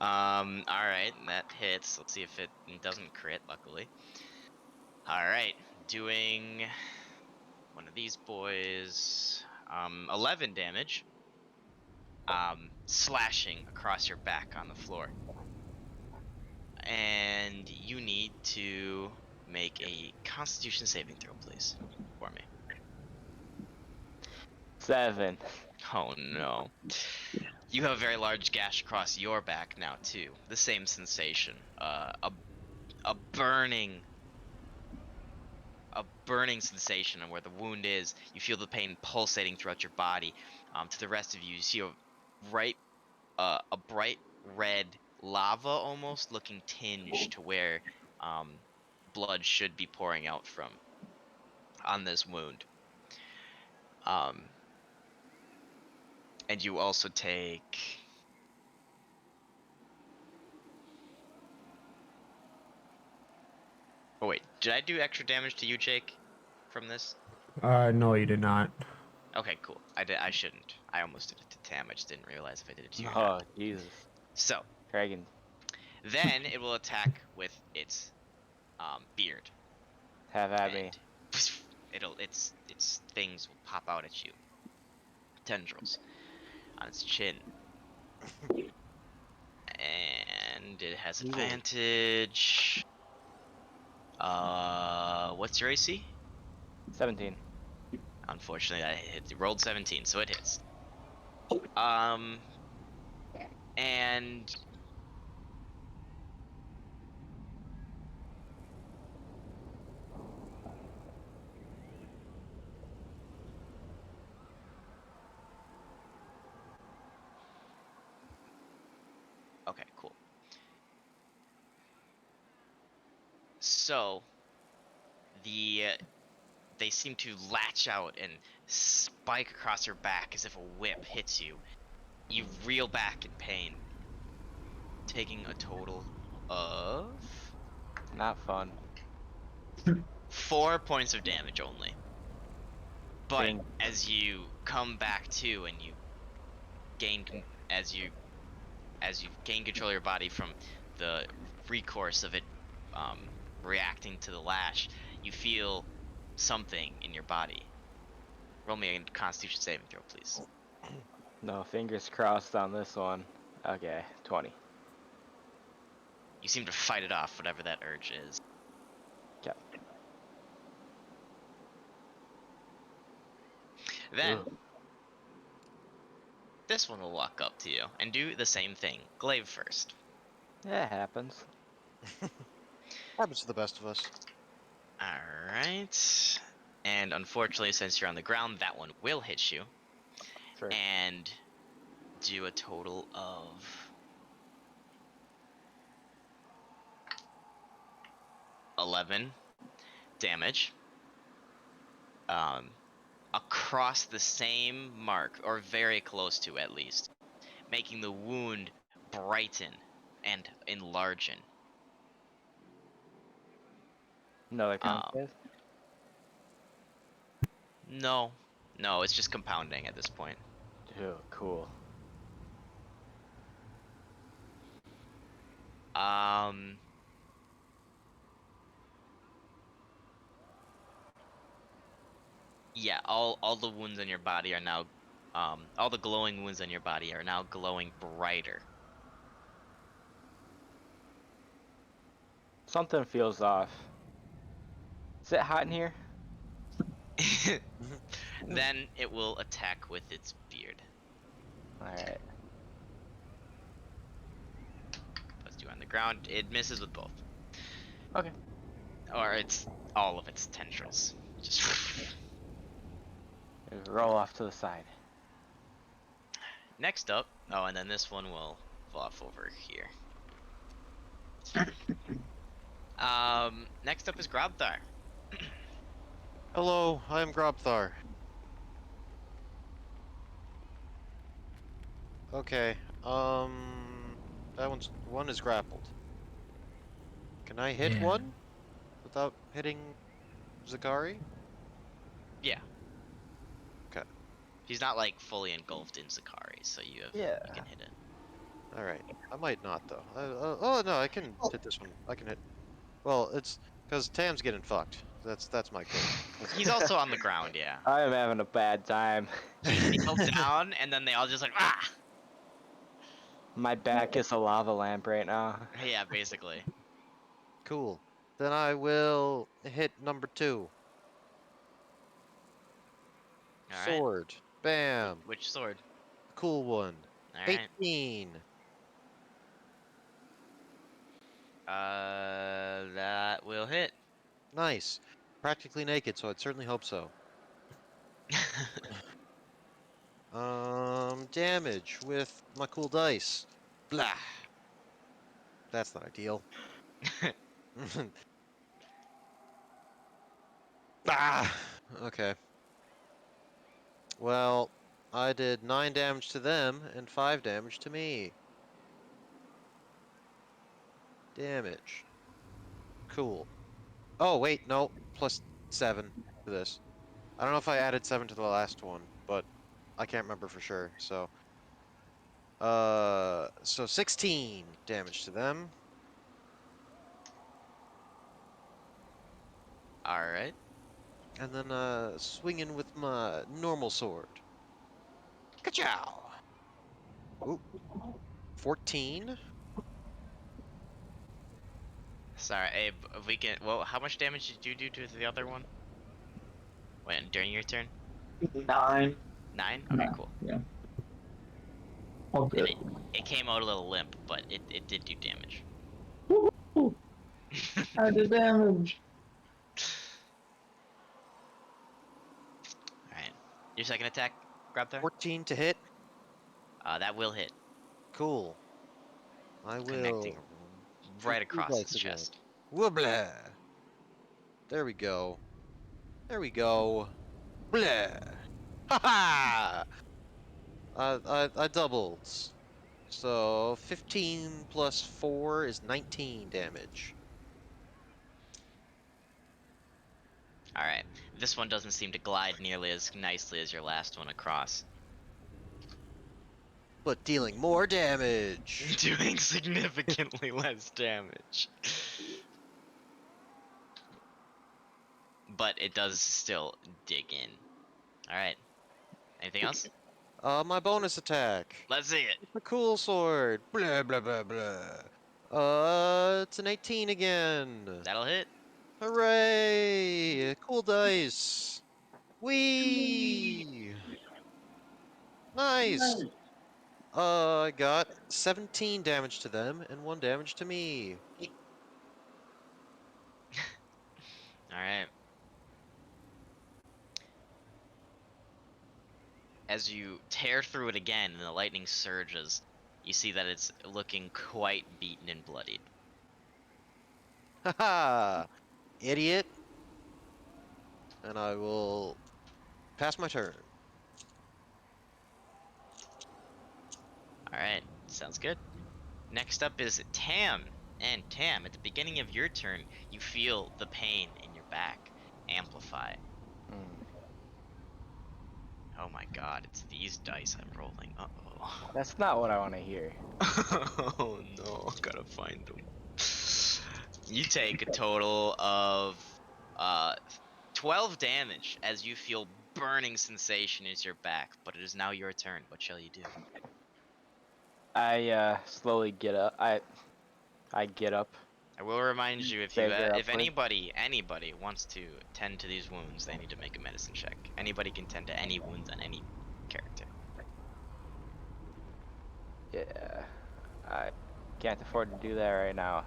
B: Alright, that hits. Let's see if it doesn't crit, luckily. Alright, doing one of these boys. 11 damage. Slashing across your back on the floor. And you need to make a Constitution saving throw, please, for me.
A: 7.
B: Oh no. You have a very large gash across your back now too. The same sensation. A burning sensation on where the wound is. You feel the pain pulsating throughout your body. To the rest of you, you see a bright red lava almost looking tinge to where blood should be pouring out from on this wound. And you also take Oh wait, did I do extra damage to you, Jake, from this?
D: No, you did not.
B: Okay, cool. I shouldn't. I almost did it to Tam. I just didn't realize if I did it to you or
A: Oh,
B: not.
A: Jesus.
B: So
A: Dragon.
B: then it will attack with its beard.
A: Have at me.
B: Its things will pop out at you. Tendrils on its chin. And it has advantage. What's your AC?
A: 17.
B: Unfortunately, it rolled 17, so it hits. And okay, cool. So they seem to latch out and spike across your back as if a whip hits you. You reel back in pain, taking a total of
A: Not fun.
B: 4 points of damage only. But
A: Dang.
B: as you come back to and you gain as you gain control of your body from the recourse of it reacting to the lash, you feel something in your body. Roll me a Constitution saving throw, please.
A: No, fingers crossed on this one. Okay, 20.
B: You seem to fight it off, whatever that urge is.
A: Okay.
B: Then
A: Ugh.
B: this one will walk up to you and do the same thing. Glaive first.
A: Yeah, it happens.
E: Happens to the best of us.
B: Alright. And unfortunately, since you're on the ground, that one will hit you.
A: Sure.
B: And do a total of 11 damage. Across the same mark, or very close to at least, making the wound brighten and enlargen.
A: Another con save?
B: No, it's just compounding at this point.
A: Dude, cool.
B: Yeah, all the wounds on your body are now, all the glowing wounds on your body are now glowing brighter.
A: Something feels off. Is it hot in here?
B: Then it will attack with its beard.
A: Alright.
B: Let's do on the ground. It misses with both.
A: Okay.
B: Or it's all of its tendrils. Just
A: Roll off to the side.
B: Next up, oh, and then this one will fall off over here. Next up is Grobthar.
E: Hello, I'm Grobthar. Okay. That one is grappled. Can I hit
D: Yeah.
E: one without hitting Zakari?
B: Yeah.
E: Okay.
B: He's not like fully engulfed in Zakari, so you can hit it.
E: All right. I might not though. Oh no, I can hit this one. I can hit. Well, it's because Tam's getting fucked. That's my case.
B: He's also on the ground, yeah.
A: I am having a bad time.
B: He kneels down, and then they all just like ah.
A: My back is a lava lamp right now.
B: Yeah, basically.
E: Cool. Then I will hit number 2.
B: All right.
E: Sword. Bam.
B: Which sword?
E: Cool one.
B: All right.
E: 18.
B: That will hit.
E: Nice. Practically naked, so I'd certainly hope so. Damage with my cool dice. Blah. That's not ideal. Ah. Okay. Well, I did 9 damage to them and 5 damage to me. Damage. Cool. Oh, wait, no. Plus 7 to this. I don't know if I added 7 to the last one, but I can't remember for sure, so. So 16 damage to them.
B: All right.
E: And then, swinging with my normal sword. Ka-chow! Ooh. 14?
B: Sorry, Abe. If we can. Well, how much damage did you do to the other one? When during your turn?
C: 9.
B: 9. Okay,
C: Yeah.
B: cool.
C: Yeah. All
B: And
C: good.
B: it came out a little limp, but it did do damage.
C: Woo! I did damage.
B: All right. Your second attack, Grabthar?
E: 14 to hit.
B: That will hit,
E: Cool. I will.
B: connecting right
E: Two
B: across
E: dice
B: his
E: again.
B: chest.
E: Wooblah! There we go. There we go. Blah! Ha ha! I doubled. So 15 plus 4 is 19 damage.
B: All right. This one doesn't seem to glide nearly as nicely as your last one across.
E: But dealing more damage.
B: Doing significantly less damage. But it does still dig in. Alright. Anything else?
E: My bonus attack.
B: Let's see it.
E: The cool sword. Blah blah blah blah. It's an 18 again.
B: That'll hit.
E: Hooray! Cool dice. Whee! Nice. I got 17 damage to them and 1 damage to me.
B: Alright. As you tear through it again and the lightning surges, you see that it's looking quite beaten and bloodied.
E: Haha! Idiot. And I will pass my turn.
B: Alright, sounds good. Next up is Tam. And Tam, at the beginning of your turn, you feel the pain in your back amplify. Oh my god, it's these dice I'm rolling. Uh-oh.
A: That's not what I want to hear.
B: Oh no, gotta find them. You take a total of 12 damage as you feel burning sensation in your back, but it is now your turn. What shall you do?
A: I slowly get up. I get up.
B: I will remind you if
A: Stagger
B: if
A: upward.
B: anybody wants to tend to these wounds, they need to make a medicine check. Anybody can tend to any wounds on any character.
A: Yeah. I can't afford to do that right now.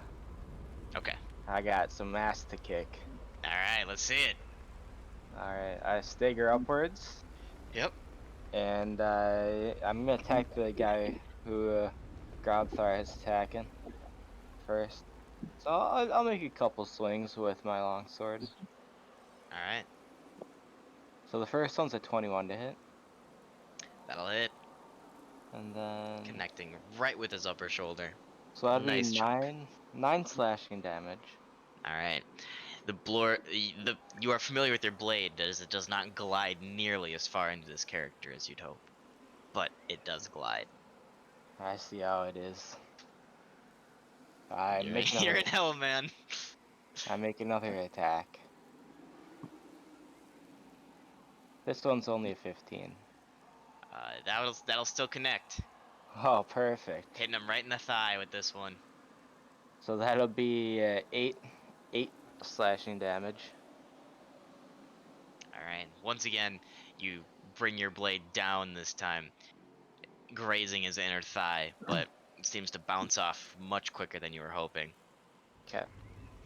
B: Okay.
A: I got some ass to kick.
B: All right, let's see it.
A: Alright, I stagger upwards.
B: Yep.
A: and I'm gonna attack the guy who Grobthar is attacking first. So I'll make a couple swings with my longsword.
B: All right,
A: So the first one's a 21 to hit,
B: that'll hit.
A: and then
B: Connecting right with his upper shoulder.
A: so that'd
B: Nice
A: be
B: chunk.
A: nine slashing damage.
B: All right. You are familiar with your blade, as it does not glide nearly as far into this character as you'd hope, but it does glide.
A: I see how it is. I
B: You're,
A: make
B: you're
A: another.
B: in hell, man.
A: I make another attack. This one's only a 15.
B: That'll still connect.
A: Oh, perfect.
B: Hitting him right in the thigh with this one.
A: So that'll be eight slashing damage.
B: All right. Once again, you bring your blade down this time, grazing his inner thigh, but it seems to bounce off much quicker than you were hoping.
A: Okay.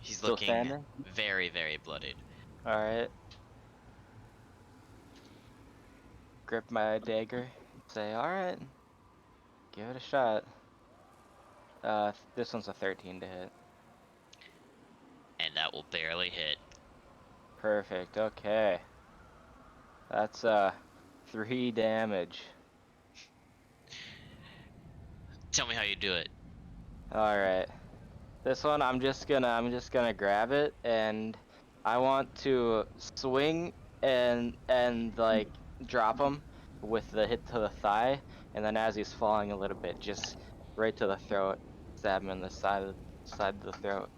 B: He's
A: Still
B: looking
A: standing?
B: very, very bloodied.
A: Alright. Grip my dagger. Say, alright. Give it a shot. This one's a 13 to hit.
B: And that will barely hit.
A: Perfect, okay. That's 3 damage.
B: Tell me how you do it.
A: Alright. This one I'm just gonna grab it, and I want to swing and like drop him with the hit to the thigh, and then as he's falling a little bit, just right to the throat, stab him in the side of the throat.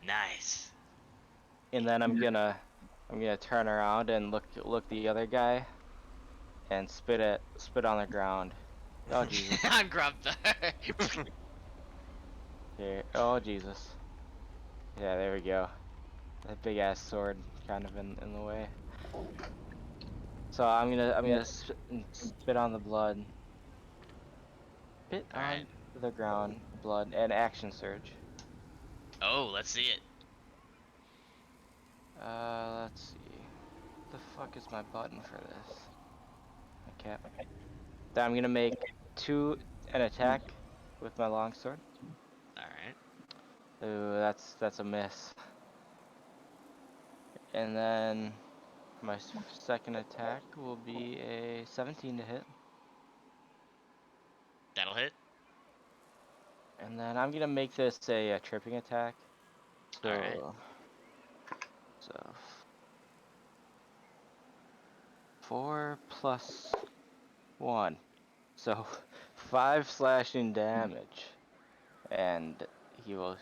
B: Nice.
A: And then I'm gonna turn around and look the other guy and spit on the ground. Oh Jesus.
B: On Grubthar.
A: Here. Oh Jesus. Yeah, there we go. That big ass sword kind of in the way. So I'm gonna spit on the blood. Spit on
B: Alright.
A: the ground, blood, and action surge.
B: Oh, let's see it.
A: Let's see. The fuck is my button for this? Okay. Then I'm gonna make an attack with my longsword.
B: Alright.
A: Ooh, that's a miss. And then my second attack will be a 17 to hit.
B: That'll hit.
A: And then I'm gonna make this a tripping attack. So,
B: Alright.
A: so 4 plus 1. So 5 slashing damage. And he will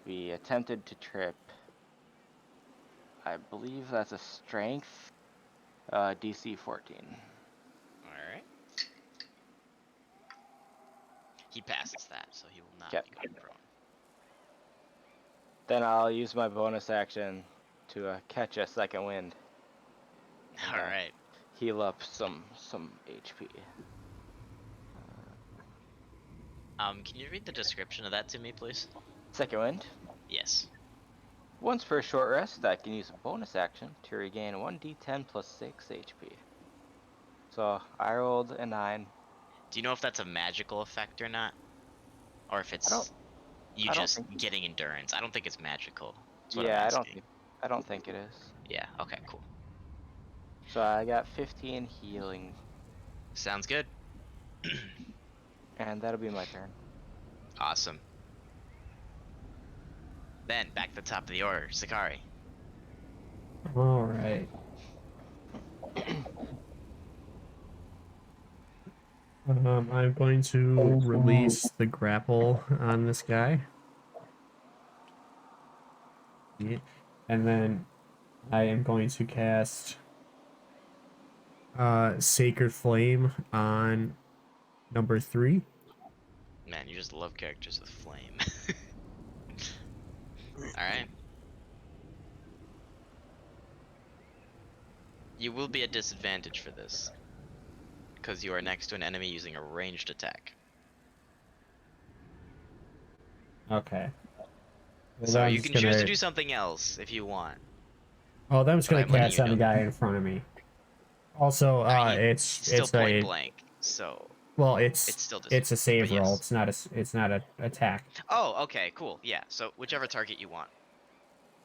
A: be attempted to trip. I believe that's a strength. DC 14.
B: Alright. He passes that, so he will not
A: Yep.
B: be going prone.
A: Then I'll use my bonus action to catch a second wind. And,
B: Alright.
A: heal up some HP.
B: Can you read the description of that to me, please?
A: Second wind.
B: Yes.
A: Once per short rest, I can use a bonus action to regain 1d10 plus 6 HP. So I rolled a 9.
B: Do you know if that's a magical effect or not? Or if it's you
A: I don't
B: just
A: think-
B: getting endurance? I don't think it's magical. That's what
A: Yeah,
B: I'm
A: I don't
B: asking.
A: think I don't think it is.
B: Yeah, okay, cool.
A: So I got 15 healing,
B: Sounds good.
A: and that'll be my turn.
B: Awesome. Then, back to the top of the order, Sakari.
D: Alright. I'm going to release the grapple on this guy. Yeah. And then I am going to cast Sacred Flame on number 3.
B: Man, you just love characters with flame. Alright. You will be at disadvantage for this. Because you are next to an enemy using a ranged attack.
D: Okay.
B: So
D: Then I'm
B: you
D: just
B: can choose to
D: gonna-
B: do something else if you want.
D: Oh, then I'm just
B: but
D: gonna
B: I'm letting
D: cast
B: you
D: on the
B: know
D: guy in front of me. Also,
B: I mean,
D: it's
B: still
D: it's
B: point
D: a
B: blank, so
D: well,
B: it's still
D: it's a save
B: but
D: roll.
B: yes.
D: It's not a attack.
B: Oh, okay, cool. Yeah, so whichever target you want.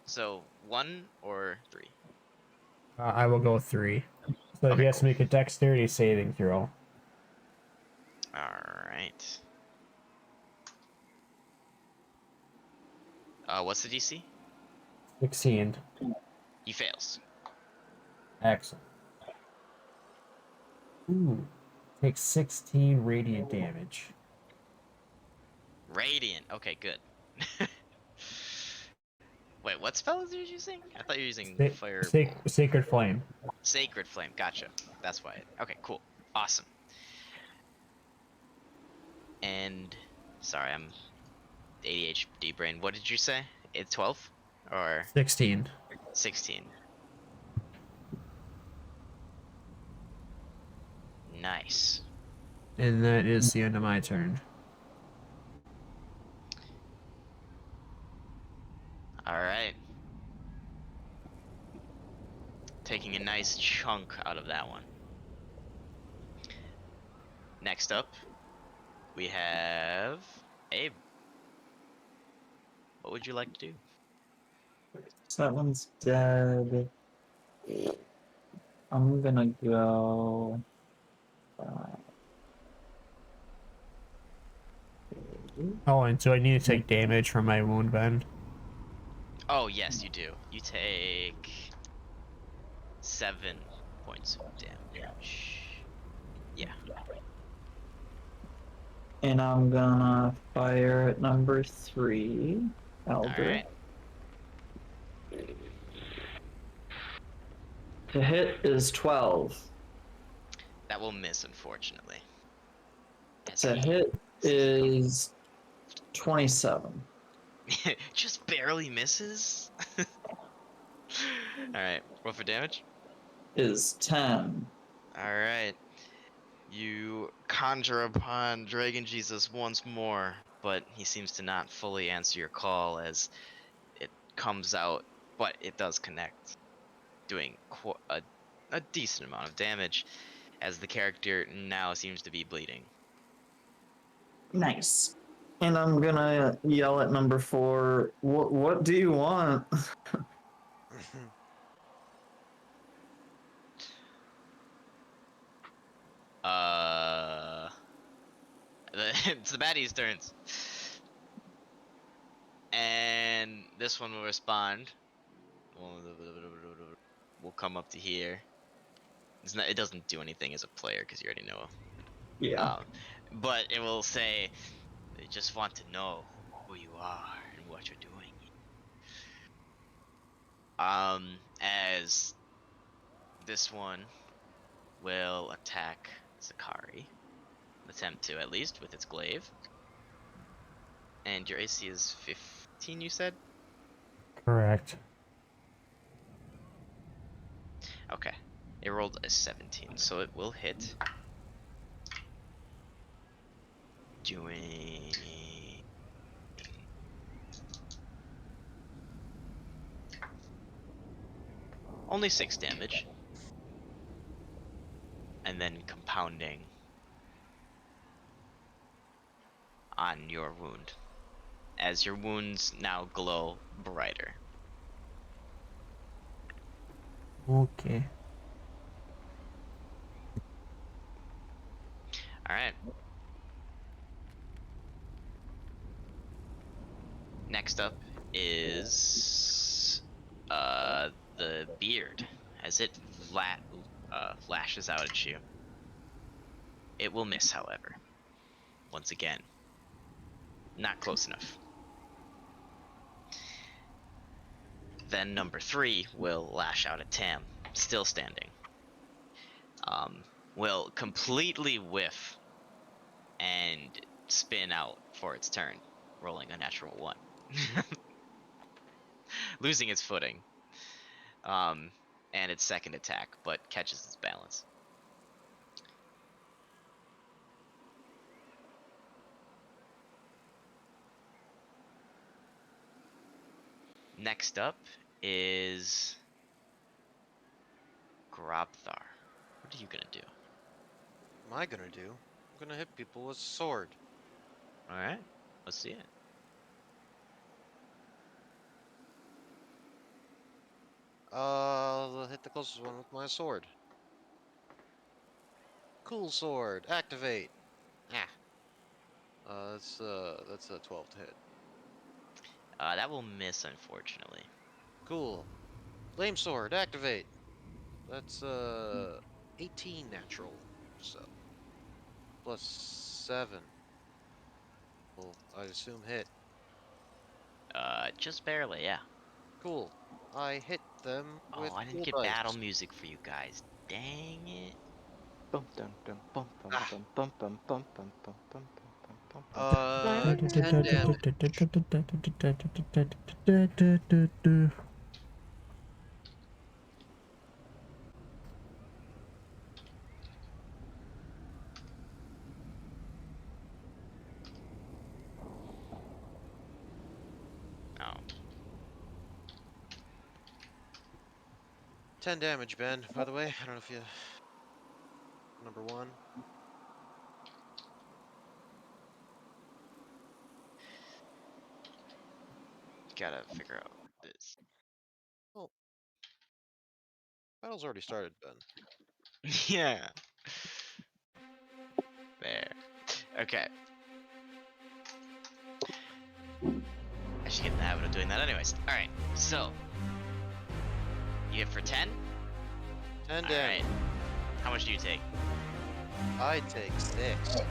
B: So 1 or 3.
D: I will go 3. So he
B: Okay,
D: has
B: cool.
D: to make a dexterity saving throw.
B: All right. What's the DC?
D: 16.
B: He fails.
D: Excellent. Ooh. Takes 16 radiant damage.
B: Radiant. Okay, good. Wait, what spell is he using? I thought you were using Fireball.
D: Sacred Flame.
B: Sacred Flame. Gotcha. That's why. Okay, cool. Awesome. And sorry, I'm ADHD brain. What did you say? It's 12 or
D: 16.
B: 16? Nice.
D: And that is the end of my turn.
B: All right. Taking a nice chunk out of that one. Next up, we have Abe. What would you like to do?
C: So that one's dead. I'm gonna go.
D: Oh, and so I need to take damage from my wound bend.
B: Oh, yes, you do. You take 7 points of damage. Yeah.
C: And I'm gonna fire at number 3, Elder.
B: Alright.
C: To hit is 12.
B: That will miss, unfortunately. As
C: To
B: he-
C: hit is 27.
B: just barely misses? Alright, roll for damage.
C: Is 10.
B: Alright. You conjure upon Dragon Jesus once more, but he seems to not fully answer your call as it comes out, but it does connect, doing a decent amount of damage, as the character now seems to be bleeding.
C: Nice. And I'm gonna yell at number 4, what do you want?
B: It's the baddies' turns. And this one will respond. We'll come up to here. It doesn't do anything as a player because you already know.
C: Yeah.
B: But it will say, they just want to know who you are and what you're doing. As this one will attack Zakari. Attempt to, at least, with its glaive. And your AC is 15, you said?
D: Correct.
B: Okay. It rolled a 17, so it will hit. Doing... only 6 damage. And then compounding on your wound, as your wounds now glow brighter.
D: Okay.
B: Alright. Next up is the beard, as it lashes out at you. It will miss, however. Once again. Not close enough. Then number 3 will lash out at Tam, still standing. Will completely whiff and spin out for its turn, rolling a natural 1. Losing its footing. And its second attack, but catches its balance. Next up is Grobthar. What are you gonna do?
E: What am I gonna do? I'm gonna hit people with sword.
B: All right, let's see it.
E: I'll hit the closest one with my sword. Cool sword, activate. Ah. That's a 12 to hit.
B: That will miss, unfortunately.
E: Cool. Flame sword, activate. That's 18 natural. So plus 7. Well, I assume hit.
B: Just barely, yeah.
E: Cool. I hit them
B: Oh,
E: with
B: I didn't
E: cool
B: get
E: dice.
B: battle music for you guys. Dang it.
A: Bum dum dum bum bum
E: Ah.
A: bum bum bum bum bum bum bum bum bum bum.
E: 10 damage.
B: Oh.
E: 10 damage, Ben. By the way, I don't know if you number 1.
B: Gotta figure out this.
E: Oh, battle's already started, Ben.
B: Yeah. There. Okay. I should get in the habit of doing that anyways. Alright, so. You hit for 10?
E: 10
B: Alright.
E: damage.
B: How much do you take?
E: I take 6.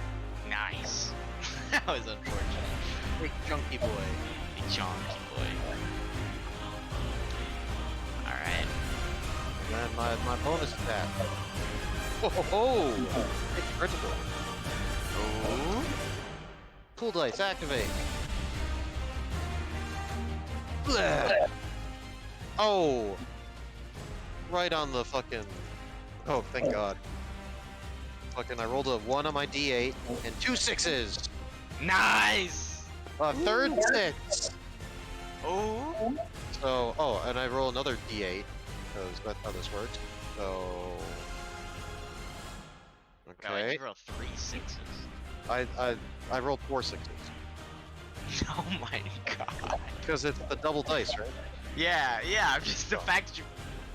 B: Nice. That was unfortunate.
E: Big chunky boy.
B: Big chonky boy. Alright.
E: And then my bonus attack. Oh ho ho! It's critical.
B: Ooh.
E: Cool dice, activate. Bleh. Oh! Right on the fucking. Oh, thank God. Fucking, I rolled a 1 on my d8 and 2 6s.
B: Nice!
E: A third 6.
B: Oh.
E: So, oh, and I roll another d8 because that's how this works. So.
B: God, I
E: Okay.
B: did roll 3 sixes.
E: I rolled 4 6s.
B: Oh my god.
E: Because it's the double dice, right?
B: Yeah, yeah, just the fact that you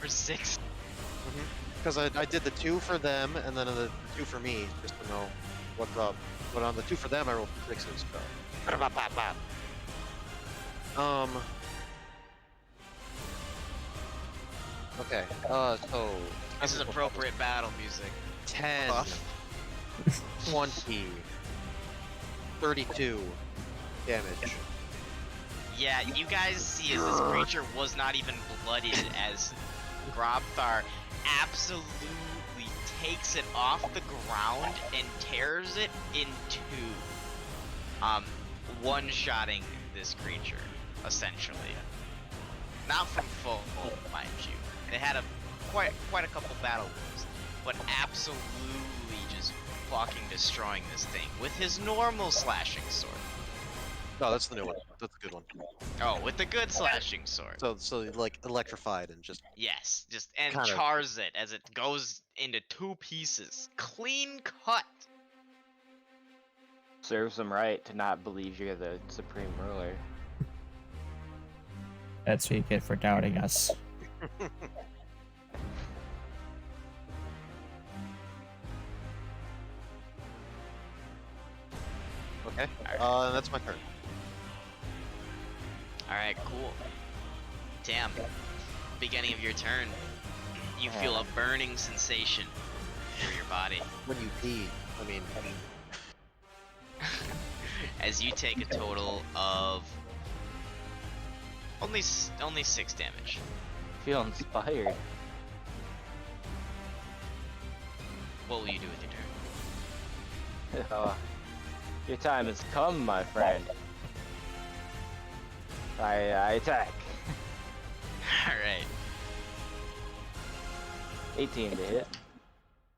B: were 6.
E: Because I did the 2 for them and then the 2 for me, just to know what's up. But on the 2 for them, I rolled 6s. So. Okay. So
B: This is appropriate battle music.
E: 10, 20, 32 damage.
B: Yeah, you guys see as this creature was not even blooded as Grobthar absolutely takes it off the ground and tears it in 2. One-shotting this creature, essentially. Not from full, mind you. They had quite a couple battle wounds, but absolutely just fucking destroying this thing with his normal slashing sword.
E: No, that's the new one. That's a good one.
B: Oh, with the good slashing sword.
E: So like electrified and just
B: Yes, and
E: Kinda.
B: chars it as it goes into 2 pieces. Clean cut.
A: Serves them right to not believe you're the supreme ruler.
D: That's what you get for doubting us.
E: okay. That's my turn.
B: Alright, cool. Damn. Beginning of your turn, you feel a burning sensation through your body
E: When you pee, I mean,
B: as you take a total of only 6 damage.
A: Feel inspired.
B: What will you do with your turn?
A: Oh, your time has come, my friend. I attack.
B: Alright,
A: 18 to hit.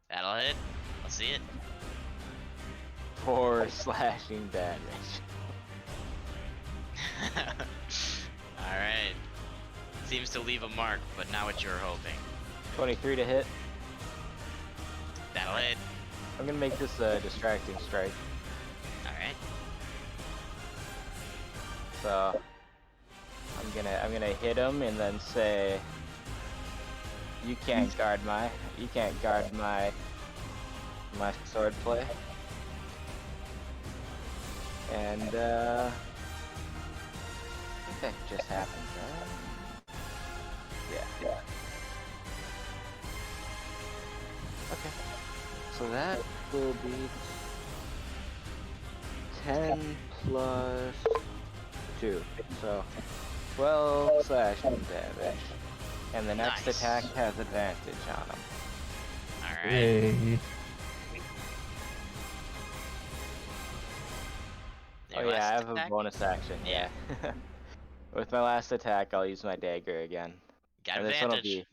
B: that'll hit. I'll see it.
A: 4 slashing damage.
B: Alright. Seems to leave a mark, but not what you were hoping.
A: 23 to hit.
B: That'll hit.
A: I'm gonna make this a distracting strike.
B: Alright.
A: So I'm gonna hit him and then say, you can't guard my sword play. And I think that just happened, right? Yeah. Okay. So that will be 10 plus 2. So 12 slashing damage. And the next
B: Nice.
A: attack has advantage on him.
B: Alright.
D: Yay.
A: Oh
B: Your
A: yeah, I
B: last
A: have
B: attack?
A: a bonus action,
B: Yeah.
A: yeah. With my last attack, I'll use my dagger again.
B: Got
A: And this one will
B: advantage.
A: be...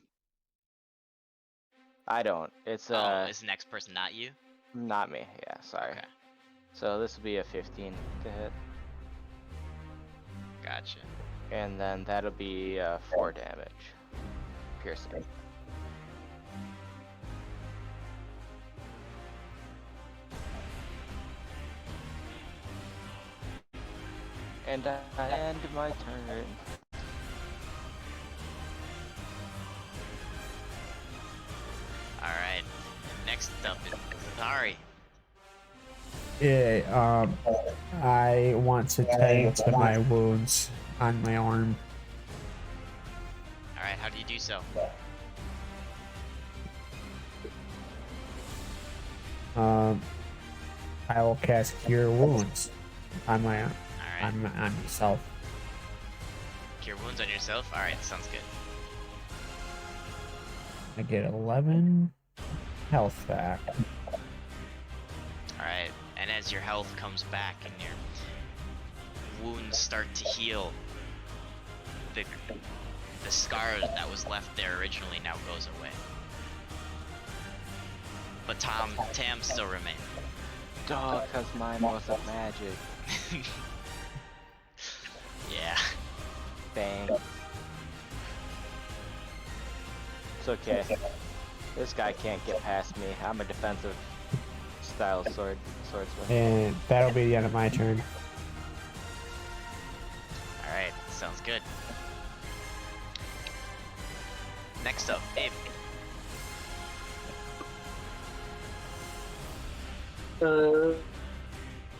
A: I don't. It's
B: Oh, is the next person not you?
A: not me. Yeah, sorry.
B: Okay.
A: So this will be a 15 to hit.
B: Gotcha.
A: And then that'll be 4 damage. Piercing. And I end my turn.
B: Alright. Next up is Zari.
D: Yeah, I want to tend to my wounds on my arm.
B: Alright, how do you do so?
D: I will cast Cure Wounds on my
B: Alright.
D: on myself.
B: Cure wounds on yourself? Alright, sounds good.
D: I get 11 health back.
B: Alright, and as your health comes back and your wounds start to heal, the scar that was left there originally now goes away. But Tam still remains.
A: Duh, cause mine wasn't magic.
B: Yeah.
A: Dang. It's okay. This guy can't get past me. I'm a defensive style swordsman.
D: And that'll be the end of my turn.
B: Alright, sounds good. Next up, Abe.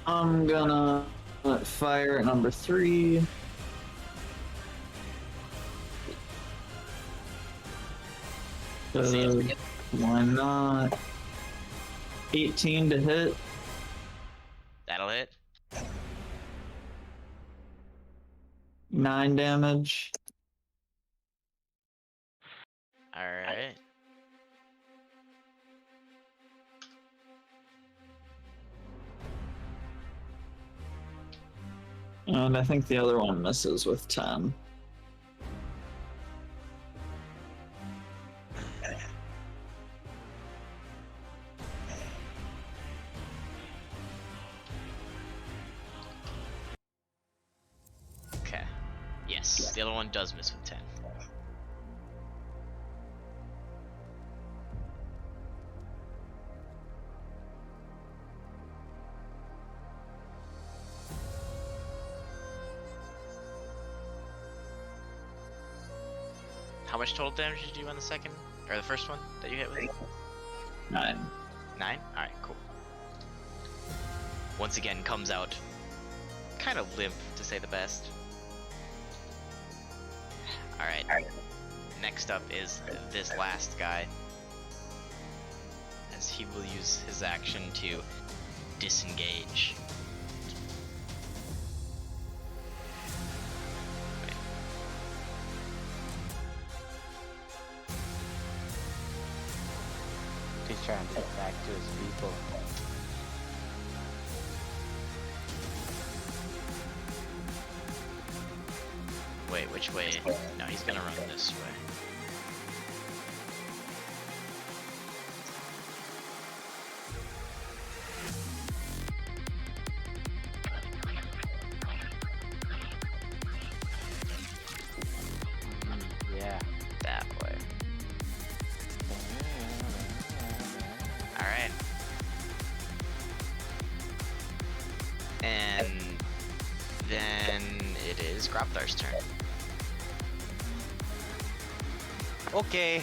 C: I'm gonna fire at number 3.
B: See it.
C: Why not? 18 to hit.
B: That'll hit.
C: 9 damage.
B: Alright.
C: And I think the other one misses with 10.
B: Okay. Yes, the other one does miss with 10. How much total damage did you do on the second? Or the first one that you hit with?
C: 9.
B: 9? Alright, cool. Once again, comes out kind of limp, to say the best. Alright. Next up is this last guy. As he will use his action to disengage.
A: He's trying to get back to his people.
B: Wait, which way? No, he's gonna run this way.
A: Yeah.
B: That way. Alright. Scropthar's turn.
E: Okay.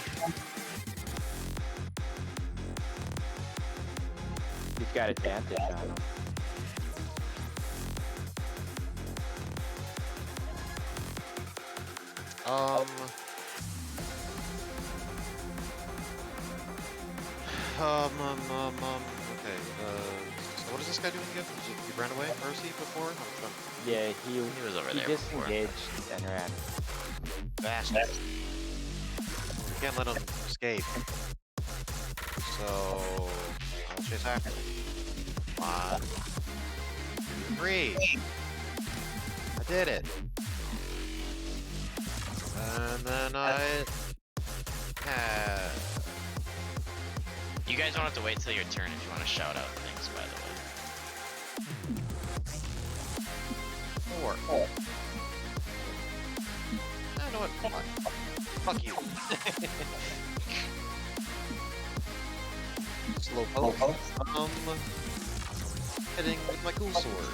A: He's got advantage on him.
E: Okay. So what is this guy doing again? He ran away, Mercy, before?
A: Yeah,
B: He was over
A: he
B: there before.
A: disengaged and ran.
E: Bastard. We can't let him escape. So I'll chase after him. 1, 2, 3. I did it. And then
B: You guys don't have to wait till your turn if you want to shout out things, by the way.
E: 4. You know what? Fuck you. Slow poke. Hitting with my cool sword.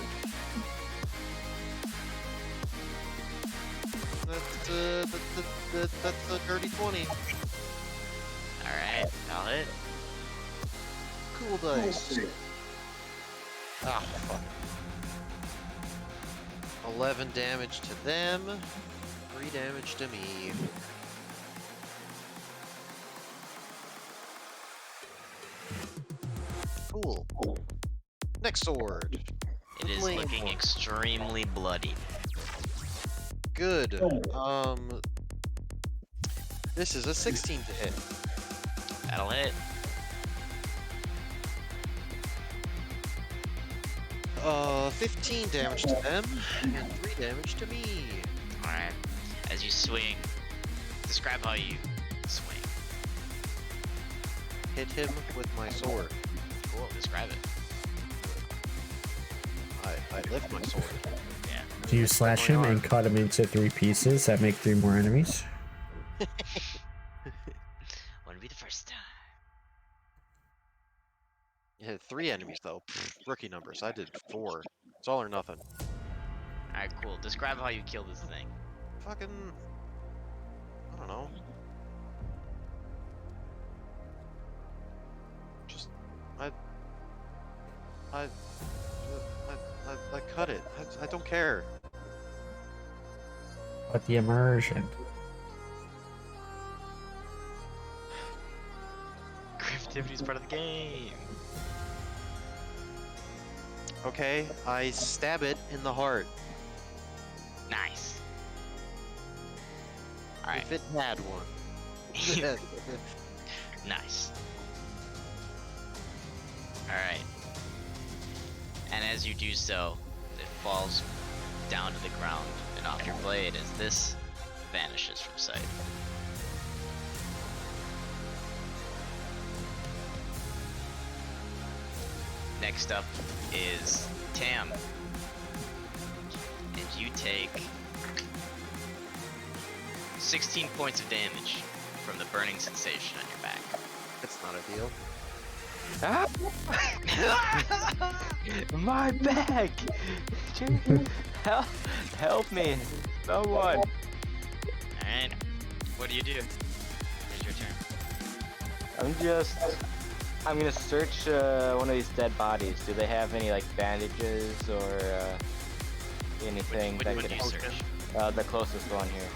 E: That's a dirty 20.
B: Alright, I'll hit.
E: Cool dice. Ah, fuck. 11 damage to them. 3 damage to me. Cool. Next sword.
B: It is
E: Flame
B: looking
E: one.
B: extremely bloody.
E: Good. This is a 16 to hit.
B: That'll hit.
E: 15 damage to them, and 3 damage to me.
B: Alright. As you swing, describe how you swing.
E: Hit him with my sword.
B: Cool, describe it.
E: I lift my sword.
B: Yeah.
D: Do you slash him and cut him into 3 pieces that make 3 more enemies?
B: Wouldn't be the first time.
E: You hit 3 enemies though. Pfft, rookie numbers. I did 4. It's all or nothing.
B: Alright, cool. Describe how you kill this thing.
E: Fucking. I don't know. Just. I cut it. I don't care.
D: But the immersion.
B: Activity is part of the game.
E: Okay, I stab it in the heart.
B: Nice. Alright.
E: If it had one.
B: Nice. Alright. And as you do so, it falls down to the ground and off your blade as this vanishes from sight. Next up is Tam. And you take 16 points of damage from the burning sensation on your back.
E: That's not a deal.
A: My back! Help me! Someone!
B: Alright. What do you do? Here's your turn.
A: I'm gonna search one of these dead bodies. Do they have any like bandages or anything
B: Which
A: that
B: one
A: could
B: do you search?
A: the closest one here?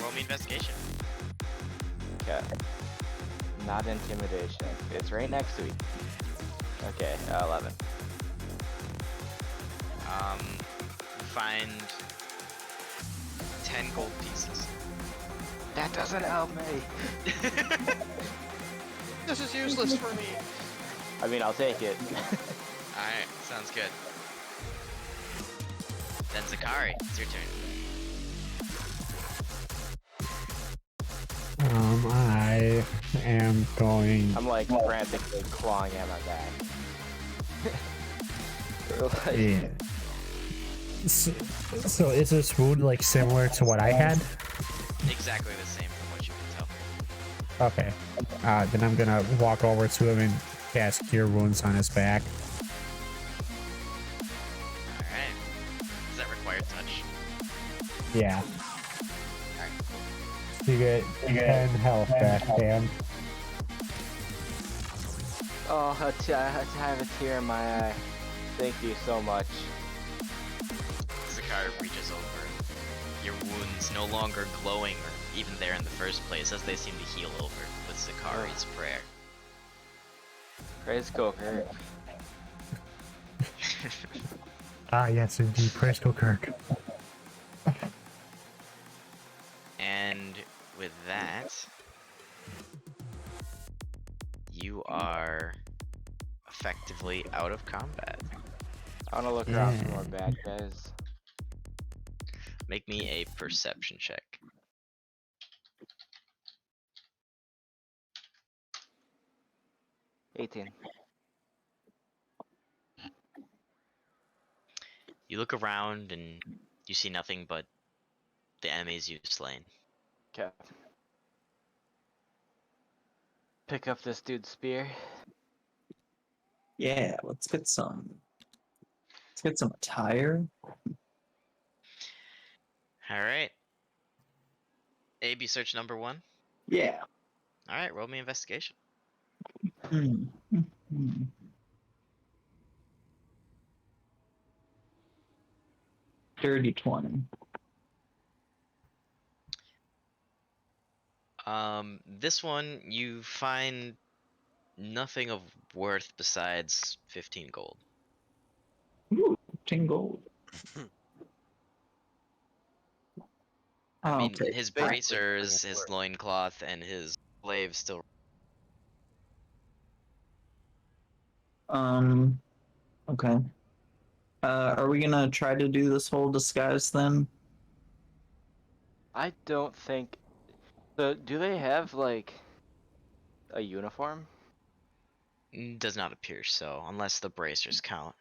B: Roll me investigation.
A: Okay. Not intimidation. It's right next to each. Okay, 11.
B: Find 10 gold pieces.
A: That doesn't help me.
E: This is useless for me.
A: I mean, I'll take it.
B: Alright, sounds good. Then Zakari, it's your turn.
D: I am going.
A: I'm like frantically clawing at my back. Like,
D: Yeah. So is this wound like similar to what I had?
B: Exactly the same from what you can tell.
D: Okay. Then I'm gonna walk over to him and cast Cure Wounds on his back.
B: Alright. Does that require touch?
D: Yeah.
B: Alright.
D: You get 10 health back, Cam.
A: Oh, I have a tear in my eye. Thank you so much.
B: Zakar reaches over. Your wounds no longer glowing or even there in the first place, as they seem to heal over with Zakari's prayer.
A: Praise Kokert.
D: Ah, yes, indeed. Praise Kirk.
B: And with that, you are effectively out of combat.
A: I wanna look around for more bad guys.
B: Make me a perception check.
A: $18.
B: You look around and you see nothing but the enemies you've slain.
A: Okay. Pick up this dude's spear.
C: Yeah, let's get some. Let's get some attire.
B: Alright. AB search number 1.
C: Yeah.
B: Alright, roll me investigation.
C: Hmm. Hmm. Dirty 20.
B: This one, you find nothing of worth besides 15 gold.
C: Ooh, 10 gold.
B: I
C: I'll
B: mean,
C: take
B: his
C: that.
B: bracers, his loincloth, and his glaive still.
C: Okay. Are we gonna try to do this whole disguise then?
A: I don't think. So, do they have like a uniform?
B: Does not appear so, unless the bracers count.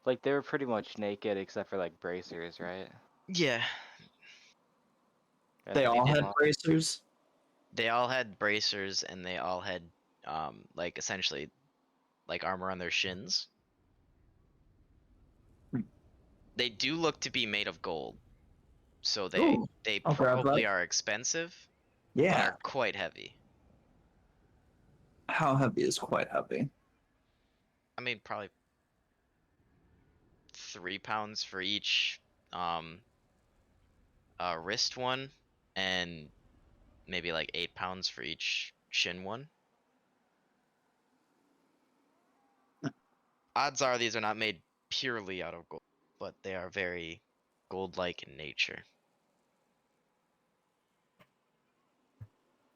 A: Like they were pretty much naked except for like bracers, right?
B: Yeah,
C: They all
B: did.
C: had bracers?
B: they all had bracers, and they all had, like essentially, like armor on their shins.
C: Hmm.
B: They do look to be made of gold, so
C: Ooh,
B: they
C: I'll grab
B: probably
C: that.
B: are expensive, but
C: Yeah.
B: are quite heavy.
C: How heavy is quite heavy?
B: I mean, probably 3 pounds for each um wrist one, and maybe like 8 pounds for each shin one. Odds are these are not made purely out of gold, but they are very gold-like in nature.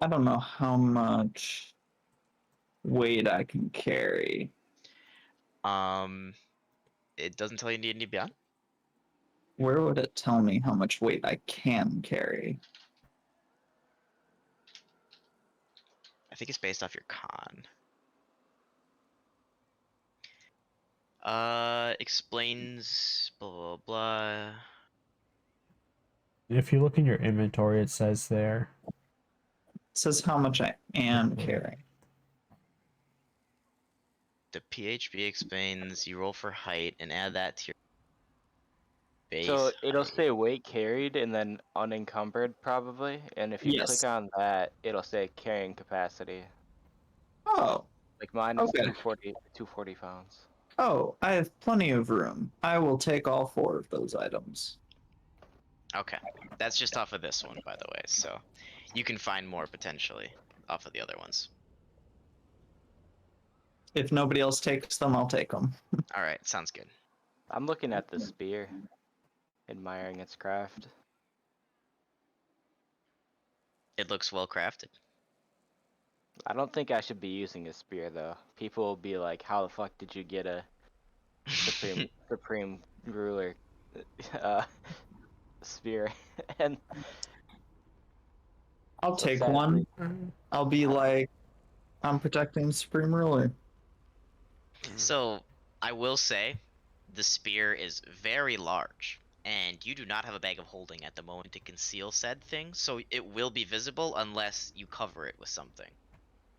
C: I don't know how much weight I can carry.
B: It doesn't tell you D&D Beyond.
C: Where would it tell me how much weight I can carry?
B: I think it's based off your con. Explains blah blah blah.
D: If you look in your inventory, it says there.
C: It says how much I am carrying.
B: The PHB explains you roll for height and add that to your base.
A: So it'll
B: height.
A: say weight carried and then unencumbered probably, and if you
C: Yes.
A: click on that, it'll say carrying capacity.
C: Oh,
A: Like mine is
C: Okay.
A: 240 pounds.
C: oh, I have plenty of room. I will take all 4 of those items.
B: Okay, that's just off of this one, by the way. So you can find more potentially off of the other ones.
C: If nobody else takes them, I'll take them.
B: All right, sounds good.
A: I'm looking at the spear, admiring its craft.
B: It looks well crafted.
A: I don't think I should be using a spear though. People will be like, "How the fuck did you get a supreme ruler spear?" And
C: I'll
A: so
C: take
A: sadly-
C: one. I'll be like, I'm protecting Supreme Ruler.
B: So I will say, the spear is very large, and you do not have a bag of holding at the moment to conceal said thing, so it will be visible unless you cover it with something.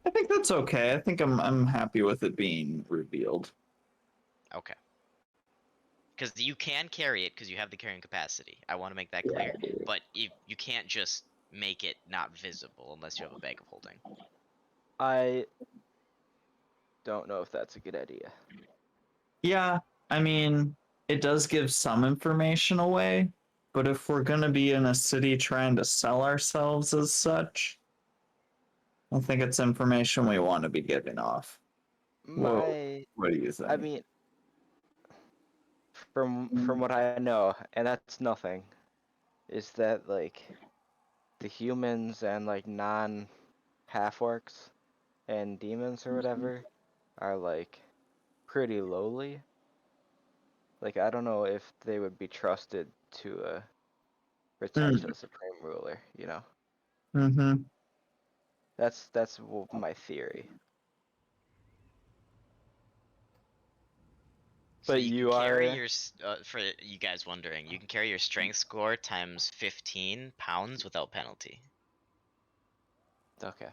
C: I think that's okay. I think I'm happy with it being revealed.
B: Okay. because you can carry it because you have the carrying capacity. I want to make that clear. But you can't just make it not visible unless you have a bag of holding.
A: I don't know if that's a good idea.
C: Yeah, I mean, it does give some information away, but if we're gonna be in a city trying to sell ourselves as such, I think it's information we want to be giving off.
A: My,
C: What do you think?
A: I mean, from what I know, and that's nothing, is that like the humans and like non half orcs and demons or whatever are like pretty lowly. Like I don't know if they would be trusted to protect the supreme ruler, you know.
C: Mm-hmm.
A: That's my theory.
B: So
A: But
B: you can
A: you
B: carry
A: are
B: your for you guys wondering, you can carry your strength score times 15 pounds without penalty.
A: okay.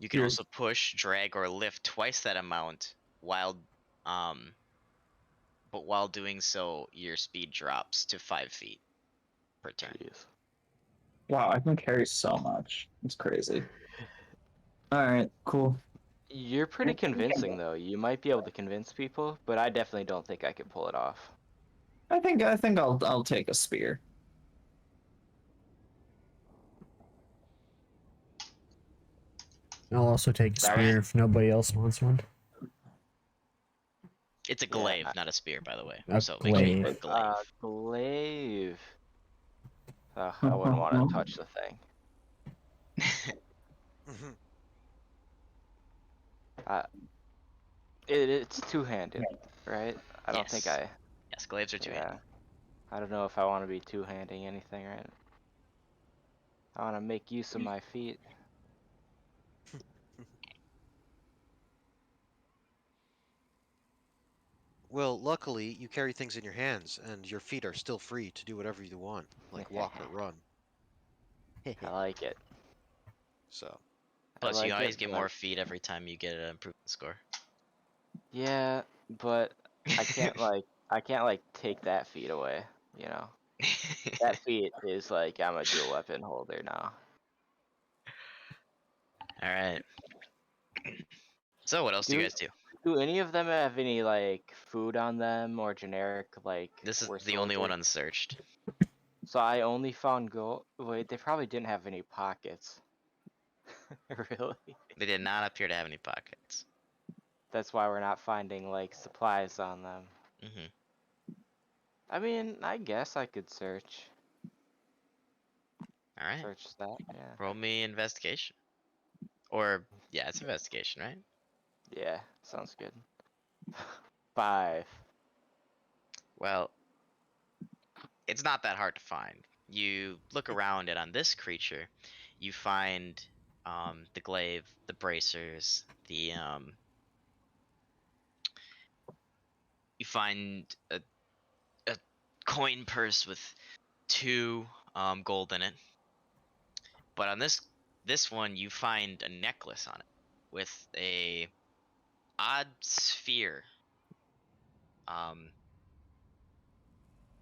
B: You can
C: You're-
B: also push, drag, or lift twice that amount while but while doing so, your speed drops to 5 feet per turn.
A: Jeez.
C: Wow, I can carry so much. It's crazy. All right, cool.
A: You're pretty convincing though. You might be able to convince people, but I definitely don't think I could pull it off.
C: I think I'll take a spear.
D: I'll also take a
B: Alright.
D: spear if nobody else wants one.
B: It's a
A: Yeah,
B: glaive, not a spear, by the way.
D: A
B: So make sure you
D: glaive.
B: put glaive.
A: Glaive. I wouldn't want to touch the thing. It's two-handed, right? I don't think
B: Yes. Yes, glaives are two-handed.
A: yeah. I don't know if I want to be two-handing anything, right? I want to make use of my feet.
E: Well, luckily, you carry things in your hands, and your feet are still free to do whatever you want, like walk or run.
A: I like it.
E: So,
A: I
B: Plus, you
A: like
B: always
A: it,
B: get
A: but
B: more feet every time you get an improvement score.
A: yeah, but I can't like take that feat away, you know. That feat is like I'm a dual weapon holder now.
B: Alright. So, what else do you
A: Do
B: guys do?
A: do any of them have any like food on them or generic like
B: This is
A: we're
B: the only one
A: soldiers?
B: unsearched.
A: So I only found gold. Wait, they probably didn't have any pockets. Really?
B: They did not appear to have any pockets.
A: That's why we're not finding like supplies on them.
B: hmm
A: I mean, I guess I could search
B: Alright.
A: search that. Yeah.
B: Roll me investigation. Or, yeah, it's investigation, right?
A: Yeah, sounds good. 5.
B: Well, it's not that hard to find. You look around, and on this creature, you find the glaive, the bracers, you find a coin purse with 2 gold in it. But on this one, you find a necklace on it with a odd sphere,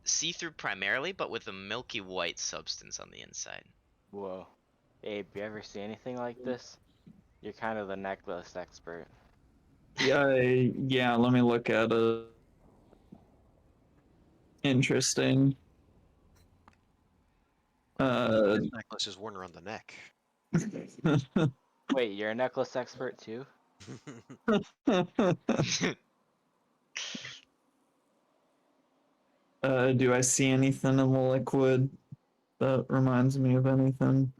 B: see-through primarily, but with a milky white substance on the inside.
A: Whoa. Abe, you ever see anything like this? You're kind of the necklace expert.
C: Yeah, let me look at it. Interesting.
E: this necklace is worn around the neck.
A: Wait, you're a necklace expert too?
C: Do I see anything in the liquid that reminds me of anything?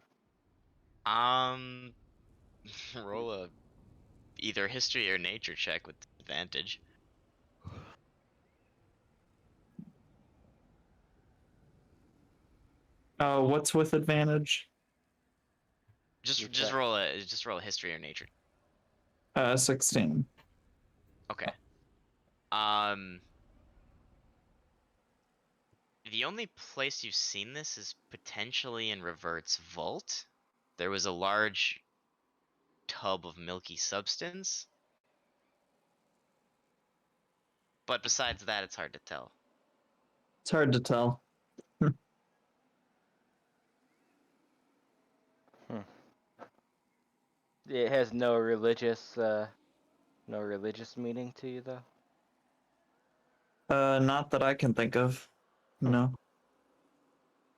B: um, roll a either history or nature check with advantage.
C: What's with advantage?
B: Just
A: You
B: just
A: check.
B: roll a history or nature.
C: 16.
B: Okay. Um, the only place you've seen this is potentially in Revert's vault. There was a large tub of milky substance. But besides that, it's hard to tell.
C: It's hard to tell.
A: It has no religious meaning to you though.
C: Not that I can think of. No.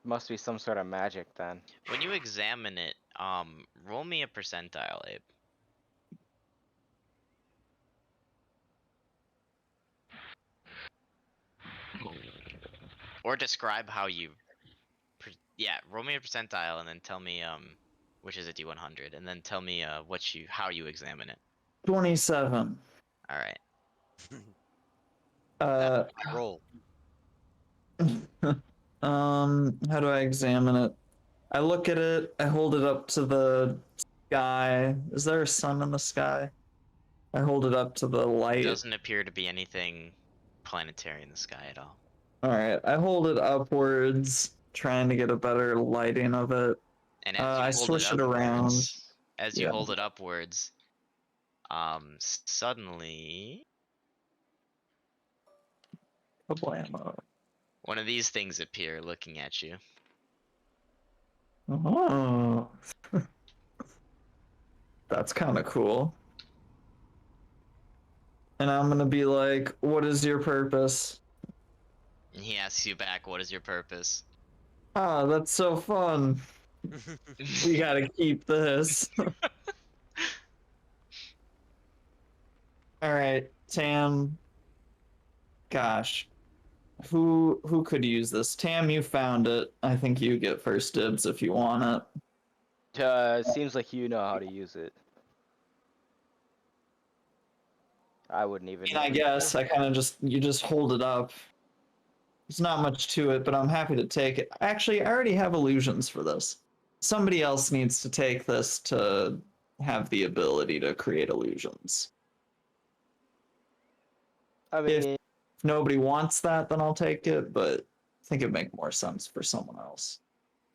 A: Must be some sort of magic then.
B: When you examine it, roll me a percentile, Abe. Or describe how you. Yeah, roll me a percentile and then tell me which is a D100, and then tell me how you examine it.
C: 27.
B: All right.
C: Uh,
E: Roll.
C: how do I examine it? I look at it, I hold it up to the sky. Is there a sun in the sky? I hold it up to the light.
B: Doesn't appear to be anything planetary in the sky at all.
C: Alright, I hold it upwards, trying to get a better lighting of it.
B: And as
C: I
B: you hold
C: swish it around.
B: upwards, as you
C: Yeah.
B: hold it upwards, suddenly
C: Kablamo.
B: one of these things appear looking at you.
C: Oh. That's kind of cool. And I'm gonna be like, what is your purpose?
B: And he asks you back, "What is your purpose?"
C: Ah, that's so fun. We gotta keep this. Alright, Tam. Gosh. Who could use this? Tam, you found it. I think you get first dibs if you want it.
A: It seems like you know how to use it. I wouldn't even know.
C: I guess I kind of you just hold it up. There's not much to it, but I'm happy to take it. Actually, I already have illusions for this. Somebody else needs to take this to have the ability to create illusions.
A: I mean,
C: If nobody wants that, then I'll take it, but I think it'd make more sense for someone else.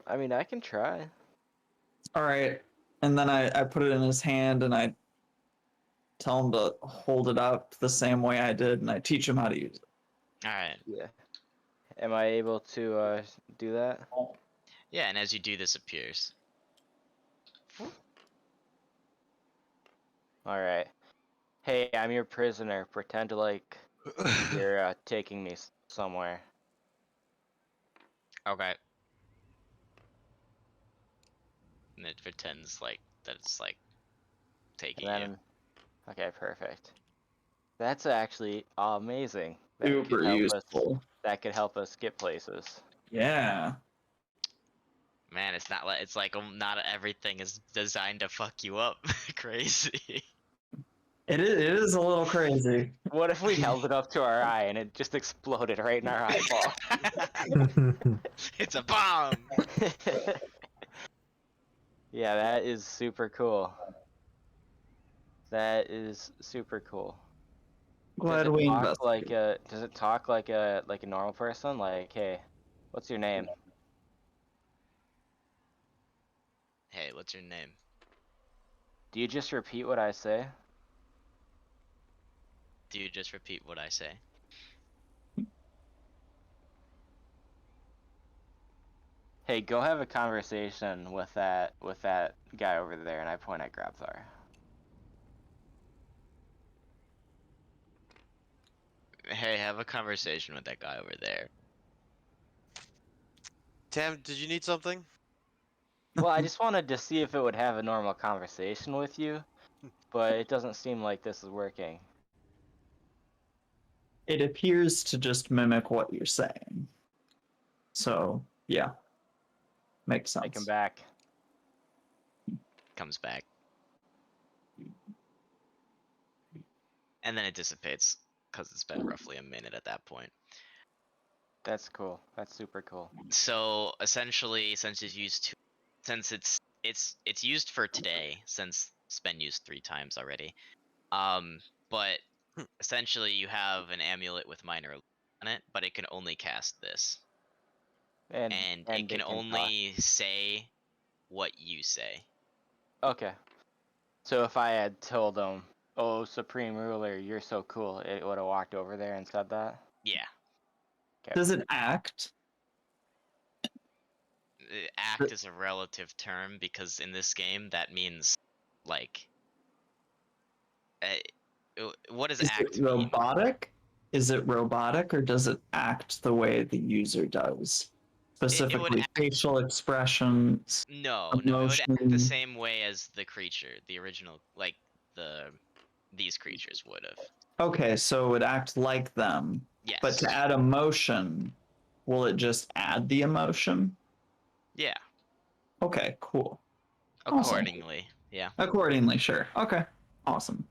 A: I can try.
C: All right. And then I put it in his hand and I tell him to hold it up the same way I did and I teach him how to use it.
B: All right.
A: Yeah. Am I able to do that?
B: Yeah, and as you do, this appears.
A: All right. Hey, I'm your prisoner. Pretend like you're taking me somewhere.
B: Okay. And it pretends like that it's like taking
A: And
B: you.
A: then, okay, perfect. That's actually amazing. That
C: Super
A: could help
C: useful.
A: us. That could help us get places.
C: Yeah.
B: Man, it's not like not everything is designed to fuck you up. Crazy.
C: It is a little crazy.
A: What if we held it up to our eye and it just exploded right in our eyeball?
B: It's a bomb.
A: Yeah, that is super cool. That is super cool.
C: Glad
A: Does it
C: we
A: talk
C: invested.
A: like does it talk like a normal person? Like, hey, what's your name?
B: Hey, what's your name?
A: Do you just repeat what I say?
B: Do you just repeat what I say?
A: Hey, go have a conversation with that guy over there, and I point at Grabthar.
B: Hey, have a conversation with that guy over there.
E: Tam, did you need something?
A: Well, I just wanted to see if it would have a normal conversation with you, but it doesn't seem like this is working.
C: It appears to just mimic what you're saying. So, yeah. Makes sense.
A: Take him back.
B: Comes back. And then it dissipates, because it's been roughly a minute at that point.
A: That's cool. That's super cool.
B: So essentially, since it's used for today, since it's been used 3 times already. But essentially you have an amulet with minor on it, but it can only cast this.
A: And
B: it can
A: talk.
B: only say what you say.
A: Okay. So if I had told him, Oh, Supreme Ruler, you're so cool. It would have walked over there and said that.
B: Yeah.
C: Does it act?
B: Act is a relative term because in this game that means like what does
C: Is it
B: act mean?
C: robotic? Is it robotic, or does it act the way the user does?
B: It would
C: Specifically,
B: act,
C: facial expressions,
B: no, it would act the
C: emotion.
B: same way as the creature, the original, like these creatures would have.
C: Okay, so it would act like them.
B: Yes.
C: But to add emotion, will it just add the emotion?
B: Yeah.
C: Okay, cool. Awesome.
B: Accordingly. Yeah.
C: Accordingly, sure. Okay, awesome.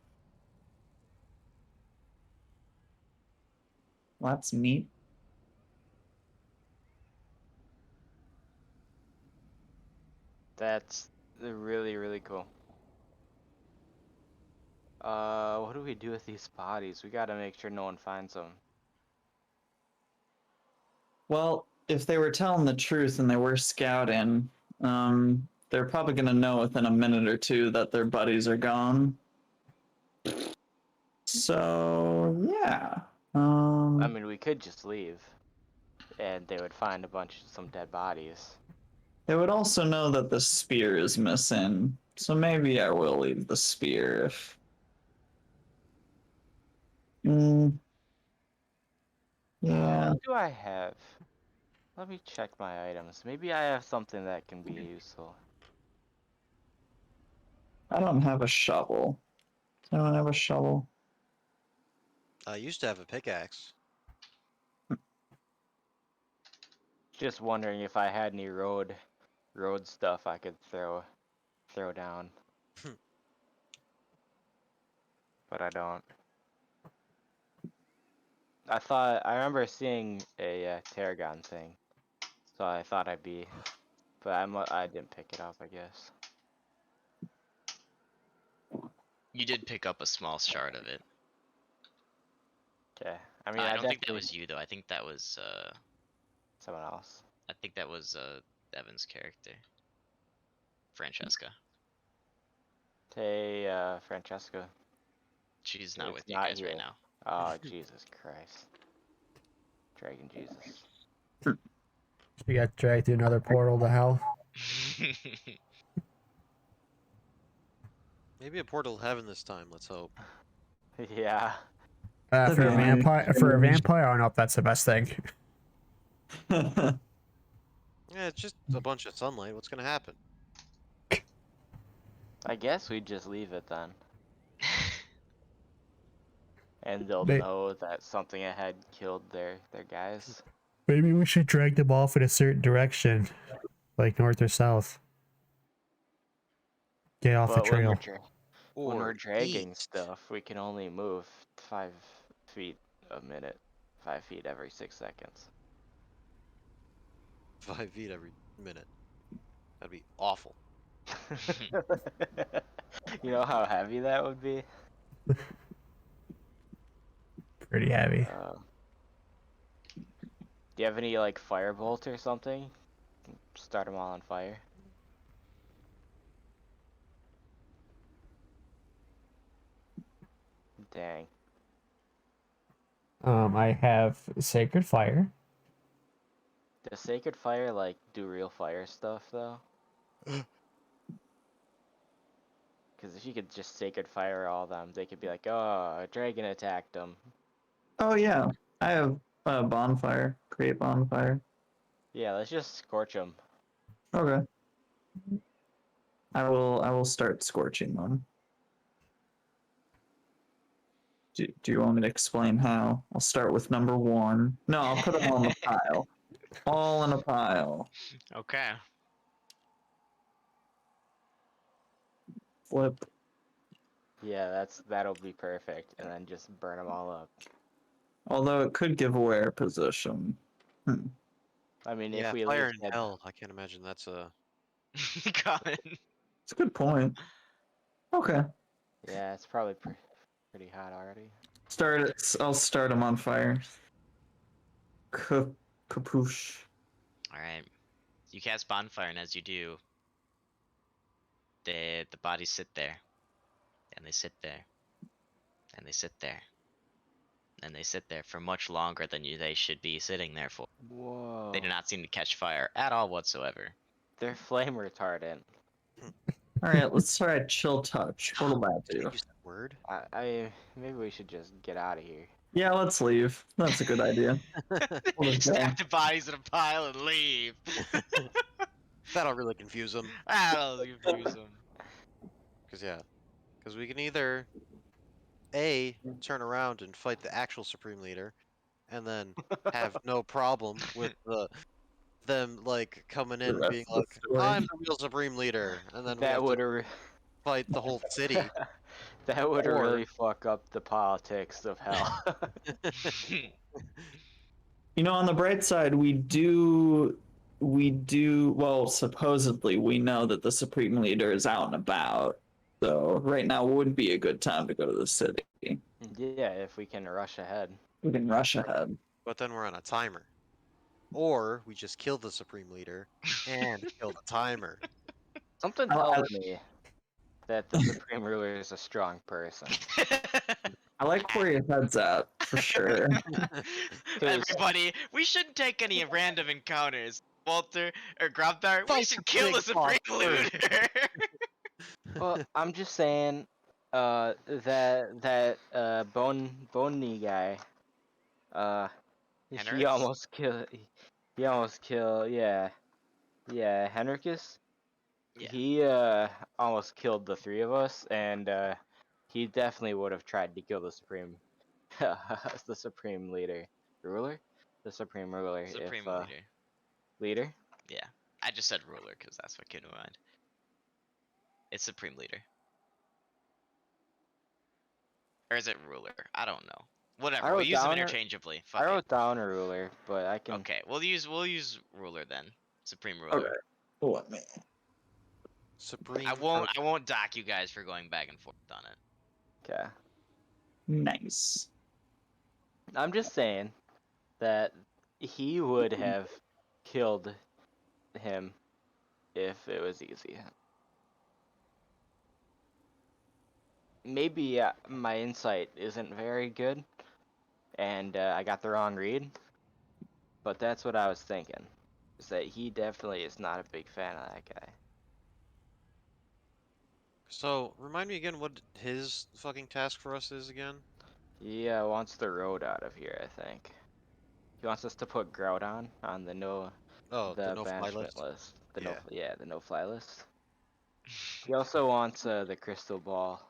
C: Well, that's neat.
A: That's really, really cool. What do we do with these bodies? We gotta make sure no one finds them.
C: Well, if they were telling the truth and they were scouting, they're probably gonna know within a minute or two that their buddies are gone. So yeah.
A: I mean, we could just leave, and they would find some dead bodies.
C: They would also know that the spear is missing. So maybe I will leave the spear if. Yeah.
A: What do I have? Let me check my items. Maybe I have something that can be useful.
C: I don't have a shovel. Does anyone have a shovel?
E: I used to have a pickaxe.
A: Just wondering if I had any road stuff I could throw down. But I don't. I remember seeing a Tarragon thing, so I thought but I didn't pick it up, I guess.
B: You did pick up a small shard of it.
A: Okay, I mean
B: I
A: I
B: don't think that
A: definitely
B: was you though. I think that was
A: someone else.
B: Evan's character. Francesca.
A: Hey, Francesca.
B: She's not
A: It's
B: with you
A: not
B: guys right
A: here.
B: now.
A: Oh Jesus Christ, Dragon Jesus.
D: She got dragged through another portal to hell.
E: Maybe a portal to heaven this time. Let's hope.
A: Yeah.
D: For a
C: Divine
D: vampire, I don't know if that's the best thing.
E: Yeah, it's just a bunch of sunlight. What's gonna happen?
A: I guess we just leave it then, and they'll
D: They-
A: know that something ahead killed their guys.
D: Maybe we should drag them off in a certain direction, like north or south. Get off the
A: But when
D: trail.
A: we're dragging
E: east.
A: stuff, we can only move 5 feet a minute, 5 feet every 6 seconds.
E: 5 feet every minute. That'd be awful.
A: You know how heavy that would be?
D: Pretty heavy.
A: Do you have any like firebolt or something? Start them all on fire. Dang.
D: I have Sacred Fire.
A: Does Sacred Fire like do real fire stuff though? Because if you could just Sacred Fire all of them, they could be like, oh, a dragon attacked them.
C: Oh yeah, I have a bonfire. Create bonfire.
A: Yeah, let's just scorch them.
C: Okay. I will start scorching them. Do you want me to explain how? I'll start with number 1. No, I'll put them on the pile. All in a pile.
B: Okay.
C: Flip.
A: Yeah, that'll be perfect, and then just burn them all up.
C: Although it could give away our position.
A: I mean,
E: Yeah,
A: if we
E: fire
A: leave
E: in
A: dead,
E: hell. I can't imagine that's a.
B: Common.
C: It's a good point. Okay.
A: yeah, it's probably pretty hot already.
C: I'll start them on fire. Kapoosh.
B: Alright. You cast bonfire, and as you do, the bodies sit there. And they sit there. and they sit there. And they sit there for much longer than they should be sitting there for.
A: Whoa.
B: They do not seem to catch fire at all whatsoever.
A: They're flame retardant.
C: All right, let's try chill touch. What'll that
E: Did
C: do?
E: I use that word?
A: I maybe we should just get out of here.
C: Yeah, let's leave. That's a good idea. We'll just go.
B: Stack the bodies in a pile and leave.
E: That'll really confuse them.
B: That'll confuse them.
E: Because we can either A, turn around and fight the actual Supreme Leader, and then have no problem with them like coming in
C: The
E: and being
C: rest of
E: like,
C: the story.
E: I'm the real Supreme Leader, and then we
A: That
E: have
A: would
E: to
A: have
E: fight the whole city.
A: that would
E: Or-
A: really fuck up the politics of hell.
C: You know, on the bright side, we do, well, supposedly we know that the Supreme Leader is out and about. So right now would be a good time to go to the city.
A: Yeah, if we can rush ahead.
C: We can rush ahead.
E: But then we're on a timer. Or we just kill the Supreme Leader and kill the timer.
A: Something
C: I-
A: tells me that the Supreme Ruler is a strong person.
C: I like where your head's at, for sure.
B: Everybody, we shouldn't take any random encounters. Walter or Grobdar, we
E: Fight
B: should
E: the
B: kill the
E: big
B: Supreme
E: boss
B: Leader.
A: Well, I'm just saying, that bony guy, he
B: Henrix?
A: almost killed, yeah, Henricus.
B: Yeah.
A: He almost killed the three of us, and he definitely would have tried to kill the supreme, the supreme ruler, the supreme ruler,
B: Supreme
A: if
B: Leader.
A: leader.
B: Yeah. I just said ruler because that's what came to mind. It's Supreme Leader. Or is it ruler? I don't know. Whatever.
A: wrote
B: We'll use them
A: down a-
B: interchangeably.
A: I
B: Fuck it.
A: wrote down a ruler, but I can.
B: Okay, we'll use ruler then. Supreme ruler.
C: Okay. What man?
E: Supreme.
B: I won't dock you guys for going back and forth on it.
A: Okay.
C: Nice.
A: I'm just saying that he would have killed him if it was easy. Maybe my insight isn't very good, and I got the wrong read, but that's what I was thinking. Is that he definitely is not a big fan of that guy.
E: So, remind me again what his fucking task for us is again?
A: He wants the road out of here, I think. He wants us to put Groudon on the
E: Oh, the no-fly
A: banishment
E: list.
A: The no-fly list. He also wants the crystal ball.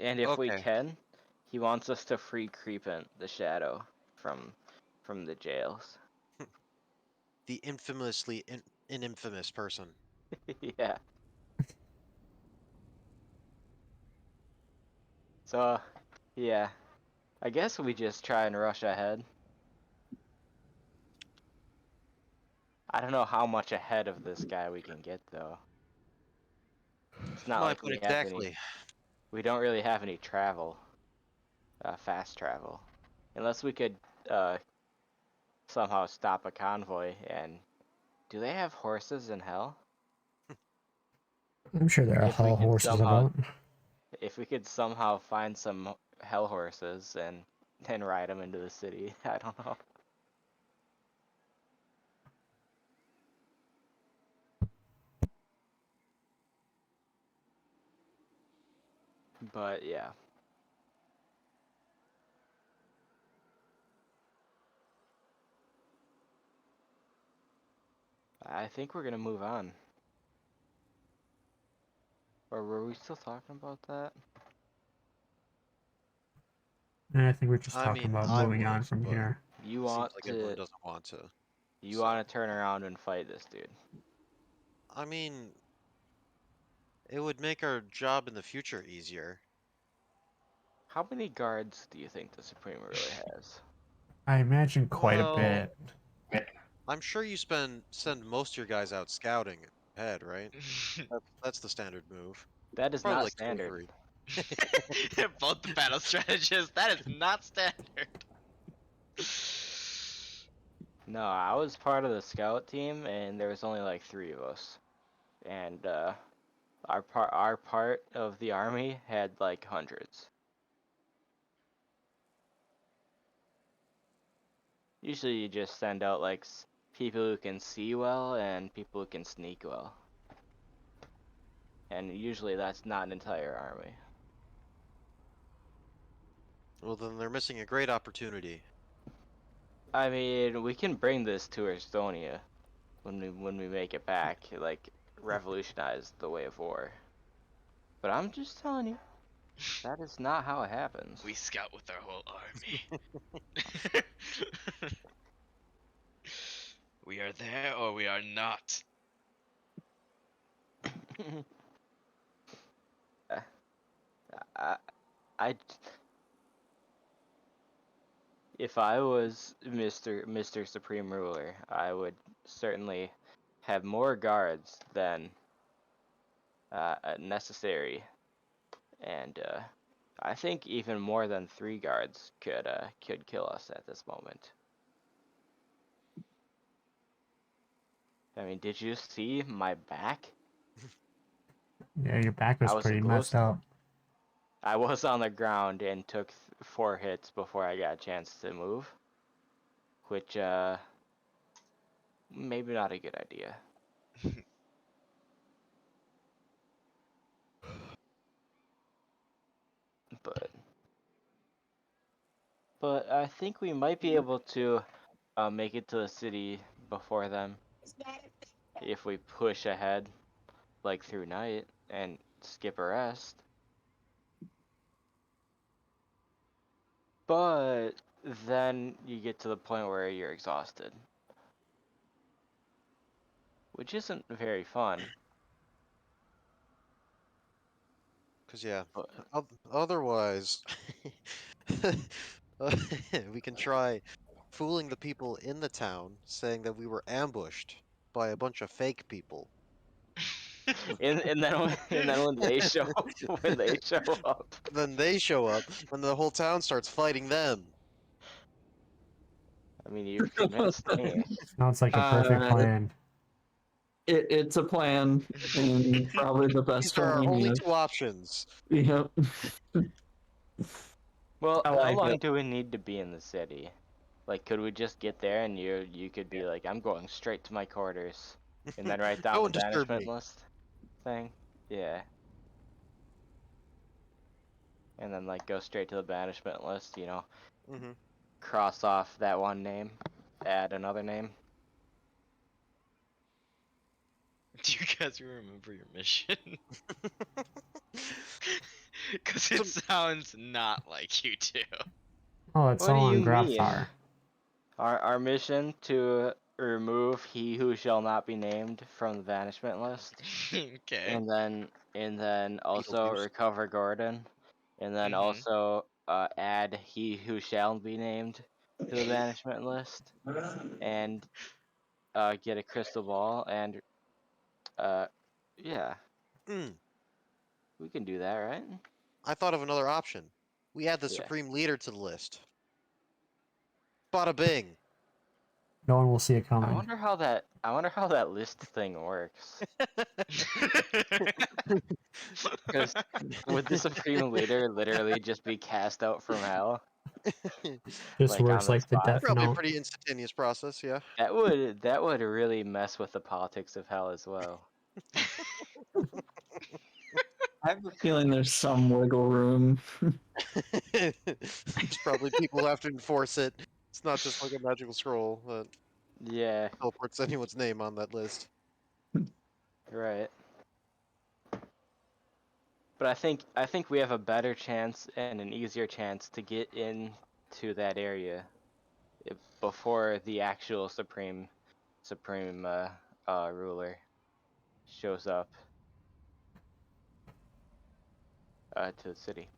A: And if we
E: Okay.
A: can, he wants us to free Creepent, the shadow, from the jails.
E: The infamously infamous person.
A: Yeah. So, yeah. I guess we just try and rush ahead. I don't know how much ahead of this guy we can get, though. It's not
E: Well,
A: like
E: put
A: we have any.
E: exactly.
A: We don't really have any travel, fast travel, unless we could somehow stop a convoy. And do they have horses in hell?
D: I'm sure there are
A: If we
D: hell
A: can
D: horses
A: somehow-
D: about.
A: If we could somehow find some hell horses and then ride them into the city, I don't know. But yeah. I think we're gonna move on. Or were we still talking about that?
D: And I think we're just
E: I
D: talking
E: mean,
D: about
E: I
D: moving on
E: was,
D: from
E: but-
D: here.
A: You
E: Seems
A: want
E: like everyone
A: to
E: doesn't want to.
A: you
E: so-
A: want to turn around and fight this dude.
E: I mean, it would make our job in the future easier.
A: How many guards do you think the Supreme Ruler has?
D: I imagine quite
E: Well,
D: a bit.
E: I'm sure you send most of your guys out scouting ahead, right? That's the standard move.
A: That is
E: Probably
A: not
E: like two or
A: standard.
E: three.
B: Both the battle strategists. That is not standard.
A: No, I was part of the scout team, and there was only like 3 of us, and Our part of the army had like hundreds. Usually you just send out like people who can see well and people who can sneak well. And usually that's not an entire army.
E: Well, then they're missing a great opportunity.
A: I mean, we can bring this to Estonia when we make it back, like revolutionize the way of war. But I'm just telling you, that is not how it happens.
B: We scout with our whole army. We are there or we are not.
A: I, I, if I was Mr. Supreme Ruler, I would certainly have more guards than necessary, and I think even more than 3 guards could kill us at this moment. I mean, did you see my back?
D: Yeah, your back was
A: I was
D: pretty
A: close.
D: messed up.
A: I was on the ground and took 4 hits before I got a chance to move, which maybe not a good idea. But I think we might be able to make it to the city before them if we push ahead like through night and skip a rest. But then you get to the point where you're exhausted, which isn't very fun.
E: Cause yeah,
A: But
E: otherwise, we can try fooling the people in the town, saying that we were ambushed by a bunch of fake people.
A: and then when they show when they show up,
E: Then they show up, and the whole town starts fighting them.
A: I mean, you've convinced me.
D: Sounds like a perfect
C: Uh,
D: plan.
C: it's a plan, and probably the
E: These
C: best
E: are
C: one
E: our
C: we
E: only
C: have.
E: two options.
C: Yep.
A: Well,
C: I
A: how
C: like
A: long
C: it.
A: do we need to be in the city? Like, could we just get there and you could be like, I'm going straight to my quarters, and then write down the
E: Don't disturb
A: banishment
E: me.
A: list thing? Yeah. And then like go straight to the banishment list,
E: Hmm.
A: cross off that one name, add another name.
B: Do you guys remember your mission? Because it sounds not like you do.
D: Oh, it's
A: What do
D: all on
A: you mean?
D: Grabthar.
A: Our mission to remove he who shall not be named from the banishment list,
B: Okay.
A: and then also
E: Beetlejuice.
A: recover Gordon, and then
B: Mm-hmm.
A: also add he who shall be named to the banishment list, and get a crystal ball, and yeah,
E: Mm,
A: we can do that, right?
E: I thought of another option. We add the
A: Yeah.
E: supreme leader to the list. Bada bing.
D: No one will see it
A: I
D: coming.
A: wonder how that list thing works. Because would the supreme leader literally just be cast out from hell,
D: Just
A: like on
D: works
A: the
D: like the
A: spot?
D: Death
E: Probably a
D: Note.
E: pretty instantaneous process, yeah.
A: That would really mess with the politics of hell as well.
C: I have a feeling there's some wiggle room.
E: There's probably people who have to enforce it. It's not just like a magical scroll that
A: Yeah,
E: teleports anyone's name on that list.
A: right. But I think we have a better chance and an easier chance to get into that area before the actual supreme ruler shows up to the city.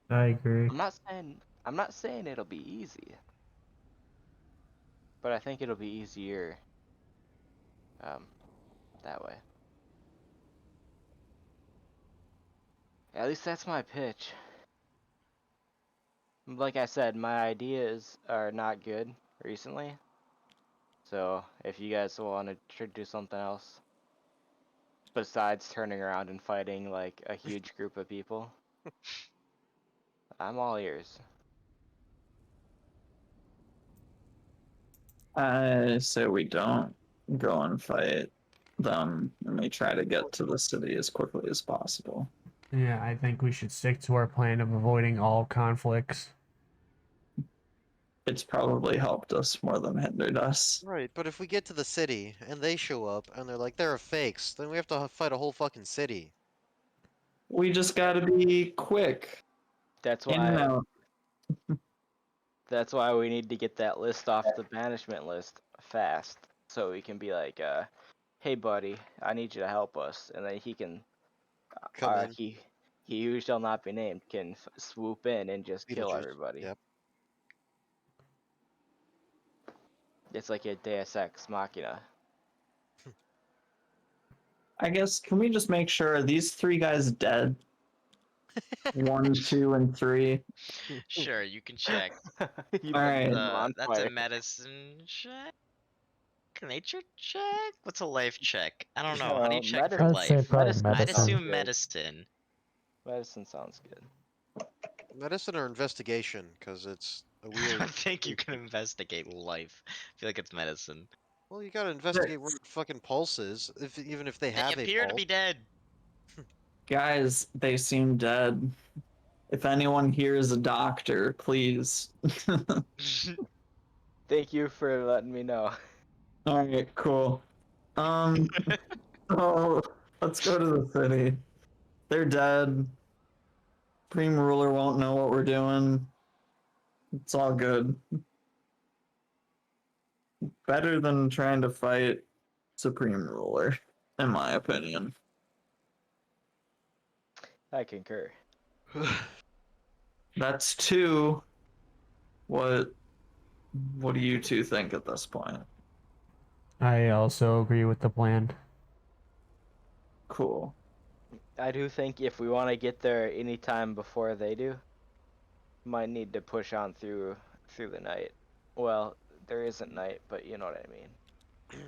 D: I agree.
A: I'm not saying it'll be easy, but I think it'll be easier um that way. At least that's my pitch. Like I said, my ideas are not good recently. So if you guys want to do something else, besides turning around and fighting like a huge group of people. I'm all ears.
C: I say we don't go and fight them, and we try to get to the city as quickly as possible.
D: Yeah, I think we should stick to our plan of avoiding all conflicts.
C: It's probably helped us more than hindered us.
E: Right, but if we get to the city and they show up and they're like, they're fakes, then we have to fight a whole fucking city.
C: We just gotta be quick.
A: That's
C: In and
A: why
C: out.
A: that's why we need to get that list off the banishment list fast, so we can be like, hey buddy, I need you to help us, and then he can,
E: Come in,
A: he who shall not be named can swoop in and just kill
E: Beetlejuice.
A: everybody.
E: Yep.
A: It's like a Deus Ex Machina.
C: I guess, can we just make sure, are these three guys dead? 1, 2, and 3.
B: Sure, you can check.
A: You
C: All right.
A: put them on
B: That's a
A: fire.
B: medicine check. Nature check. What's a life check? I don't know. How do you check for
A: medicine-
D: I'd say
B: life?
D: probably
A: Medicine
B: I'd
A: sounds
D: medicine.
B: assume
A: good.
B: medicine.
A: Medicine sounds good.
E: Medicine or investigation, because it's a
B: I
E: weird.
B: don't think you can investigate life. I feel like it's medicine.
E: Well, you gotta investigate where the fucking pulse is, even if they
B: They
E: have a
B: appear to
E: pulse.
B: be dead.
C: Guys, they seem dead. If anyone here is a doctor, please.
A: Thank you for letting me know.
C: All right, cool. So let's go to the city. They're dead. Supreme Ruler won't know what we're doing. It's all good. Better than trying to fight Supreme Ruler, in my opinion.
A: I concur.
C: That's 2. What do you two think at this point?
D: I also agree with the plan.
C: Cool.
A: I do think if we want to get there anytime before they do, might need to push on through the night. Well, there isn't night, but you know what I mean.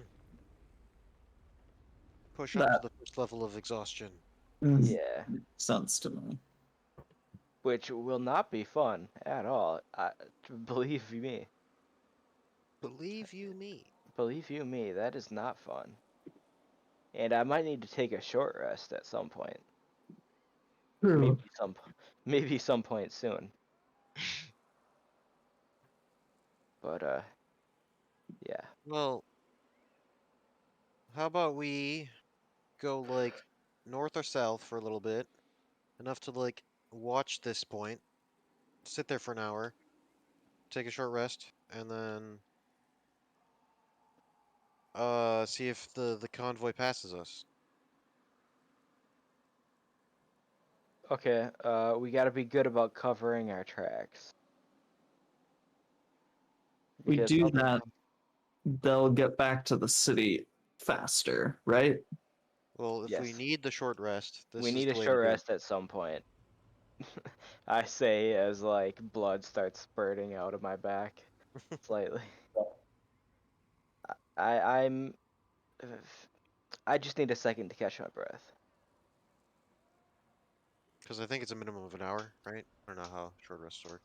E: Push up to
C: That
E: the first level of exhaustion.
A: Yeah,
C: makes sense to me.
A: which will not be fun at all. Believe me,
E: Believe you me.
A: that is not fun. And I might need to take a short rest at some point.
C: True.
A: Maybe some point soon. But yeah.
E: Well, how about we go like north or south for a little bit, enough to like watch this point, sit there for an hour, take a short rest, and then see if the convoy passes us.
A: Okay, we gotta be good about covering our tracks.
C: We
A: Because
C: do that, they'll get back to the city faster, right?
E: Well, if we
A: Yes.
E: need the short rest, this
A: We
E: is
A: need
E: the
A: a
E: way
A: short
E: to do it.
A: rest at some point. I say as like blood starts spurting out of my back slightly. I'm I just need a second to catch my breath.
E: Because I think it's a minimum of an hour, right? I don't know how short rests work.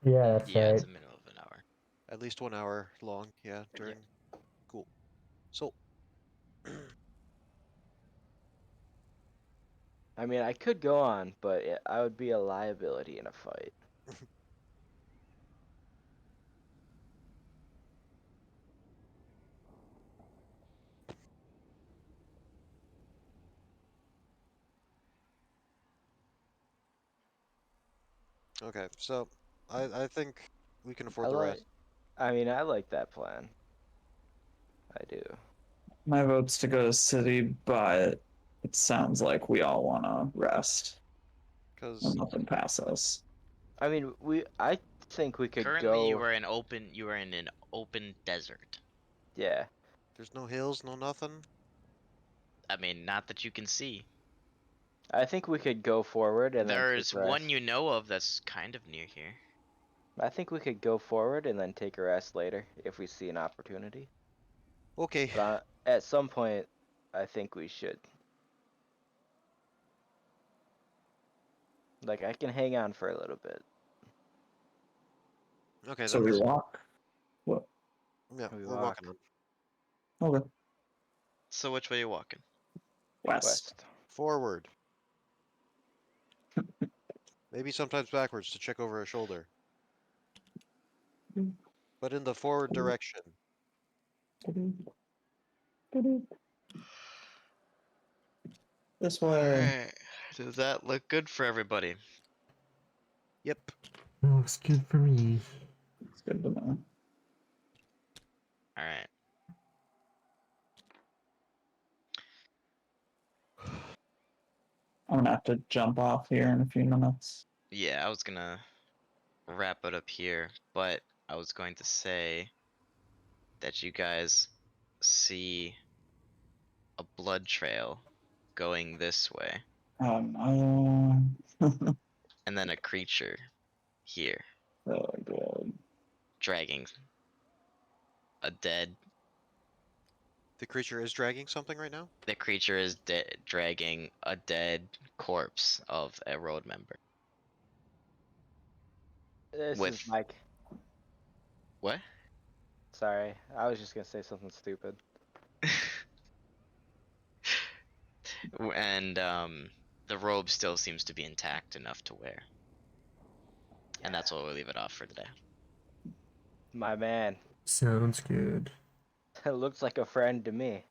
D: Yeah, that's
B: Yeah,
D: right.
B: it's a minimum of an hour.
E: At least 1 hour long, yeah, during. Cool. So,
A: I mean, I could go on, but I would be a liability in a fight.
E: okay, so I think we can
A: I
E: afford the
A: like
E: rest.
A: I mean, I like that plan. I do.
C: My vote's to go to city, but it sounds like we all want to rest
E: Because
C: and nothing pass us.
A: I mean, I think we could
B: Currently,
A: go.
B: you are in an open desert.
A: Yeah.
E: there's no hills, no nothing.
B: I mean, not that you can see.
A: I think we could go forward and then take
B: There's
A: a
B: one
A: rest.
B: you know of that's kind of near here.
A: I think we could go forward and then take a rest later if we see an opportunity.
E: Okay,
A: But at some point, I think we should. Like, I can hang on for a little bit.
E: Okay,
C: So
E: then
C: we
E: let's,
C: walk. What?
E: yeah,
A: We
E: we're
A: walk.
E: walking on.
C: Okay.
B: So which way are you walking?
C: West.
A: West.
E: Forward. Maybe sometimes backwards to check over our shoulder. But in the forward direction.
C: This way.
B: Alright. Does that look good for everybody?
E: Yep.
D: Looks good for me.
C: It's good to know.
B: Alright.
C: I'm gonna have to jump off here in a few minutes.
B: Yeah, I was gonna wrap it up here, but I was going to say that you guys see a blood trail going this way,
C: Oh no.
B: and then a creature here
C: Oh god.
B: dragging a dead.
E: The creature is dragging something right now?
B: The creature is dragging a dead corpse of a road member.
A: This
B: With
A: is Mike.
B: what?
A: Sorry, I was just gonna say something stupid.
B: And the robe still seems to be intact enough to wear. And that's what we'll leave it off for today.
A: My man.
D: Sounds good.
A: It looks like a friend to me.